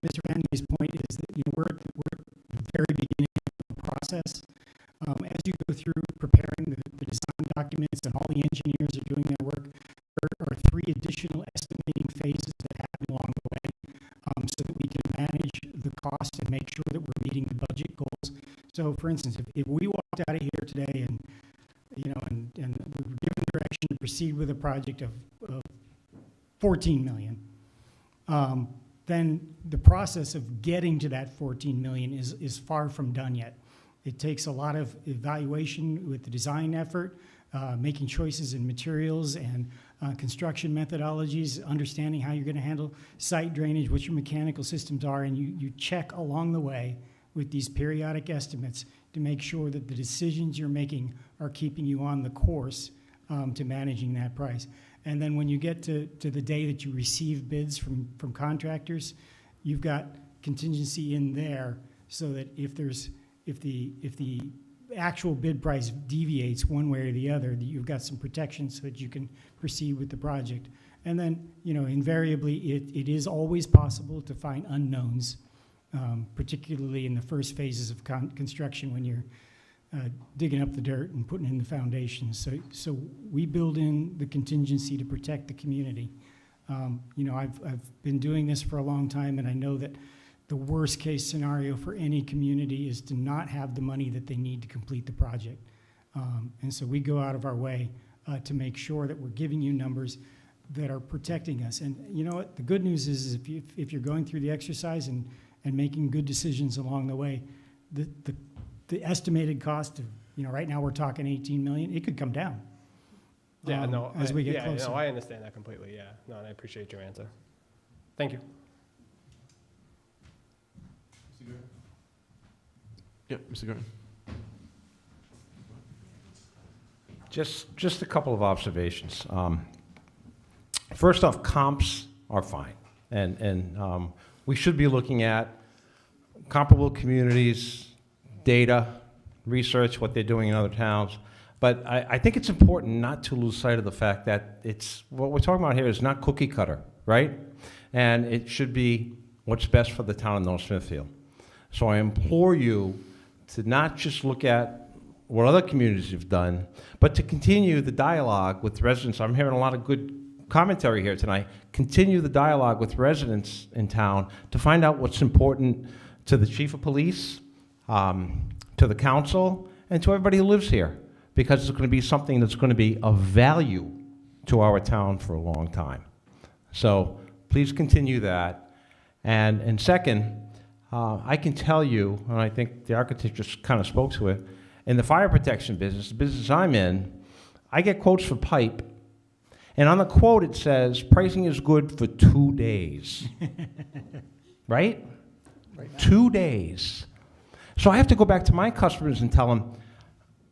Mr. Randy's point is that, you know, we're at the very beginning of the process. As you go through preparing the design documents and all the engineers are doing their work, there are 3 additional estimating phases that happen along the way, so that we can manage the cost and make sure that we're meeting the budget goals. So, for instance, if we walked out of here today and, you know, and we were given direction to proceed with a project of 14 million, then the process of getting to that 14 million is far from done yet. It takes a lot of evaluation with the design effort, making choices in materials and construction methodologies, understanding how you're going to handle site drainage, what your mechanical systems are, and you check along the way with these periodic estimates to make sure that the decisions you're making are keeping you on the course to managing that price. And then when you get to the day that you receive bids from contractors, you've got contingency in there so that if the actual bid price deviates one way or the other, that you've got some protection so that you can proceed with the project. And then, you know, invariably, it is always possible to find unknowns, particularly in the first phases of construction when you're digging up the dirt and putting in the foundations. So we build in the contingency to protect the community. You know, I've been doing this for a long time, and I know that the worst case scenario for any community is to not have the money that they need to complete the project. And so we go out of our way to make sure that we're giving you numbers that are protecting us. And you know what? The good news is if you're going through the exercise and making good decisions along the way, the estimated cost of, you know, right now we're talking 18 million, it could come down. Yeah, no, as we get closer. No, I understand that completely, yeah. No, and I appreciate your answer. Thank you. Yeah, Mr. Gordon. Just a couple of observations. First off, comps are fine. And we should be looking at comparable communities, data, research, what they're doing in other towns. But I think it's important not to lose sight of the fact that what we're talking about here is not cookie cutter, right? And it should be what's best for the town of North Smithfield. So I implore you to not just look at what other communities have done, but to continue the dialogue with residents. I'm hearing a lot of good commentary here tonight. Continue the dialogue with residents in town to find out what's important to the chief of police, to the council, and to everybody who lives here, because it's going to be something that's going to be of value to our town for a long time. So please continue that. And second, I can tell you, and I think the architect just kind of spoke to it, in the fire protection business, the business I'm in, I get quotes for pipe, and on the quote it says, pricing is good for 2 days. Right? 2 days. So I have to go back to my customers and tell them,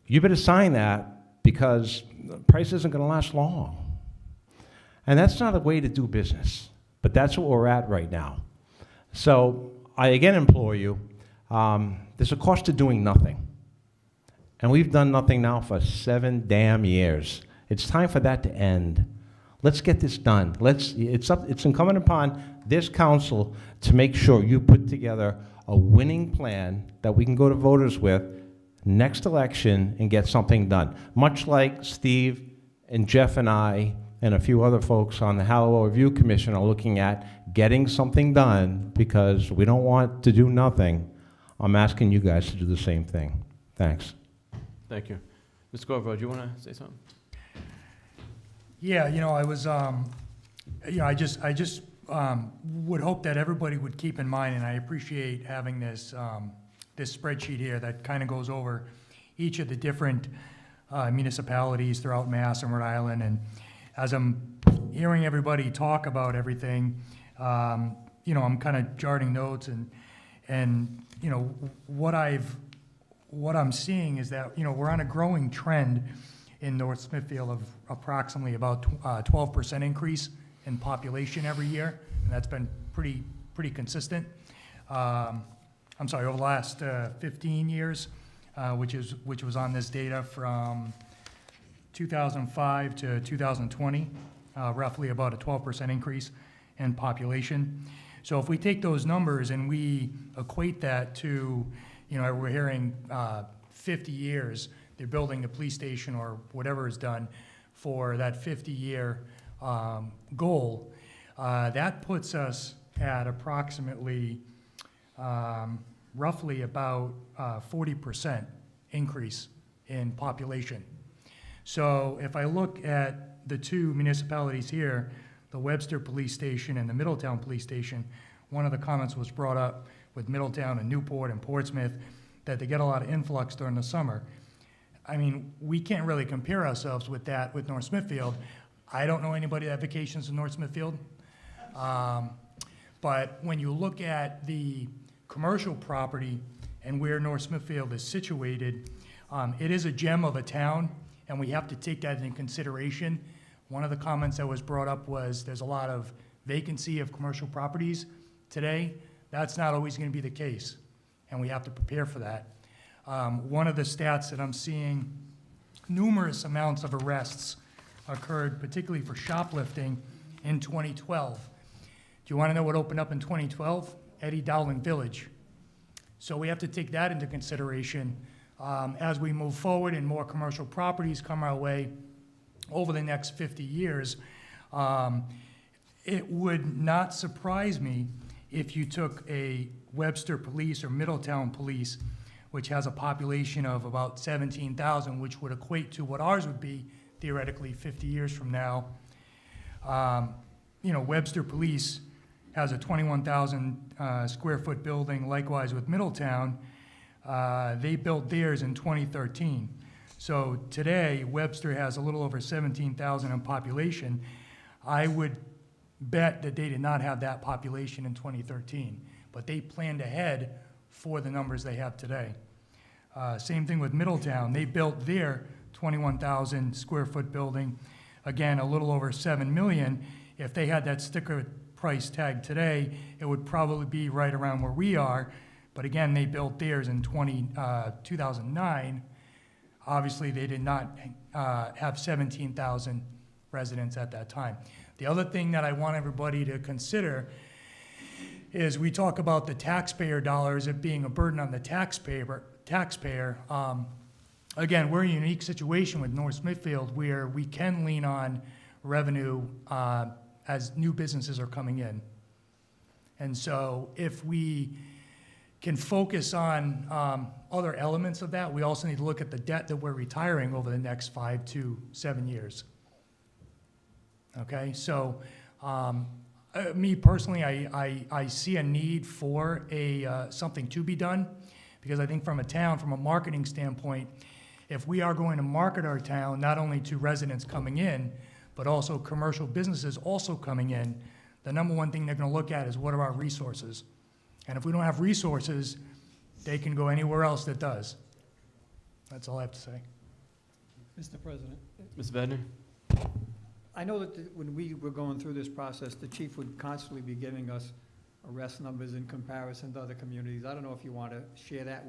you better sign that because the price isn't going to last long. And that's not a way to do business, but that's what we're at right now. So I again implore you, there's a cost to doing nothing. And we've done nothing now for 7 damn years. It's time for that to end. Let's get this done. It's incumbent upon this council to make sure you put together a winning plan that we can go to voters with next election and get something done. Much like Steve and Jeff and I and a few other folks on the Hallowell Review Commission are looking at getting something done because we don't want to do nothing. I'm asking you guys to do the same thing. Thanks. Thank you. Mr. Corvo, do you want to say something? Yeah, I was, I just would hope that everybody would keep in mind, and I appreciate having this, this spreadsheet here that kind of goes over each of the different municipalities throughout Mass and Rhode Island. And as I'm hearing everybody talk about everything, I'm kind of jotting notes and what I'm seeing is that, we're on a growing trend in North Smithfield of approximately about 12% increase in population every year, and that's been pretty consistent. I'm sorry, over the last 15 years, which was on this data from 2005 to 2020, roughly about a 12% increase in population. So if we take those numbers and we equate that to, we're hearing 50 years, they're building the police station or whatever is done for that 50-year goal, that puts us at approximately roughly about 40% increase in population. So if I look at the two municipalities here, the Webster Police Station and the Middletown Police Station, one of the comments was brought up with Middletown and Newport and Portsmouth that they get a lot of influx during the summer. I mean, we can't really compare ourselves with that with North Smithfield. I don't know anybody that vacations in North Smithfield. But when you look at the commercial property and where North Smithfield is situated, it is a gem of a town, and we have to take that into consideration. One of the comments that was brought up was there's a lot of vacancy of commercial properties today. That's not always going to be the case, and we have to prepare for that. One of the stats that I'm seeing, numerous amounts of arrests occurred, particularly for shoplifting, in 2012. Do you want to know what opened up in 2012? Eddie Dowling Village. So we have to take that into consideration as we move forward and more commercial properties come our way over the next 50 years. It would not surprise me if you took a Webster Police or Middletown Police, which has a population of about 17,000, which would equate to what ours would be theoretically 50 years from now. Webster Police has a 21,000 square foot building, likewise with Middletown. They built theirs in 2013. So today, Webster has a little over 17,000 in population. I would bet that they did not have that population in 2013, but they planned ahead for the numbers they have today. Same thing with Middletown. They built their 21,000 square foot building, again, a little over 7 million. If they had that sticker price tag today, it would probably be right around where we are. But again, they built theirs in 2009. Obviously, they did not have 17,000 residents at that time. The other thing that I want everybody to consider is we talk about the taxpayer dollars, it being a burden on the taxpayer. Again, we're in a unique situation with North Smithfield where we can lean on revenue as new businesses are coming in. And so if we can focus on other elements of that, we also need to look at the debt that we're retiring over the next 5 to 7 years. Okay, so me personally, I see a need for something to be done, because I think from a town, from a marketing standpoint, if we are going to market our town not only to residents coming in, but also commercial businesses also coming in, the number one thing they're going to look at is what are our resources. And if we don't have resources, they can go anywhere else that does. That's all I have to say. Mr. President. Mr. Vedner? I know that when we were going through this process, the chief would constantly be giving us arrest numbers in comparison to other communities. I don't know if you want to share that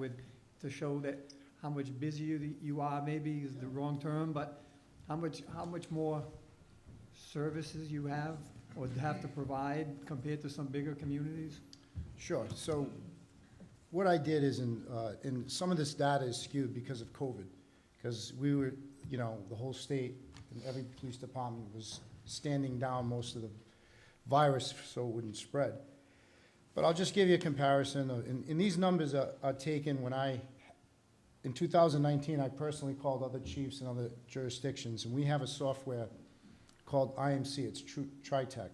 to show that how much busier you are, maybe is the wrong term, but how much more services you have or have to provide compared to some bigger communities? Sure. So what I did is, in some of this data is skewed because of COVID, because we were, you know, the whole state and every police department was standing down most of the virus so it wouldn't spread. But I'll just give you a comparison, and these numbers are taken when in 2019, I personally called other chiefs in other jurisdictions, and we have a software called IMC, it's TriTech.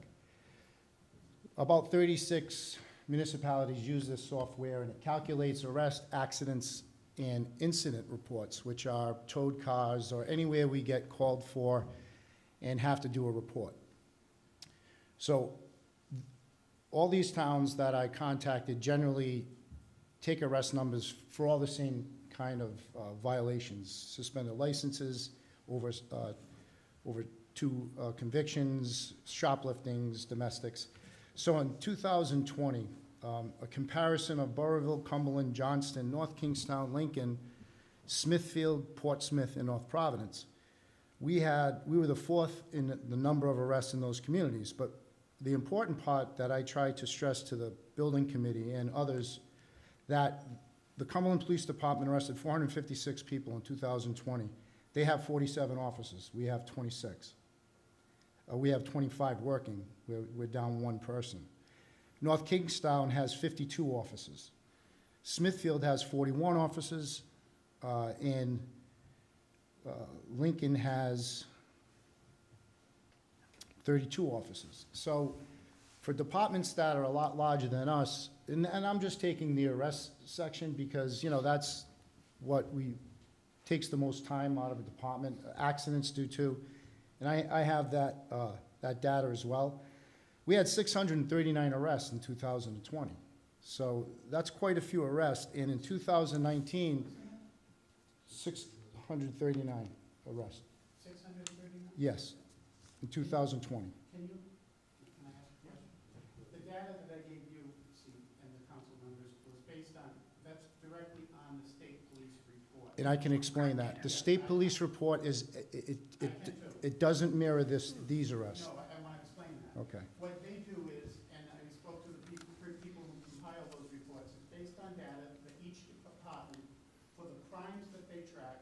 About 36 municipalities use this software, and it calculates arrest, accidents, and incident reports, which are towed cars or anywhere we get called for and have to do a report. So all these towns that I contacted generally take arrest numbers for all the same kind of violations: suspended licenses, over 2 convictions, shopliftings, domestics. So in 2020, a comparison of Burrillville, Cumberland, Johnston, North Kingstown, Lincoln, Smithfield, Portsmouth, and North Providence. We were the 4th in the number of arrests in those communities, but the important part that I try to stress to the building committee and others, that the Cumberland Police Department arrested 456 people in 2020. They have 47 officers. We have 26. We have 25 working. We're down 1 person. North Kingstown has 52 officers. Smithfield has 41 officers, and Lincoln has 32 officers. So for departments that are a lot larger than us, and I'm just taking the arrest section because, you know, that's what takes the most time out of a department. Accidents do too. And I have that data as well. We had 639 arrests in 2020. So that's quite a few arrests. And in 2019, 639 arrests. 639? Yes, in 2020. Can I ask a question? The data that I gave you, and the council members, was based on, that's directly on the state police report. And I can explain that. The state police report is, it doesn't mirror these arrests. No, I want to explain that. Okay. What they do is, and I spoke to the people who compile those reports, it's based on data that each department, for the crimes that they track,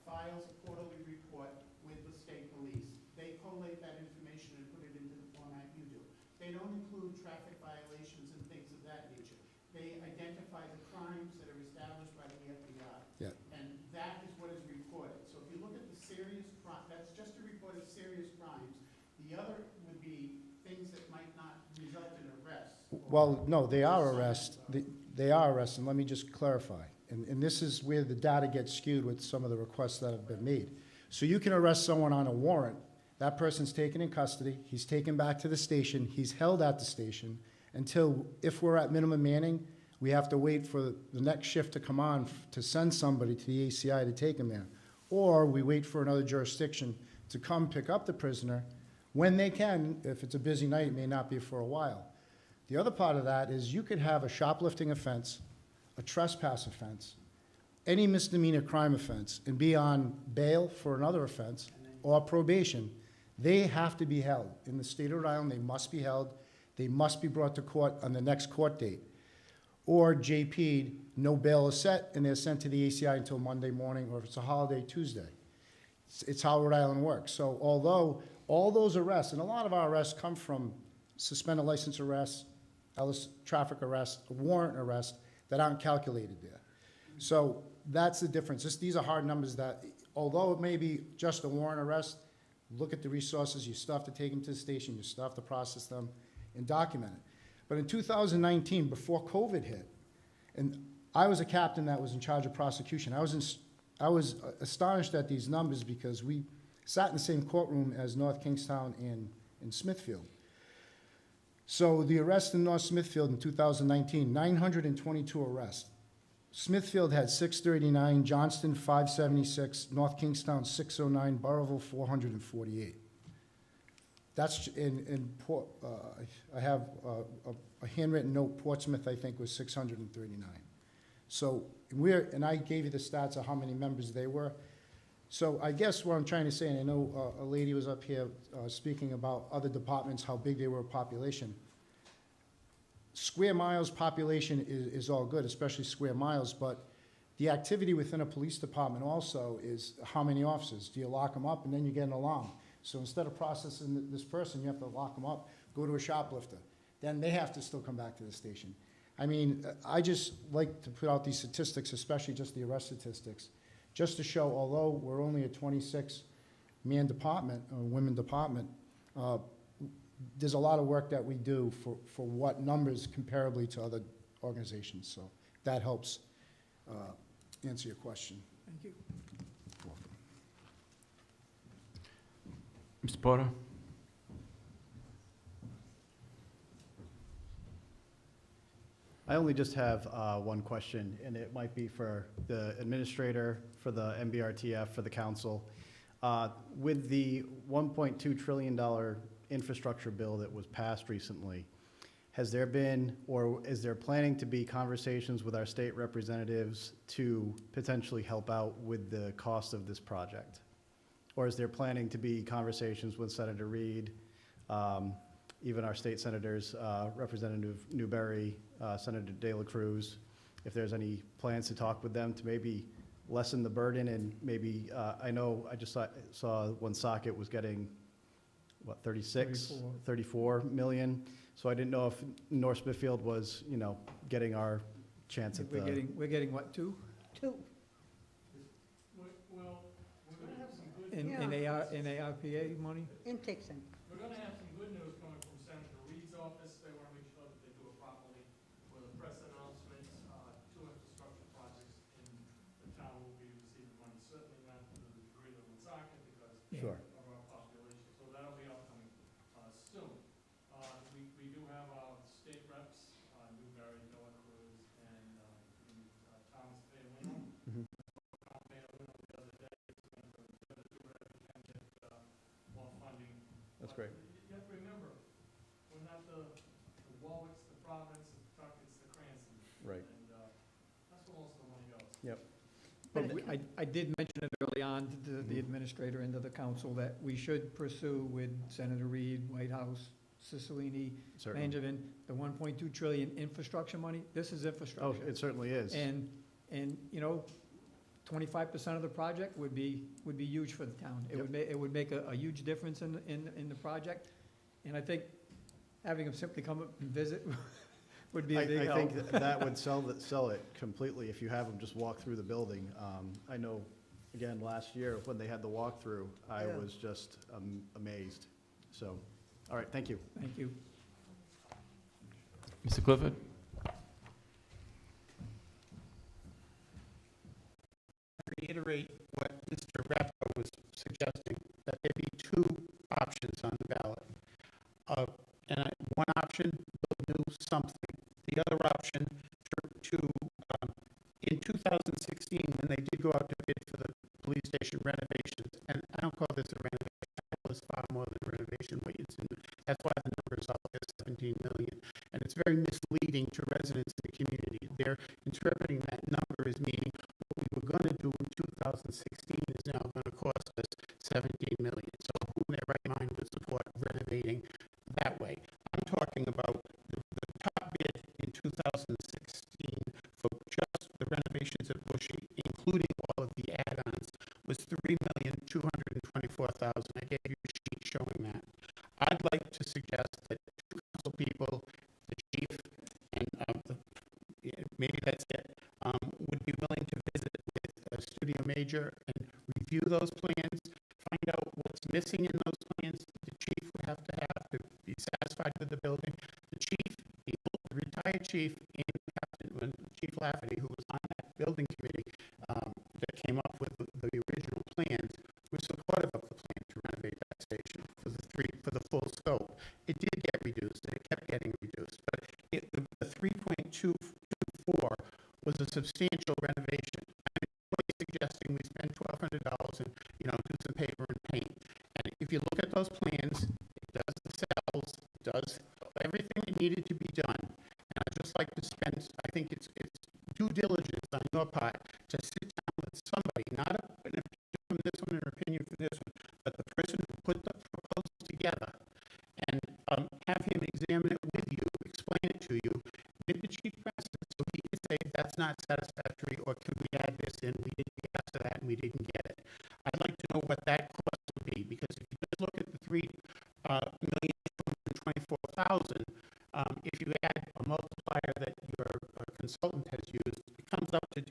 files a quarterly report with the state police. They collate that information and put it into the format you do. They don't include traffic violations and things of that nature. They identify the crimes that are established by the FBI. Yeah. And that is what is reported. So if you look at the serious crime, that's just a report of serious crimes. The other would be things that might not result in arrests. Well, no, they are arrests. They are arrests, and let me just clarify. And this is where the data gets skewed with some of the requests that have been made. So you can arrest someone on a warrant. That person's taken in custody. He's taken back to the station. He's held at the station until, if we're at minimum manning, we have to wait for the next shift to come on to send somebody to the ACI to take him there. Or we wait for another jurisdiction to come pick up the prisoner when they can. If it's a busy night, it may not be for a while. The other part of that is you could have a shoplifting offense, a trespass offense, any misdemeanor crime offense, and be on bail for another offense or probation. They have to be held. In the state of Rhode Island, they must be held. They must be brought to court on the next court date. Or JP'd, no bail is set, and they're sent to the ACI until Monday morning, or if it's a holiday, Tuesday. It's how Rhode Island works. So although all those arrests, and a lot of our arrests come from suspended license arrests, traffic arrests, warrant arrests that aren't calculated there. So that's the difference. These are hard numbers that, although it may be just a warrant arrest, look at the resources. You still have to take them to the station. You still have to process them and document it. But in 2019, before COVID hit, and I was a captain that was in charge of prosecution, I was astonished at these numbers because we sat in the same courtroom as North Kingstown and Smithfield. So the arrests in North Smithfield in 2019, 922 arrests. Smithfield had 639, Johnston 576, North Kingstown 609, Burrillville 448. That's I have a handwritten note. Portsmouth, I think, was 639. So and I gave you the stats of how many members they were. So I guess what I'm trying to say, and I know a lady was up here speaking about other departments, how big they were population. square miles population is all good, especially square miles, but the activity within a police department also is how many officers? Do you lock them up and then you get an alarm? So instead of processing this person, you have to lock them up, go to a shoplifter. Then they have to still come back to the station. I mean, I just like to put out these statistics, especially just the arrest statistics, just to show, although we're only a 26-man department, or women department, there's a lot of work that we do for what numbers comparably to other organizations. So that helps answer your question. Thank you. Mr. Porter? I only just have one question, and it might be for the administrator, for the MBRTF, for the council. With the $1.2 trillion infrastructure bill that was passed recently, has there been, or is there planning to be conversations with our state representatives to potentially help out with the cost of this project? Or is there planning to be conversations with Senator Reid, even our state senators, Representative Newberry, Senator De La Cruz, if there's any plans to talk with them to maybe lessen the burden and maybe, I know I just saw Woonsocket was getting, what, 34 million. So I didn't know if North Smithfield was, you know, getting our chance at the. We're getting what, 2? 2. In ARPA money? Intake center. We're going to have some good news coming from Senator Reid's office. They want to make sure that they do it properly for the press announcements. 2 infrastructure projects in the town will be receiving money, certainly not to the degree of Woonsocket because Sure. of our population. So that'll be upcoming soon. We do have our state reps, Newberry, De La Cruz, and Thomas Paolino. Mhm. That's great. You have to remember, we're not the Warwicks, the Providence, the Tuckets, the Cranston. Right. And that's where most of the money goes. Yep. But I did mention it early on to the administrator and to the council that we should pursue with Senator Reid, White House, Cicilline, Certainly. Langevin, the 1.2 trillion infrastructure money. This is Oh, infrastructure. it certainly is. And, you know, 25% of the project would be huge for the town. It would make a huge difference in the project. And I think having them simply come up and visit would be a big help. I think that would sell it completely if you have them just walk through the building. I know, again, last year when they had the walkthrough, I was just amazed. So, all right, thank you. Thank you. Mr. Clifford? Reiterate what Mr. Rappo was suggesting, that there be 2 options on the ballot. One option will do something. The other option in 2016, when they did go out to bid for the police station renovations, and I don't call this a renovation, I call this far more than a renovation, but that's why the number is out there, 17 million. And it's very misleading to residents in the community. They're interpreting that number as meaning what we were going to do in 2016 is now going to cost us 17 million. So who in their right mind would support renovating that way? I'm talking about the top bid in 2016 for just the renovations at Bushy, including all of the add-ons, was $3,224,000. I gave you a sheet showing that. I'd like to suggest that 2 council people, the chief, and maybe that's it, would be willing to visit with a studio major and review those plans, find out what's missing in those plans that the chief would have to be satisfied with the building. The chief, the retired chief, and Chief Lafferty, who was on that building committee that came up with the original plans, was supportive of the plan to renovate that station for the full scope. It did get reduced, and it kept getting reduced, but the 3.24 was a substantial renovation. I'm suggesting we spend $1,200 and do some paper and paint. And if you look at those plans, it does the cells, it does everything that needed to be done. And I'd just like to spend, I think it's due diligence on your part to sit down with somebody, not an opinion from this one and an opinion from this one, but the person who put the proposal together, and have him examine it with you, explain it to you, satisfactory, or could we add this in? We didn't ask for that and we didn't get it. I'd like to know what that cost would be, because if you just look at the $3,224,000, if you add a multiplier that your consultant has used, it comes up to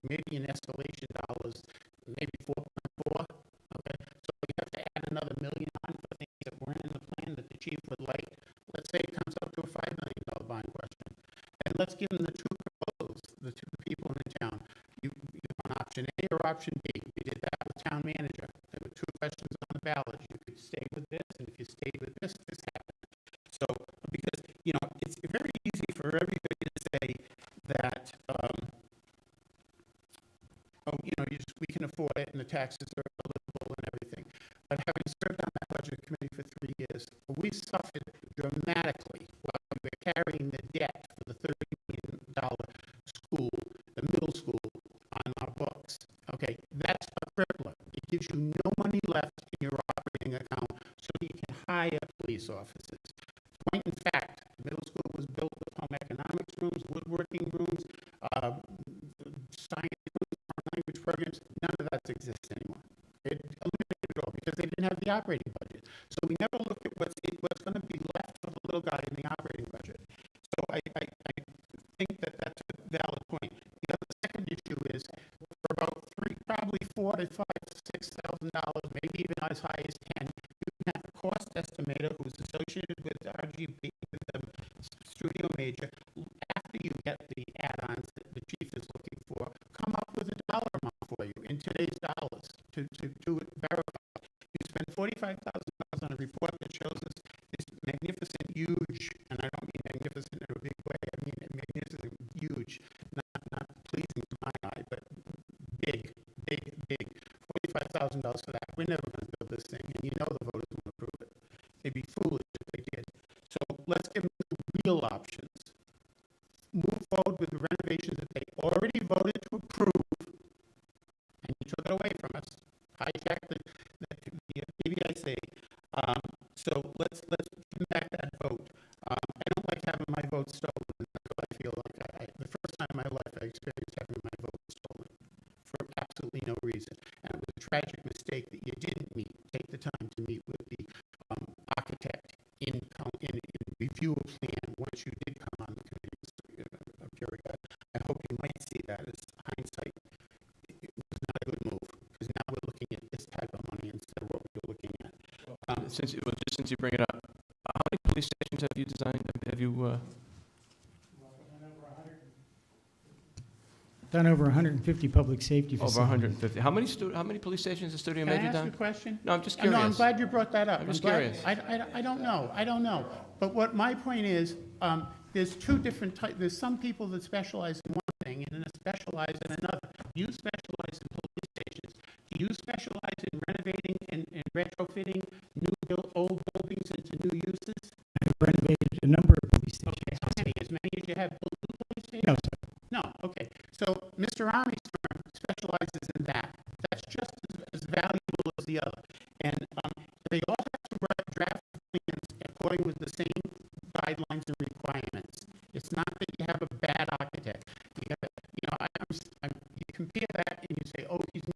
maybe in escalation dollars, maybe 4.4. Okay, so we have to add another $1 million on for things that weren't in the plan that the chief would like. Let's say it comes up to a $5 million bond question, and let's give them the two proposals, the two people in the town. You want option A or option B? We did that with town manager. There were two questions on the ballot. You could stay with this, and if you stayed with this, this happened. So, because, you know, it's very easy for everybody to say that, oh, you know, we can afford it, and the taxes are livable and everything. But having served on that budget committee for 3 years, we suffered dramatically while we were carrying the debt for the $30 million school, the middle school, on our books. Okay, that's a crippler. It gives you no money left in your operating account so you can hire police officers. Point in fact, the middle school was built with home economics rooms, woodworking rooms, science rooms, foreign language programs. None of that exists anymore. It eliminated it all because they didn't have the operating budget. So we never looked at what's going to be left for the little guy in the operating budget. So I think that that's a valid point. The other second issue is for about probably $4,000 to $6,000, maybe even as high as 10. You can have a cost estimator who's associated with RGB, with the studio major. After you get the add-ons that the chief is looking for, come up with a dollar amount for you in today's dollars to do it verified. You spend $45,000 on a report that shows us this magnificent, huge, and I don't mean magnificent in a big way, I mean magnificent, huge, not pleasing to my eye, but big, $45,000 for that. We're never going to build this thing, and you know the voters won't approve it. They'd be foolish if they did. So let's give them the real options. Move forward with the renovations that they already voted to approve, and you took it away from us. Hijacked the PBIC. So let's give them back that vote. I don't like having my vote stolen. I feel like the first time in my life I experienced having my vote stolen for absolutely no reason. And it was a tragic mistake that you didn't take the time to meet with the architect in review a plan once you did come on the committee. I hope you might see that as hindsight. It was not a good move, because now we're looking at this type of money instead of what we were looking at. Since you bring it up, how many police stations have you designed? Have you? Done over 150 public safety facilities. Over 150. How many police stations has Studio Major done? Can I ask a question? No, I'm just curious. No, I'm glad you brought that up. I'm just curious. I don't know. But what my point is, there's two different types. There's some people that specialize in one thing and then specialize in another. You specialize in police stations. Do you specialize in renovating and retrofitting old buildings into new uses? I've renovated a number of police stations. Okay, how many? As many as you have built new police stations? No, sir. No, okay. So Mr. Army's firm specializes in that. That's just as valuable as the other. And they all have to draft plans according with the same guidelines and requirements. It's not that you have a bad architect. You compare that and you say, oh, he's new.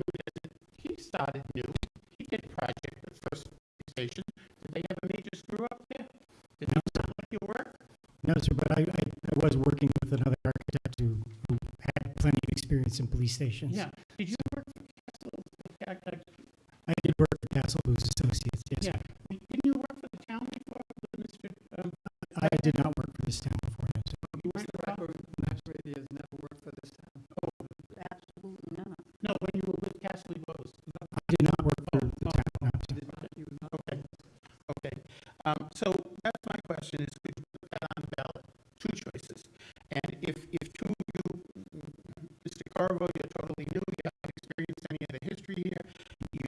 He started new. He did a project at First Station. Did they have a major screw up there? Did it sound like your work? No, sir, but I was working with another architect who had plenty of experience in police stations. Yeah. Did you work for Castle? I did work for Castle Booze Associates, yes. Yeah. Didn't you work for the town before, Mr.? I did not work for this town before, no, sir. You weren't the Record he has never worked for this town. Oh, absolutely not. No, when you were with Castle Booze. I did not work for the town, no, sir. Okay. Okay. So that's my question is, could you put that on the ballot? Two choices. And if two of you, Mr. Corvo, you're totally new, you haven't experienced any of the history here, you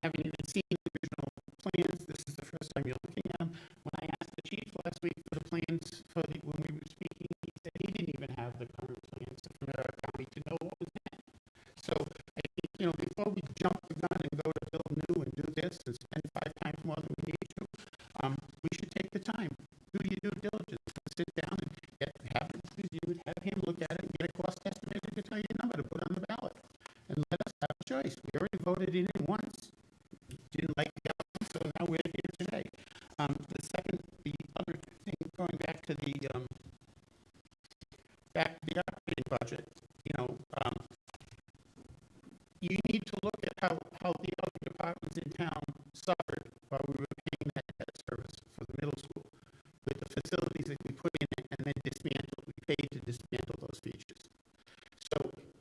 haven't even seen the original voted it in once. Didn't like the outcome, so now we're here today. The other thing, going back to the operating budget, you need to look at how the other departments in town suffered while we were paying that debt service for the middle school. With the facilities that we put in it and then dismantled, we paid to dismantle those features. So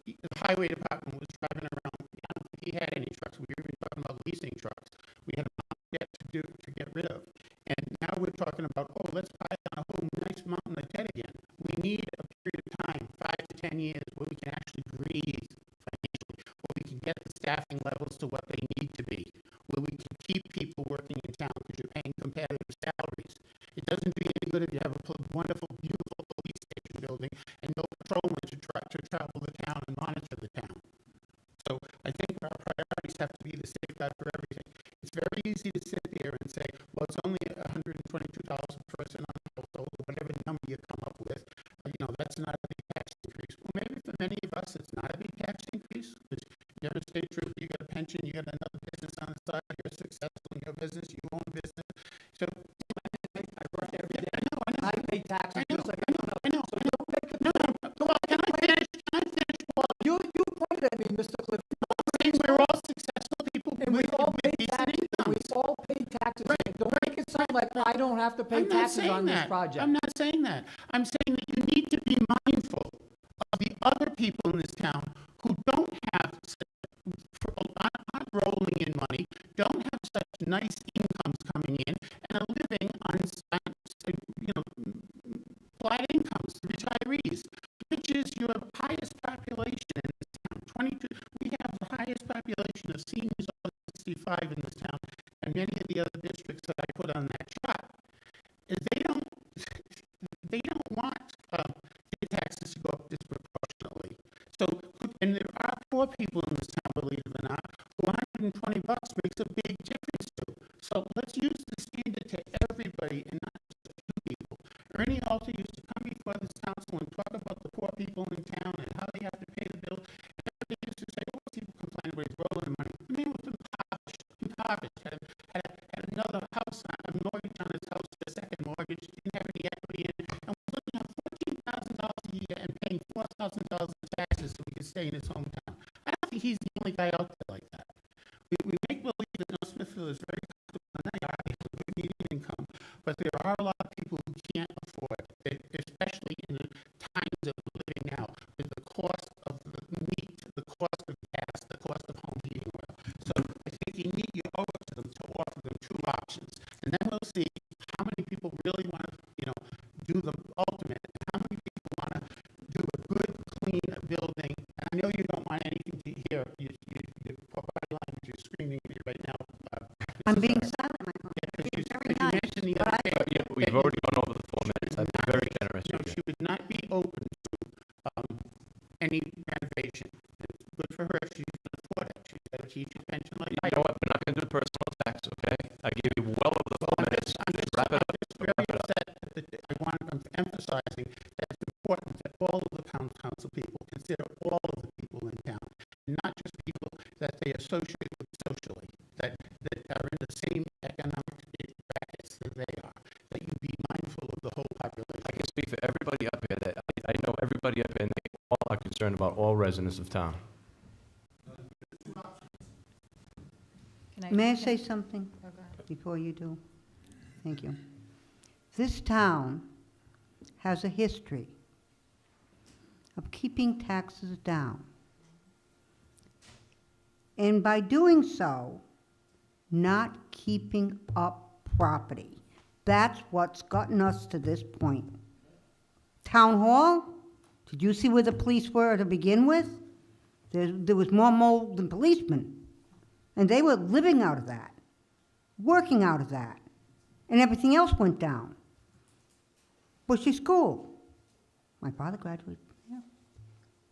the highway department was driving around, I don't think he had any trucks, we were even talking about leasing trucks. We had a lot of debt to get rid of. And now we're talking about, let's buy on a whole nice mountain of debt again. We need a period of time, 5 to 10 years, where we can actually breathe financially, where we can get the staffing levels to what they need to be, where we can keep people working in town because you're paying competitive salaries. It doesn't do you any good if you have a wonderful, beautiful police station building and no patrolmen to travel the town and monitor the town. So I think our priorities have to be the safeguard for everything. It's very easy to sit there and say, well, it's only $122 per person on the household, or whatever number you come up with. That's not a big tax increase. Well, maybe for many of us, it's not a big tax increase because you're a state trooper, you got a pension, you got another business on the side, you're successful in your business, you own a business. So I work every day. I pay taxes. I know. Well, can I finish? You pointed at me, Mr. Cliff. We're all successful people. And we all pay taxes. We all pay taxes. Right. Don't make it sound like I don't have to pay taxes on this project. I'm not saying that. I'm saying that you need to be mindful of the other people in this town who don't have, aren't rolling in money, don't have such nice incomes coming in, and are living on flat incomes, retirees, which is your highest population in this town. 22. We have the highest population of seniors over 65 in this town, and many of the other districts that I put on that chart, is they don't want their taxes to go up disproportionately. So, and there are poor people in this town, believe it or not, who $120 makes a big difference to. So let's use the standard to everybody and not just a few people. Ernie also used to come before this council and talk about the poor people in town and how they have to pay the bill. And everybody used to say, people complain about he's rolling money. The man was impoverished, had another house, a mortgage on his house, a second mortgage, didn't have any equity in it, and was looking at $14,000 a year and paying $4,000 in taxes so he could stay in his hometown. I don't think he's the only guy out there like that. We make believe that North Smithfield is very comfortable, and they are, they have a good median income, but there are a lot of people who can't afford it, especially in the times that we're living now, with the cost of the meat, the cost of gas, the cost of home heating oil. So I think you owe it to them to offer them two options, and then we'll see how many people really want to, do the ultimate, and how many people want to do a good, clean building. And I know you don't want anything to hear. Your body language is screaming at me right now. I'm being silent, Michael. Because you Very nice. mentioned the other day. We've already gone over the 4 minutes. I've been very generous with you. She would not be open to any renovation. It's good for her. She can afford it. She's got a teacher pension like I You know what? We're not going to do personal attacks, okay? I gave you well over the 4 minutes. Wrap it up. very upset that I'm emphasizing that it's important that all of the town council people consider all of the people in town, not just people that they associate with socially, that are in the same economic brackets that they are, that you be mindful of the whole population. I can speak for everybody up here. That I know everybody up here, and they all are concerned about all residents of town. May I say something before you do? Thank you. This town has a history of keeping taxes down. And by doing so, not keeping up property. That's what's gotten us to this point. Town Hall, did you see where the police were to begin with? There was more mold than policemen. And they were living out of that, working out of that. And everything else went down. Bushy School. My father graduated. Yeah.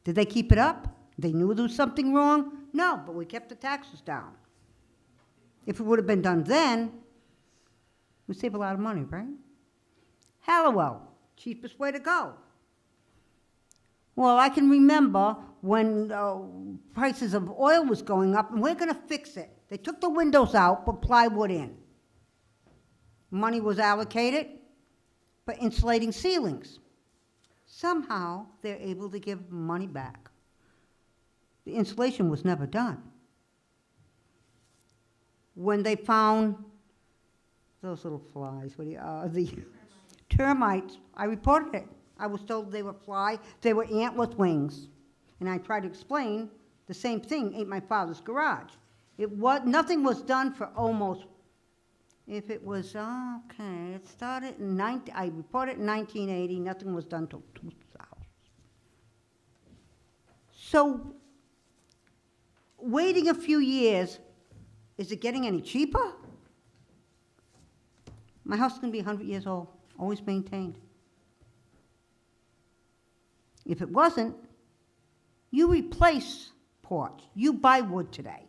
Did they keep it up? They knew there was something wrong? No, but we kept the taxes down. If it would have been done then, we'd save a lot of money, right? Hallowell, cheapest way to go. Well, I can remember when prices of oil was going up, and we're going to fix it. They took the windows out, put plywood in. Money was allocated for insulating ceilings. Somehow, they're able to give money back. The insulation was never done. When they found those little flies, the termites, I reported it. I was told they were they were ant with wings. And I tried to explain the same thing ate my father's garage. Nothing was done for almost, if it was, okay, it started in I reported in 1980, nothing was done till 2000. So, waiting a few years, is it getting any cheaper? My house is going to be 100 years old, always maintained. If it wasn't, you replace porch, you buy wood today.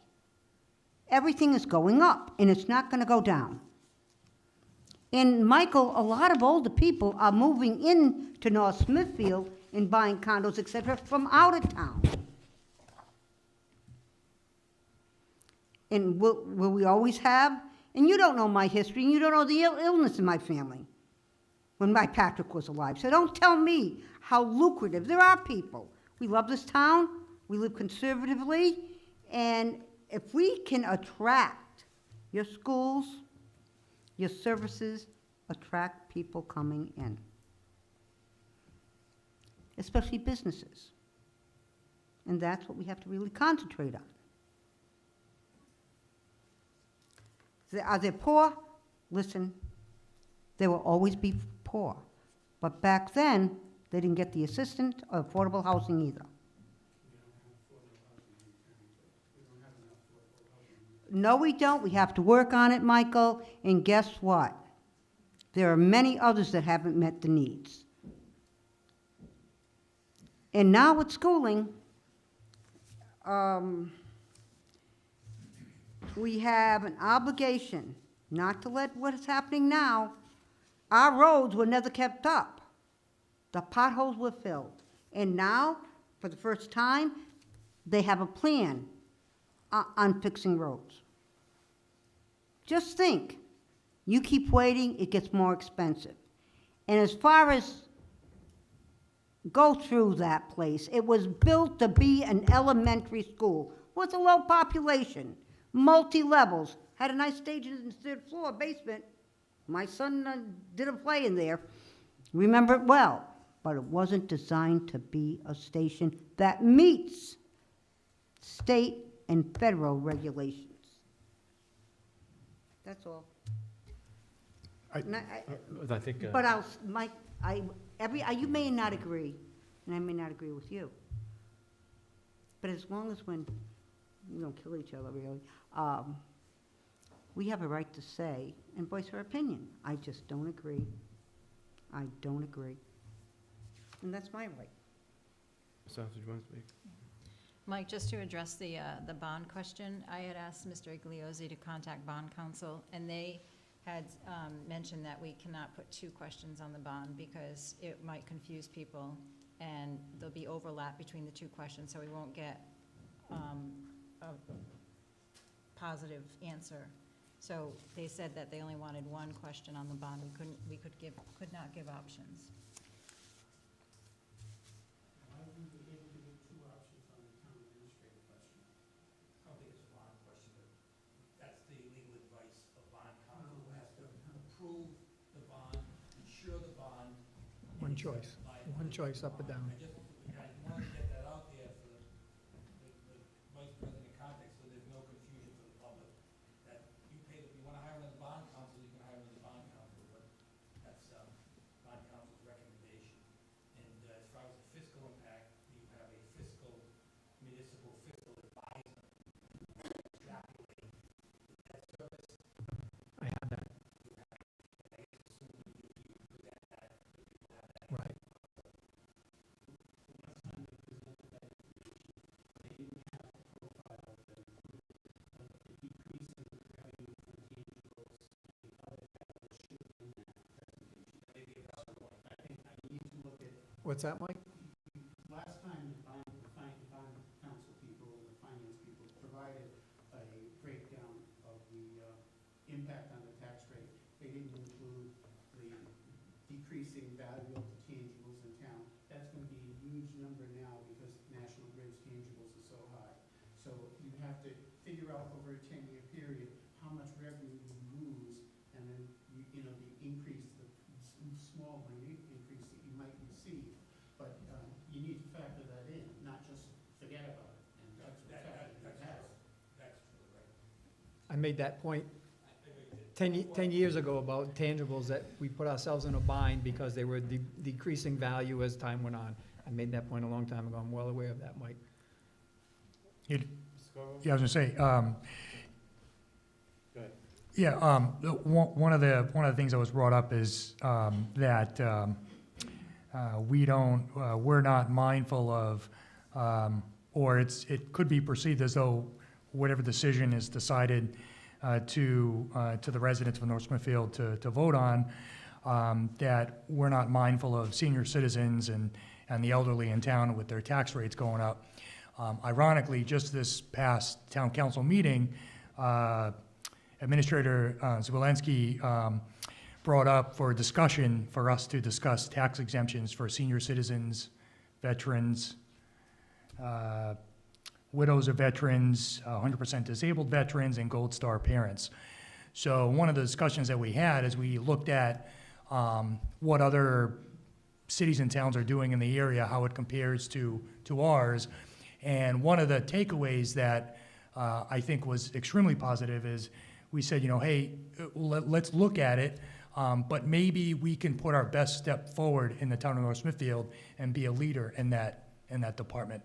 Everything is going up, and it's not going to go down. And Michael, a lot of older people are moving in to North Smithfield and buying condos, etc., from out of town. And will we always have? And you don't know my history, and you don't know the illness in my family when my Patrick was alive. So don't tell me how lucrative. There are people. We love this town. We live conservatively. And if we can attract your schools, your services, attract people coming in, especially businesses. And that's what we have to really concentrate on. Are they poor? Listen, they will always be poor. But back then, they didn't get the assistance or affordable housing either. No, we don't. We have to work on it, Michael. And guess what? There are many others that haven't met the needs. And now with schooling, we have an obligation not to let what is happening now. Our roads were never kept up. The potholes were filled. And now, for the first time, they have a plan on fixing roads. Just think, you keep waiting, it gets more expensive. And as far as go through that place, it was built to be an elementary school with a low population. Multi-levels, had a nice stage in the third floor basement. My son did a play in there. Remember it well, but it wasn't designed to be a station that meets state and federal regulations. That's all. I think. But you may not agree, and I may not agree with you. But as long as when we don't kill each other, really, we have a right to say and voice our opinion. I just don't agree. I don't agree. And that's my right. So, did you want to speak? Mike, just to address the bond question, I had asked Mr. Igliozzi to contact bond counsel, and they had mentioned that we cannot put two questions on the bond because it might confuse people, and there'll be overlap between the two questions, so we won't get a positive answer. So they said that they only wanted one question on the bond. We could not give options. Why would we be able to give two options on the town administrative question? I don't think it's a bond question, but that's the legal advice of bond counsel, who has to approve the bond, insure the bond. One choice up or down. I want to get that out there for the vice president context, so there's no confusion for the public. That you want to hire another bond counsel, you can hire another bond counsel, but that's bond counsel's recommendation. And as far as the fiscal impact, you have a municipal fiscal advisor. Calculate that service. I have that. Right. What's that, Mike? Last time the bond decreasing value of the tangibles in town. That's gonna be a huge number now because National Grid's tangibles are so high. So you have to figure out over a 10-year period how much revenue you lose, and then you know, the increase, the small minute increase that you might receive. But you need to factor that in, not just forget about it. And that's what that has. I made that point 10 years ago about tangibles, that we put ourselves in a bind because they were decreasing value as time went on. I made that point a long time ago. I'm well aware of that, Mike. Yeah, I was gonna say, one of the things that was brought up is that we're not mindful of, or it could be perceived as though whatever decision is decided to the residents of North Smithfield to vote on, that we're not mindful of senior citizens and the elderly in town with their tax rates going up. Ironically, just this past town council meeting, Administrator Zwolensky brought up for discussion for us to discuss tax exemptions for senior citizens, veterans, widows of veterans, 100% disabled veterans, and Gold Star parents. So one of the discussions that we had is we looked at what other cities and towns are doing in the area, how it compares to ours. And one of the takeaways that I think was extremely positive is we said, you know, hey, let's look at it, but maybe we can put our best step forward in the town of North Smithfield and be a leader in that department.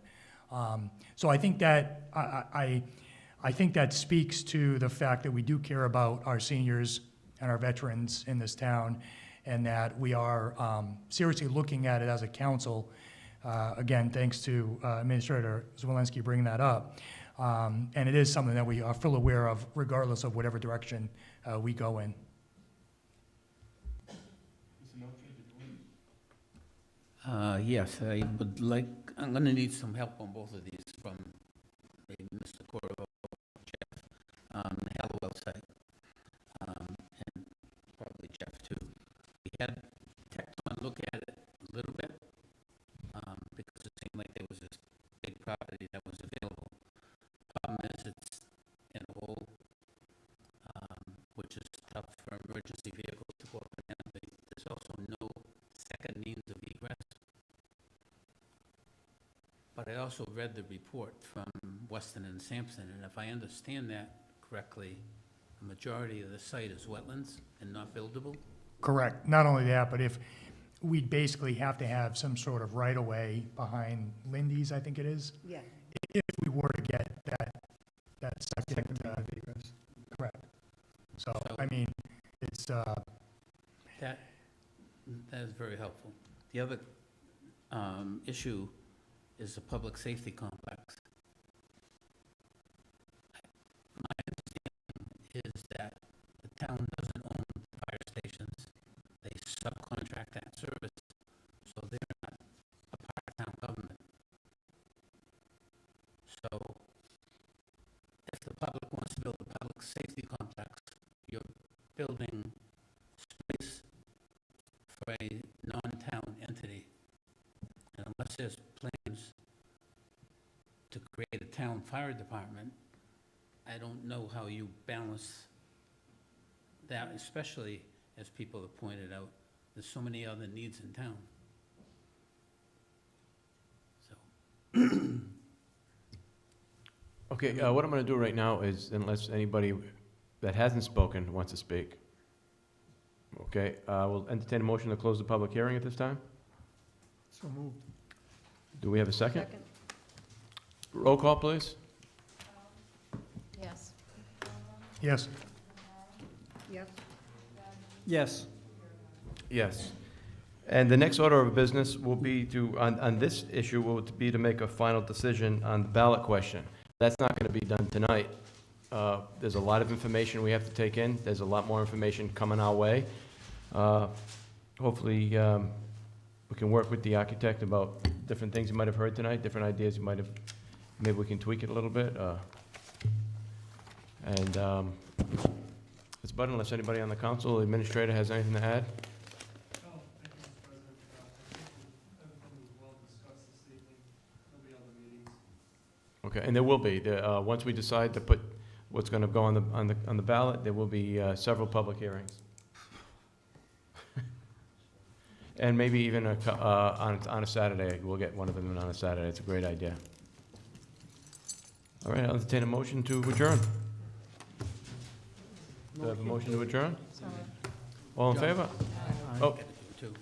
So I think that I think that speaks to the fact that we do care about our seniors and our veterans in this town, and that we are seriously looking at it as a council. Again, thanks to Administrator Zwolensky bringing that up. And it is something that we are fully aware of, regardless of whatever direction we go in. Yes, I'm gonna need some help on both of these from maybe Mr. Corvo, Jeff, the Hallowell site, and probably Jeff too. We had TECTON look at it a little bit, because it seemed like there was this big property that was available. Problem is, it's in a hole, which is tough for emergency vehicles to go up and down. There's also no second means of egress. But I also read the report from Weston and Sampson, and if I understand that correctly, the majority of the site is wetlands and not buildable? Correct. Not only that, but if we'd basically have to have some sort of right-of-way behind Lindy's, I think it is. Yeah. If we were to get that second, correct. So, I mean, it's, That is very helpful. The other issue is the public safety complex. My understanding is that the town doesn't own fire stations. They subcontract that service, so they're not a part of town government. So if the public wants to build a public safety complex, you're building space for a non-town entity. And unless there's plans to create a town fire department, I don't know how you balance that, especially as people have pointed out, there's so many other needs in town. So. Okay, what I'm going to do right now is, unless anybody that hasn't spoken wants to speak, okay, we'll entertain a motion to close the public hearing at this time. So moved. Do we have a second? Roll call, please. Yes. yes. Yes. Yes. Yes. And the next order of business will be to, on this issue, will be to make a final decision on the ballot question. That's not going to be done tonight. There's a lot of information we have to take in. There's a lot more information coming our way. Hopefully, we can work with the architect about different things you might have heard tonight, different ideas you might have, maybe we can tweak it a little bit. That's about it, unless anybody on the council or administrator has anything to add. Okay, and there will be, once we decide to put what's gonna go on the ballot, there will be several public hearings. And maybe even on a Saturday, we'll get one of them on a Saturday, it's a great idea. All right, I'll entertain a motion to adjourn. Do I have a motion to adjourn? All in favor? Oh,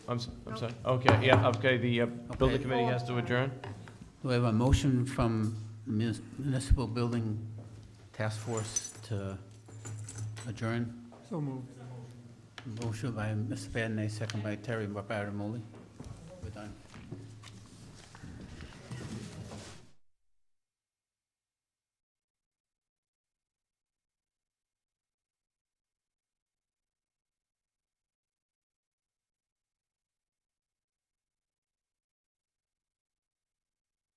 I'm sorry, okay, yeah, okay, the building committee has to adjourn? Do I have a motion from Municipal Building Task Force to adjourn? So moved. Motion by Mr. Vadnais, second by Terry Barramoli. We're done.